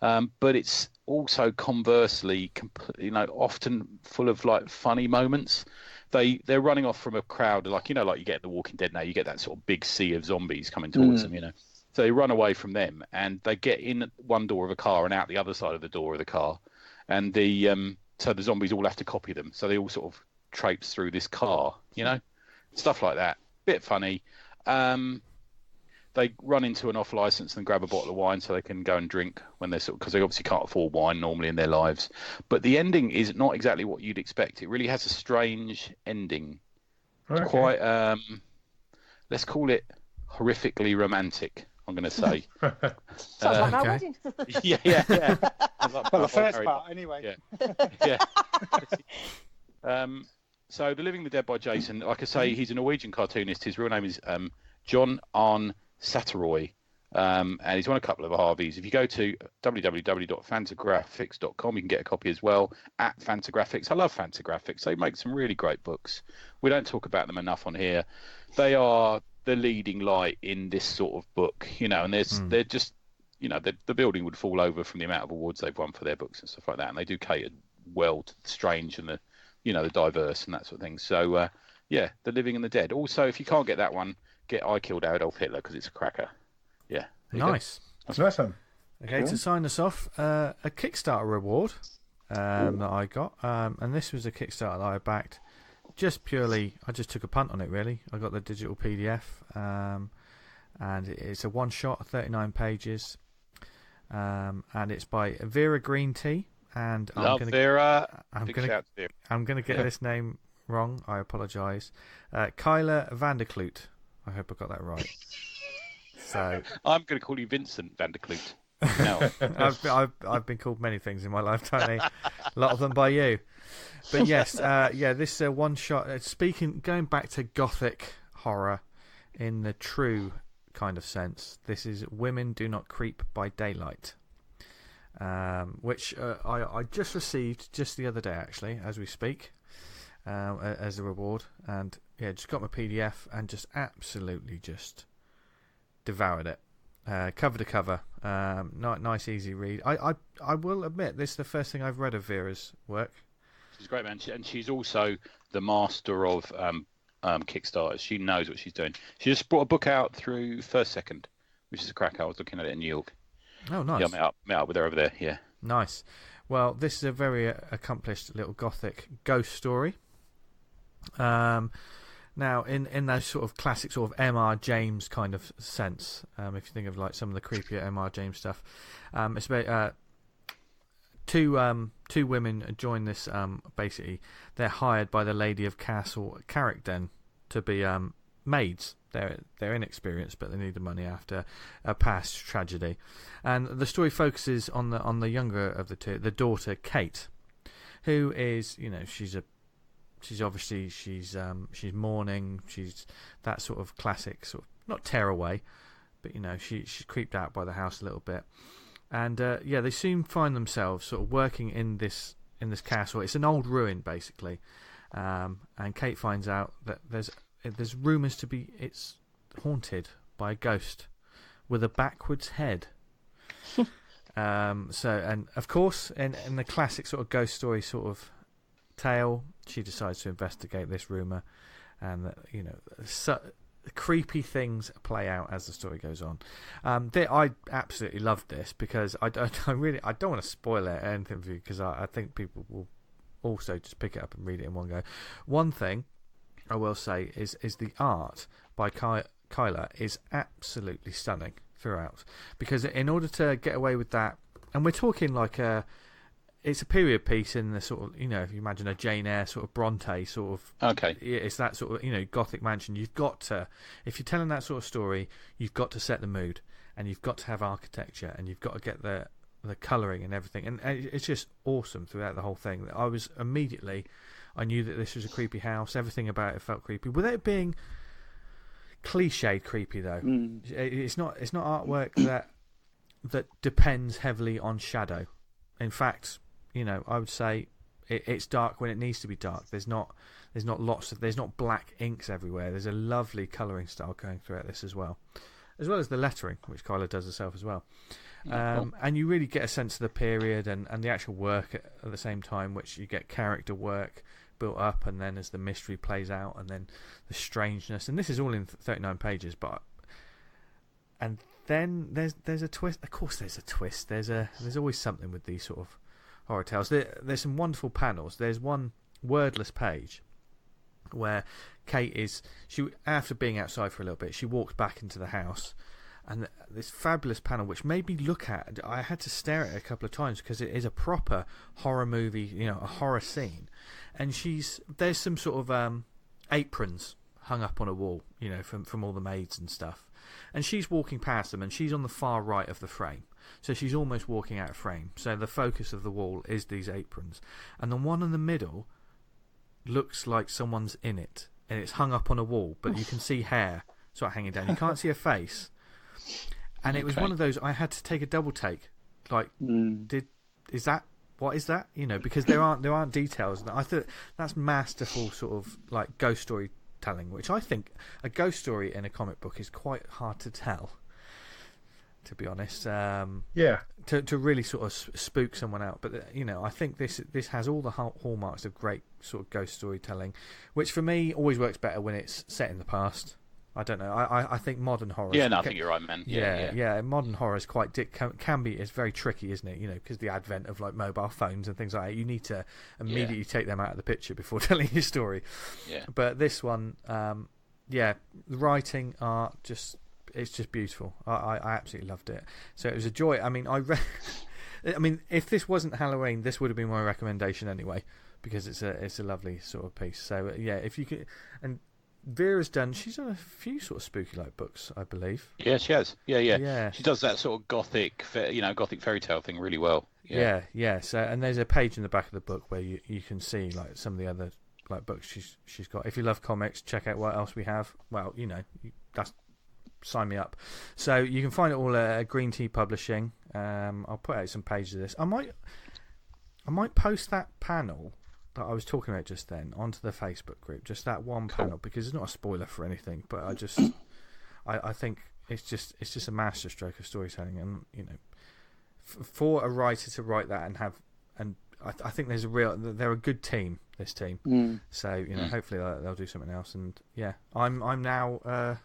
But it's also conversely, often full of like funny moments. They're running off from a crowd, like you get in The Walking Dead now. You get that sort of big sea of zombies coming towards them, you know. So they run away from them, and they get in one door of a car and out the other side of the door of the car, and so the zombies all have to copy them. So they all sort of traipse through this car, you know, stuff like that. Bit funny. They run into an off license and grab a bottle of wine so they can go and drink when they're because they obviously can't afford wine normally in their lives. But the ending is not exactly what you'd expect. It really has a strange ending. Okay. It's quite, let's call it horrifically romantic, I'm going to say. Sounds like my wedding. Yeah. Well, the first part, anyway. Yeah. So The Living the Dead by Jason, like I say, he's a Norwegian cartoonist. His real name is John Arne Satteroy, and he's won a couple of Harveys. If you go to www.fantagraphics.com, you can get a copy as well, at Fantagraphics. I love Fantagraphics. They make some really great books. We don't talk about them enough on here. They are the leading light in this sort of book, you know, and they're just, you know, the building would fall over from the amount of awards they've won for their books and stuff like that, and they do cater well to the strange and the, you know, the diverse and that sort of thing. So, The Living and the Dead. Also, if you can't get that one, get I Killed Adolf Hitler, because it's a cracker. Yeah. Nice. That's a nice one. Okay, cool. To sign us off, a Kickstarter reward that I got, and this was a Kickstarter that I backed just purely. I just took a punt on it, really. I got the digital PDF, and it's a one-shot, 39 pages, and it's by Vera Greentea. And Vera. I'm going to get this name wrong. I apologise. Kyla Vanderkloot. I hope I got that right. So I'm going to call you Vincent Vanderkloot. No. I've been called many things in my life, Tony. A lot of them by you. But yes, this one shot. Going back to gothic horror in the true kind of sense. This is Women Do Not Creep by Daylight, which I just received just the other day, actually, as we speak, as a reward. And yeah, just got my PDF and just absolutely just devoured it, cover to cover. Nice, easy read. I will admit, this is the first thing I've read of Vera's work. She's great, man, and she's also the master of Kickstarters. She knows what she's doing. She just brought a book out through First Second, which is a crack. I was looking at it in New York. Oh, nice. Yeah, I met up with her over there. Yeah. Nice. Well, this is a very accomplished little gothic ghost story. Now, in those sort of classic sort of M.R. James kind of sense, if you think of like some of the creepier M.R. James stuff, it's about two women join this. Basically, they're hired by the Lady of Castle Carrickden to be maids. They're inexperienced, but they need the money after a past tragedy, and the story focuses on the younger of the two, the daughter Kate, who is, you know, she's mourning. She's that sort of classic sort of, not tearaway, but you know, she's creeped out by the house a little bit, And they soon find themselves sort of working in this castle. It's an old ruin, basically. And Kate finds out that there's rumours to be it's haunted by a ghost with a backwards head. And of course, in the classic sort of ghost story sort of tale, she decides to investigate this rumour, and creepy things play out as the story goes on. I absolutely loved this because I don't want to spoil it or anything for you, because I think people will also just pick it up and read it in one go. One thing I will say is the art by Kyla is absolutely stunning throughout, because in order to get away with that, and we're talking like it's a period piece in the sort of, if you imagine a Jane Eyre sort of Bronte sort of, okay, it's that sort of Gothic mansion. You've got to, if you're telling that sort of story, you've got to set the mood, and you've got to have architecture, and you've got to get the colouring and everything, and it's just awesome throughout the whole thing. I knew that this was a creepy house. Everything about it felt creepy, without it being cliched creepy though. It's not artwork that depends heavily on shadow. In fact, I would say it's dark when it needs to be dark. There's not black inks everywhere. There's a lovely colouring style going throughout this as well as the lettering, which Kyla does herself as well. And you really get a sense of the period and the actual work at the same time, which you get character work built up, and then as the mystery plays out, and then the strangeness, and this is all in 39 pages, and then there's a twist. Of course there's a twist. There's always something with these sort of horror tales. There's some wonderful panels. There's one wordless page where Kate after being outside for a little bit, she walks back into the house, and this fabulous panel which made me look at, I had to stare at it a couple of times because it is a proper horror movie, a horror scene. And there's some sort of aprons hung up on a wall, from all the maids and stuff. And she's walking past them, and she's on the far right of the frame. So she's almost walking out of frame. So the focus of the wall is these aprons. And the one in the middle looks like someone's in it. And it's hung up on a wall, but you can see hair sort of hanging down. You can't see a face. And it was one of those, I had to take a double take. Like, what is that? Because there aren't details. I thought that's masterful sort of like ghost storytelling, which I think a ghost story in a comic book is quite hard to tell, to be honest. To really sort of spook someone out. But I think this has all the hallmarks of great sort of ghost storytelling, which for me always works better when it's set in the past. I don't know. I think modern horror. Yeah, no, I think you're right, man. Yeah. Modern horror is quite can be. It's very tricky, isn't it? Because the advent of like mobile phones and things like that, you need to immediately take them out of the picture before telling your story. Yeah. But this one, the writing, art, it's just beautiful. I absolutely loved it. So it was a joy. I mean, if this wasn't Halloween, this would have been my recommendation anyway, because it's a lovely sort of piece. So if you could, and Vera's she's done a few sort of spooky like books, I believe. Yeah, she has. Yeah. She does that sort of gothic fairy tale thing really well. Yeah. So, and there's a page in the back of the book where you can see like some of the other like books she's got. If you love comics, check out what else we have. Well, that's sign me up. So you can find it all at Greentea Publishing. I'll put out some pages of this. I might post that panel that I was talking about just then onto the Facebook group, just that one panel, because it's not a spoiler for anything, but I think it's just a masterstroke of storytelling, and for a writer to write that and I think they're a good team, this team. So hopefully they'll do something else, and I'm now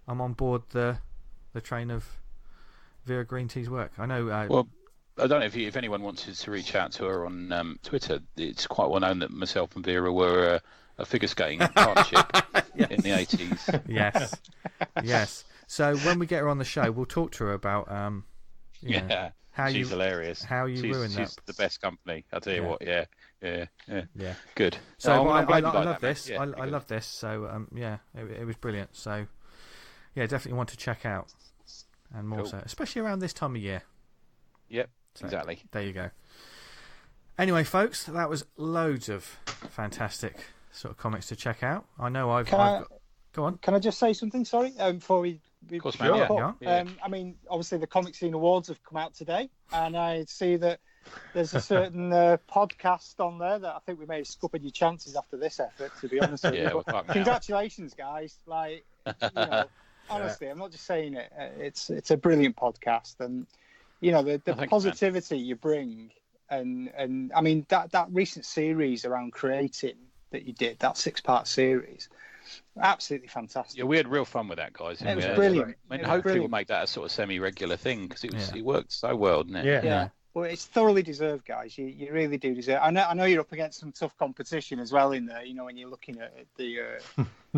I'm on board the train of Vera Greentea's work. I know. I don't know if anyone wants to reach out to her on Twitter. It's quite well known that myself and Vera were a figure skating partnership in the 80s. Yes. So when we get her on the show, we'll talk to her about she's hilarious. How you ruined that. She's the best company. I'll tell you what. Yeah. Good. So I love this. I love this. So it was brilliant. So definitely want to check out, and more so, especially around this time of year. Yep. So, exactly. There you go. Anyway, folks, that was loads of fantastic sort of comics to check out. I know I've got... Go on. Can I just say something? Sorry, before we. Of course, man. Yeah. I mean, obviously the Comic Scene Awards have come out today, and I see that there's a certain podcast on there that I think we may have scuppered your chances after this effort, to be honest with you. But congratulations, guys! Like, honestly, I'm not just saying it. It's a brilliant podcast, and the positivity you bring, and I mean that recent series around creating that you did, that 6-part series. Absolutely fantastic. Yeah, we had real fun with that, guys. It was brilliant. I mean, hopefully we'll make that a sort of semi-regular thing because it worked so well, didn't it? Yeah. Well, it's thoroughly deserved, guys. You really do deserve. I know you're up against some tough competition as well in there. When you're looking at the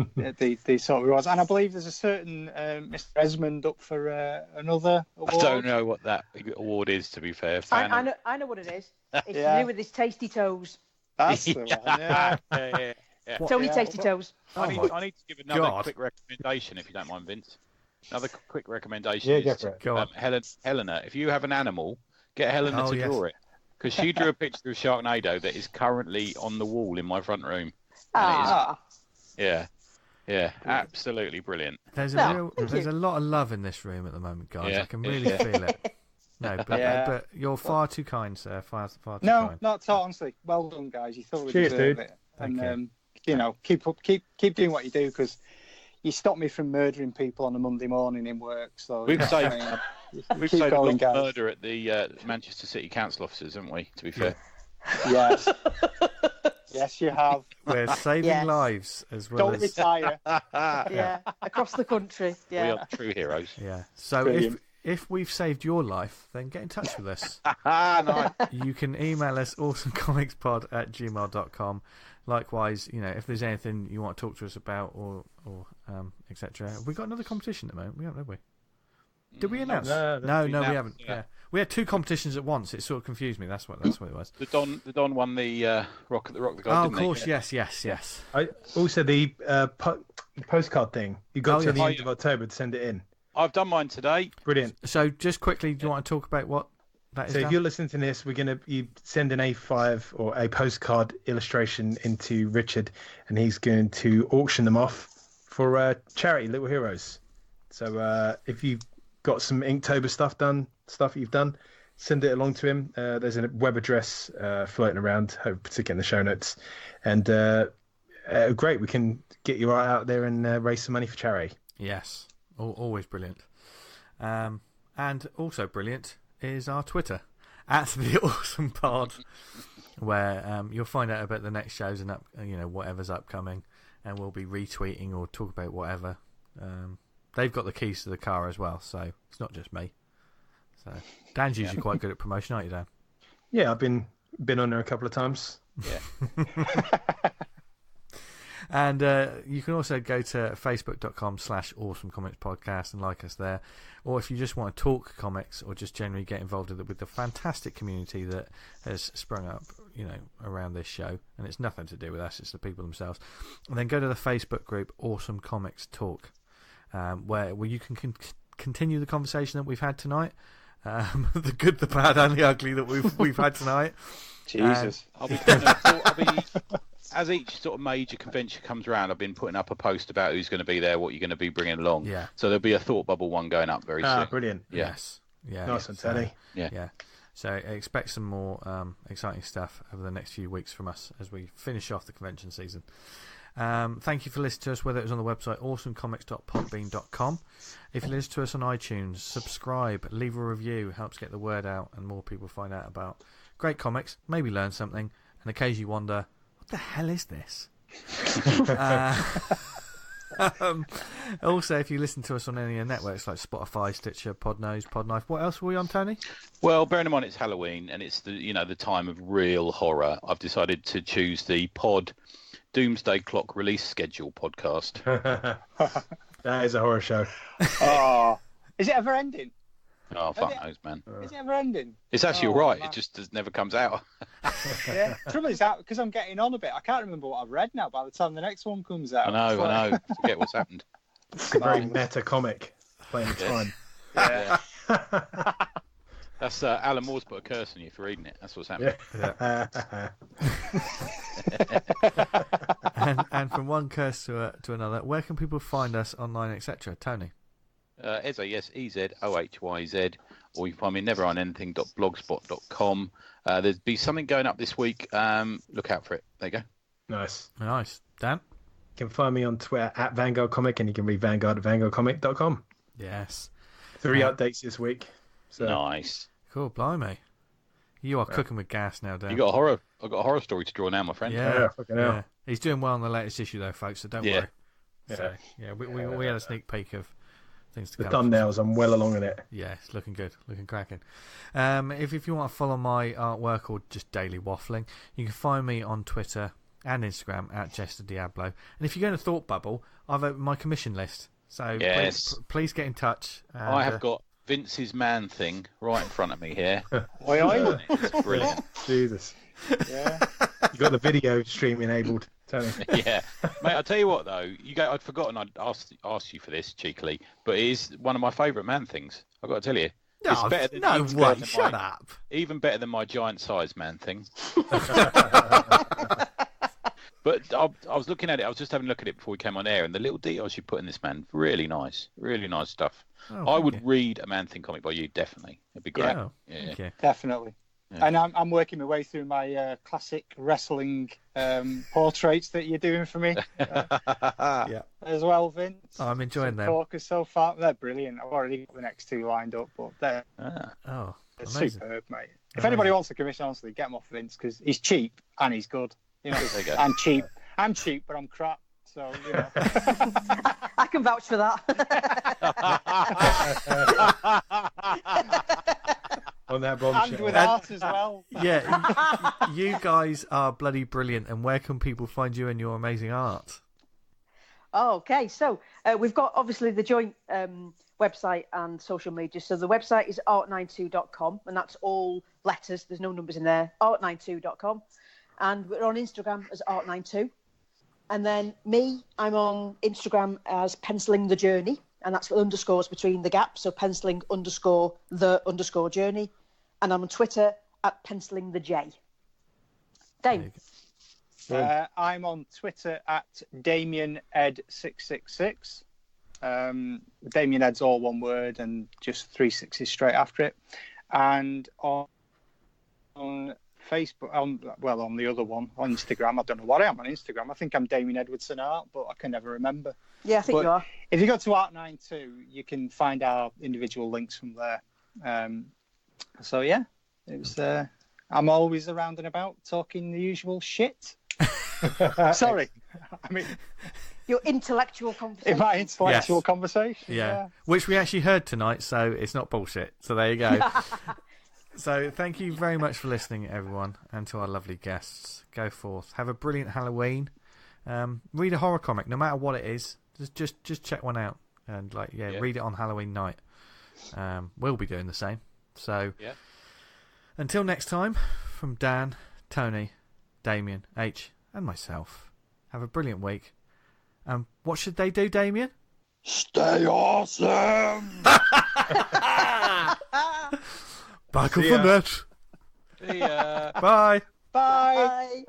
the sort of awards, and I believe there's a certain Mr. Esmond up for another award. I don't know what that award is, to be fair. I know what it is. It's to do with his tasty toes. That's the one. Yeah. Tony Tasty Toes. I need to give another quick recommendation, if you don't mind, Vince. Another quick recommendation is Helena. If you have an animal, get Helena to draw it, because she drew a picture of Sharknado that is currently on the wall in my front room. Yeah, absolutely brilliant. There's a lot of love in this room at the moment, guys. I can really feel it. No, but you're far too kind, sir. Far too kind. No, not at all. Honestly, well done, guys. You thoroughly deserve it. Thank you. Keep doing what you do, because you stopped me from murdering people on a Monday morning in work. So we've saved a lot of murder at the Manchester City Council offices, haven't we? To be fair. Yes. Yes, you have. We're saving lives as well. Don't retire. Across the country. Yeah. We are true heroes. Yeah. So if we've saved your life, then get in touch with us. Nice. You can email us awesomecomicspod@gmail.com. Likewise, if there's anything you want to talk to us about or etc. We got another competition at the moment, have we? Did we announce? No, we haven't. Yeah. We had 2 competitions at once. It sort of confused me. That's what it was. The Don won the Rock the God. Of course, yes. Also, the postcard thing. You got to the end of October to send it in. I've done mine today. Brilliant. So, just quickly, do you want to talk about what that is? So, if you're listening to this, you send an A5 or a postcard illustration into Richard, and he's going to auction them off for charity, Little Heroes. So, if you've got some Inktober stuff you've done, send it along to him. There's a web address floating around. Hope to get in the show notes. And great, we can get you right out there and raise some money for charity. Yes. Always brilliant. And also brilliant is our Twitter @TheAwesomePod, where you'll find out about the next shows and whatever's upcoming, and we'll be retweeting or talk about whatever. They've got the keys to the car as well, so it's not just me. So Dan's usually quite good at promotion, aren't you, Dan? Yeah, I've been on there a couple of times. Yeah. And you can also go to facebook.com/awesomecomicspodcast and like us there. Or if you just want to talk comics or just generally get involved with the fantastic community that has sprung up, around this show, and it's nothing to do with us, it's the people themselves. And then go to the Facebook group Awesome Comics Talk, where you can continue the conversation that we've had tonight, the good, the bad, and the ugly that we've had tonight. Jesus, I'll be as each sort of major convention comes around, I've been putting up a post about who's going to be there, what you're going to be bringing along. Yeah. So there'll be a thought bubble one going up very soon. Brilliant. Yes. Yeah. Nice and Teddy. Yeah. So expect some more exciting stuff over the next few weeks from us as we finish off the convention season. Thank you for listening to us, whether it was on the website awesomecomics.podbean.com. If you listen to us on iTunes, subscribe, leave a review, helps get the word out and more people find out about great comics, maybe learn something, and occasionally wonder, what the hell is this? Also, if you listen to us on any of the networks like Spotify, Stitcher, Podnose, Podknife, what else were we on, Tony? Well, bearing in mind it's Halloween and it's the time of real horror, I've decided to choose the Pod Doomsday Clock Release Schedule podcast. That is a horror show. Oh, is it ever ending? Oh, fuck knows, man. Is it ever ending? It's actually all right. Man. It just never comes out. Yeah. Trouble is that because I'm getting on a bit. I can't remember what I've read now. By the time the next one comes out, I know. Forget what's happened. It's a very meta comic playing the time. Yeah. That's Alan Moore's put a curse on you for reading it. That's what's happening. Yeah. and from one curse to another, where can people find us online, etc.? Tony? Eza, yes, EZOHYZ, or you can find me neverondanything.blogspot.com. There'll be something going up this week. Look out for it. There you go. Nice. Dan? You can find me on Twitter at Vanguard Comic, and you can read Vanguard at vanguardcomic.com. Yes. 3 updates this week. So. Nice. Cool, blimey. You are cooking with gas now, Dan. I've got a horror story to draw now, my friend. Yeah, fucking hell. Yeah. He's doing well on the latest issue, though, folks, so don't worry. Yeah. So, we had a sneak peek of things to the come. thumbnails, I'm well along in it. Yeah, it's looking good, looking cracking. If you want to follow my artwork or just daily waffling, you can find me on Twitter and Instagram at Jester Diablo. And if you go to Thought Bubble, I've opened my commission list. So please get in touch. I have got Vince's man thing right in front of me here. It's brilliant. Jesus. Yeah. You got the video stream enabled, Tony. Yeah, mate. I'll tell you what though. I'd forgotten. I'd asked you for this cheekily, but it is one of my favourite man things. I've got to tell you. It's better than, shut up. Even better than my giant size man thing. But I was looking at it. I was just having a look at it before we came on air, and the little details you put in this, man, really nice stuff. I would read a Man Thing comic by you, definitely. It'd be great. Yeah. Yeah. Definitely. Yeah. And I'm working my way through my classic wrestling portraits that you're doing for me as well, Vince. I'm enjoying them. Talkers so far, they're brilliant. I've already got the next 2 lined up, but they're superb, mate. If anybody wants a commission, honestly, get them off Vince because he's cheap and he's good. You know, I'm cheap, but I'm crap. So you know, I can vouch for that. On that bombshell. And with art as well. Yeah, you guys are bloody brilliant. And where can people find you and your amazing art? Okay, so we've got obviously the joint website and social media. So the website is ArtNineTwo.com, and that's all letters. There's no numbers in there. ArtNineTwo.com. And we're on Instagram as Art92. And then I'm on Instagram as Penciling the Journey, and that's with underscores between the gaps, so penciling _ journey. And I'm on Twitter at Penciling the J. Dame. I'm on Twitter at Damian Ed666. Damian Ed's all one word and just 3 6s straight after it. And on Facebook, on the other one, on Instagram, I don't know what I am on Instagram. I think I'm Damian Edwardson Art, but I can never remember. Yeah, I think you are. If you go to Art92, you can find our individual links from there. So yeah, it was. I'm always around and about talking the usual shit. Sorry, I mean your intellectual conversation. In my intellectual conversation. Yeah, which we actually heard tonight, so it's not bullshit. So there you go. So thank you very much for listening, everyone, and to our lovely guests. Go forth, have a brilliant Halloween. Read a horror comic, no matter what it is. Just check one out and read it on Halloween night. We'll be doing the same. So until next time, from Dan, Tony, Damian, H, and myself, have a brilliant week. What should they do, Damian? Stay awesome. Back off the net. See ya. Bye. Bye.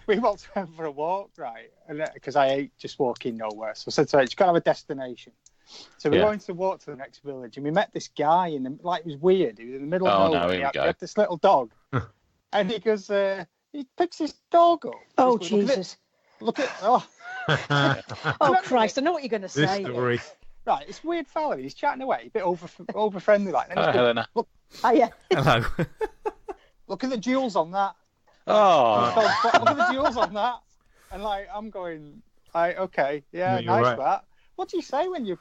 We walked for a walk, right? Because I hate just walking nowhere. So I said to her, you've got to have a destination. So we were going to walk to the next village, and we met this guy, it was weird. He was in the middle of nowhere. He had this little dog. And he goes, he picks his dog up. Oh, Jesus. Look at Oh, Christ, I know what you're going to say. Story. Right, this weird fella, he's chatting away, a bit over friendly like. Hello, Helena. Look, yeah. Hello. Look at the jewels on that. Oh. Look at the jewels on that. And I'm going, okay, yeah, nice right. that. What do you say when you're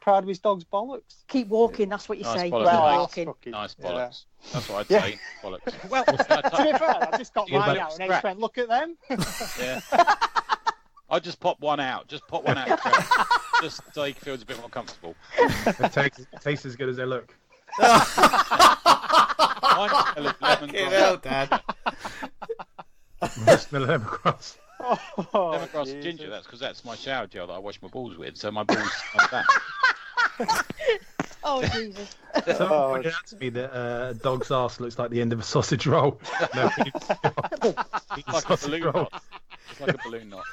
proud of his dog's bollocks? Keep walking. That's what you Nice say. bollocks. Keep Well, walking. Nice bollocks. That's what I'd Yeah. say. Bollocks. Well, to be fair, I just got You mine got out and scratch. Ace went, look at them. Yeah. I'll just pop one out. Just pop one out. Just so he feels a bit more comfortable. It tastes as good as they look. Mine's smell of lemon Fucking grass. hell, Dad. Smell of lemongrass. Lemongrass and ginger. That's because that's my shower gel that I wash my balls with. So my balls smell like that. Oh Jesus! Someone pointed out to me that a dog's arse looks like the end of a sausage roll. No, It's like a balloon knot. It's like a balloon knot.